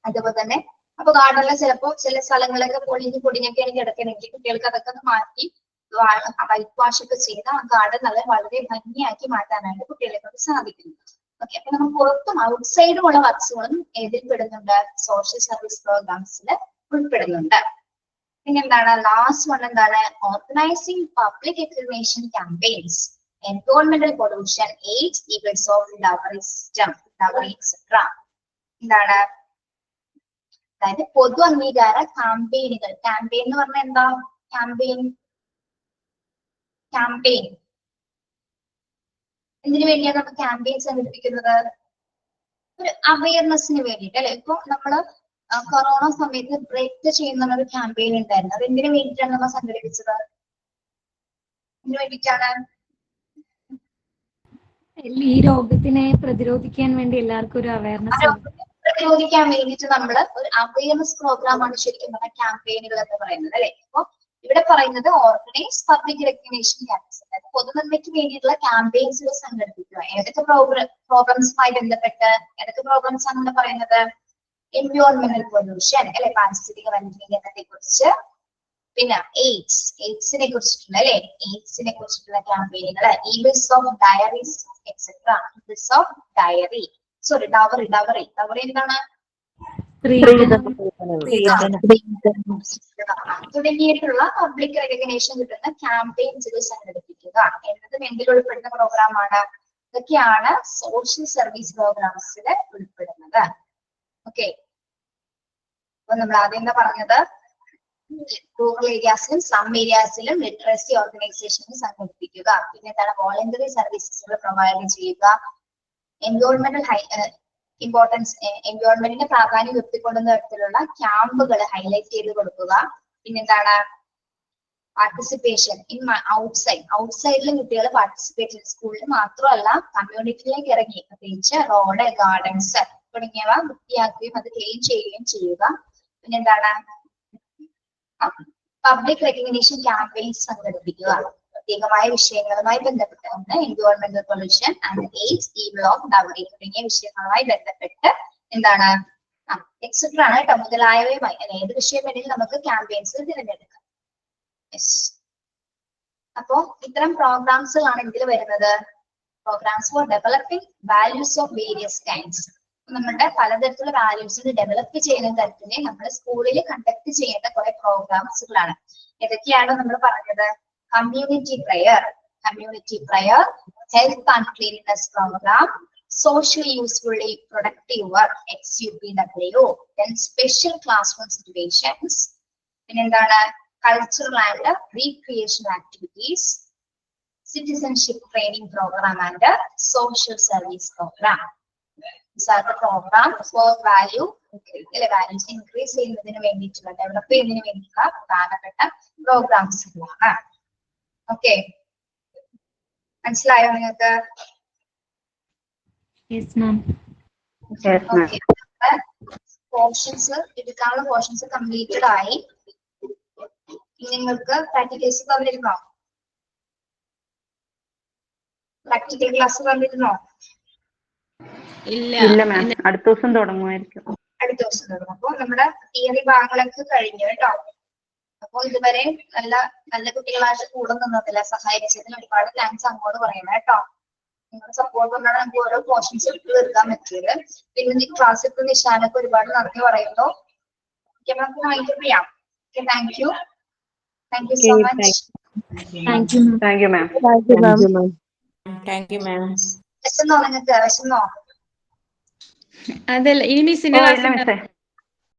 അതുപോലെ തന്നെ അപ്പൊ ഗാർഡനിൽ ചിലപ്പോൾ ചില സ്ഥലങ്ങളൊക്കെ പൊടിഞ്ഞൊക്കെയാണ് കിടക്കണമെങ്കിൽ കുട്ടികൾക്ക് അതൊക്കെ ഒന്ന് മാറ്റി വൈറ്റ് വാഷ് ഒക്കെ ചെയ്ത് ആ ഗാർഡൻ വളരെ ഭംഗിയാക്കി മാറ്റാനായിട്ട് കുട്ടികളെ കൊണ്ട് സാധിക്കുന്നു. ഓക്കെ, അപ്പൊ നമ്മൾ പുറത്തും ഔട്ട്സൈഡും ഉള്ള വർക്ക്സുകളും ഏതിൽ പെടുന്നുണ്ട്? സോഷ്യൽ സർവീസ് പ്രോഗ്രാംസിൽ ഉൾപ്പെടുന്നുണ്ട്. പിന്നെന്താണ്? ലാസ്റ്റ് വൺ എന്താണ്? ഓർഗനൈസിംഗ് പബ്ലിക് എക്സ്പ്ലനേഷൻ ക്യാമ്പയിൻസ്, എൻവയോൺമെന്റൽ pollution, AIDS, events of dowry system, dowry etcetera. എന്താണ്? അതായത് പൊതു അംഗീകാര ക്യാമ്പയിനുകൾ. ക്യാമ്പയിൻ എന്ന് പറഞ്ഞാൽ എന്താ? ക്യാമ്പയിൻ എന്തിനു വേണ്ടിയാണ് നമ്മൾ ക്യാമ്പയിൻ സംഘടിപ്പിക്കുന്നത്? ഒരു അവയർനെസ്സിന് വേണ്ടിയിട്ട് അല്ലെ. ഇപ്പൊ നമ്മള് കൊറോണ സമയത്ത് ബ്രേക്ക് ചെയ്യുന്ന ഒരു ക്യാമ്പയിൻ ഉണ്ടായിരുന്നു. അത് എന്തിനു വേണ്ടിയിട്ടാണ് നമ്മൾ സംഘടിപ്പിച്ചത്? എന്തിനു വേണ്ടിയിട്ടാണ്? ഈ രോഗത്തിനെ പ്രതിരോധിക്കാൻ വേണ്ടി എല്ലാവർക്കും ഒരു അവയർനെസ് പ്രതിരോധിക്കാൻ വേണ്ടിയിട്ട് നമ്മൾ ഒരു അവയർനെസ് പ്രോഗ്രാം ആണ് ശരിക്കും പറഞ്ഞ ക്യാമ്പയിനുകൾ എന്ന് പറയുന്നത് അല്ലെ. അപ്പൊ ഇവിടെ പറയുന്നത് ഓർഗനൈസ് പബ്ലിക് റെക്കഗ്നേഷൻ ക്യാമ്പസ്, അതായത് പൊതുനന്മയ്ക്ക് വേണ്ടിയിട്ടുള്ള ക്യാമ്പയിൻസുകൾ സംഘടിപ്പിക്കുക. ഏതൊക്കെ പ്രോഗ്രാംസുമായി ബന്ധപ്പെട്ട് ഏതൊക്കെ പ്രോഗ്രാംസ് ആണ് നമ്മൾ പറയുന്നത്? എൻവയോൺമെന്റൽ പൊല്യൂഷൻ അല്ലെ, പാരിസ്ഥിതിക മലിനീകരണത്തെ കുറിച്ച്. പിന്നെ എയ്ഡ്സിനെ കുറിച്ചിട്ടുള്ള അല്ലെ, എയ്ഡ്സിനെ കുറിച്ചിട്ടുള്ള ക്യാമ്പയിനുകൾ, evils of diaries etcetera. Evils of dairy dowry എന്താണ്? തുടങ്ങിയിട്ടുള്ള പബ്ലിക് റെക്കഗ്നേഷൻ കിട്ടുന്ന ക്യാമ്പയിൻസുകൾ സംഘടിപ്പിക്കുക എന്നതും എന്തിൽ ഉൾപ്പെടുന്ന പ്രോഗ്രാമാണ്? ഇതൊക്കെയാണ് സോഷ്യൽ സർവീസ് പ്രോഗ്രാംസിൽ ഉൾപ്പെടുന്നത്. ഓക്കെ, അപ്പൊ നമ്മൾ ആദ്യം എന്താ പറഞ്ഞത്? റൂറൽ ഏരിയാസിലും സ്ലം ഏരിയാസിലും ലിറ്ററസി ഓർഗനൈസേഷൻ സംഘടിപ്പിക്കുക. പിന്നെ എന്താണ്? വോളണ്ടറി സർവീസസുകൾ പ്രൊവൈഡ് ചെയ്യുക. എൻവയോൺമെന്റൽ ഇമ്പോർട്ടൻസ്, എൻവയോൺമെന്റിന്റെ പ്രാധാന്യം ഉയർത്തിക്കൊണ്ടുന്ന തരത്തിലുള്ള ക്യാമ്പുകൾ ഹൈലൈറ്റ് ചെയ്ത് കൊടുക്കുക. പിന്നെന്താണ്? പാർട്ടിസിപ്പേഷൻ ഇൻ ഔട്ട്സൈഡിലും കുട്ടികൾ പാർട്ടിസിപ്പേറ്റ് ചെയ്ത് സ്കൂളിൽ മാത്രമല്ല കമ്മ്യൂണിറ്റിയിലേക്ക് ഇറങ്ങി പ്രത്യേകിച്ച് റോഡ്, ഗാർഡൻസ് തുടങ്ങിയവ വൃത്തിയാക്കുകയും അത് ക്ലീൻ ചെയ്യുകയും ചെയ്യുക. പിന്നെന്താണ്? പബ്ലിക് റെക്കഗ്നേഷൻ ക്യാമ്പയിൻസ് സംഘടിപ്പിക്കുക. പ്രത്യേകമായ വിഷയങ്ങളുമായി ബന്ധപ്പെട്ട് ഒന്ന് എൻവയോൺമെന്റൽ pollution and AIDS, evil of dowry തുടങ്ങിയ വിഷയങ്ങളുമായി ബന്ധപ്പെട്ട് എന്താണ് എക്സെട്ര ആണ് കേട്ടോ, മുതലായവയുമായി ഏത് വിഷയം വേണമെങ്കിലും നമുക്ക് ക്യാമ്പയിൻസ് തിരഞ്ഞെടുക്കാം. അപ്പോ ഇത്തരം പ്രോഗ്രാംസുകളാണ് ഇതിൽ വരുന്നത്. Programs for developing values of various kinds. നമ്മുടെ പലതരത്തിലുള്ള വാല്യൂസിന് ഡെവലപ്പ് ചെയ്യുന്ന തരത്തിൽ നമ്മൾ സ്കൂളിൽ കണ്ടക്ട് ചെയ്യേണ്ട കുറെ പ്രോഗ്രാംസുകളാണ്. ഏതൊക്കെയാണ് നമ്മൾ പറഞ്ഞത്? Community prayer, health and cleanness program, socially usefully productive work SUPW, then special classroom situations, പിന്നെന്താണ് cultural and recreational activities, citizenship training program and social service program. These are the programs for values increase ചെയ്യുന്നതിന് വേണ്ടിയിട്ടുള്ള develop ചെയ്യുന്നതിന് വേണ്ടിയിട്ടുള്ള പ്രധാനപ്പെട്ട പ്രോഗ്രാംസുകളാണ്. Okay, മനസ്സിലായോ നിങ്ങൾക്ക്? Yes, ma'am. Okay. Portions എടുക്കാനുള്ള portions completed ആയി. നിങ്ങൾക്ക് പ്രാക്ടിക്കൽസ് തന്നിരുന്നോ? പ്രാക്ടിക്കൽ ക്ലാസ് തന്നിരുന്നോ? ഇല്ല മാം, അടുത്ത ദിവസം തുടങ്ങുമായിരിക്കും. അടുത്ത ദിവസം തുടങ്ങും. അപ്പൊ നമ്മുടെ തിയറി ഭാഗങ്ങളൊക്കെ കഴിഞ്ഞു കേട്ടോ. അപ്പൊ ഇതുവരെ നല്ല നല്ല കുട്ടികളായിട്ട് കൂടെ നിന്നതില്ല, സഹായിച്ചതിന് ഒരുപാട് താങ്ക്സ് അങ്ങോട്ട് പറയണം കേട്ടോ. നിങ്ങളുടെ സപ്പോർട്ട് കൊണ്ടാണ് നമുക്ക് ഓരോ പോർഷൻസ് എടുത്ത് തീർക്കാൻ പറ്റിയത്. പിന്നെ ക്ലാസ് ഇപ്പൊ നിശാനൊക്കെ ഒരുപാട് നന്ദി പറയുന്നു. നമുക്ക് വൈൻഡപ്പ് ചെയ്യാം. Thank you so much. Thank you ma'am. Thank you ma'am. വിശന്നോ നിങ്ങൾക്ക്? വിശന്നോ? അതല്ല, ഈ മിസ്സിന്റെ ഇല്ല ക്ലാസ് മിസ്സേ.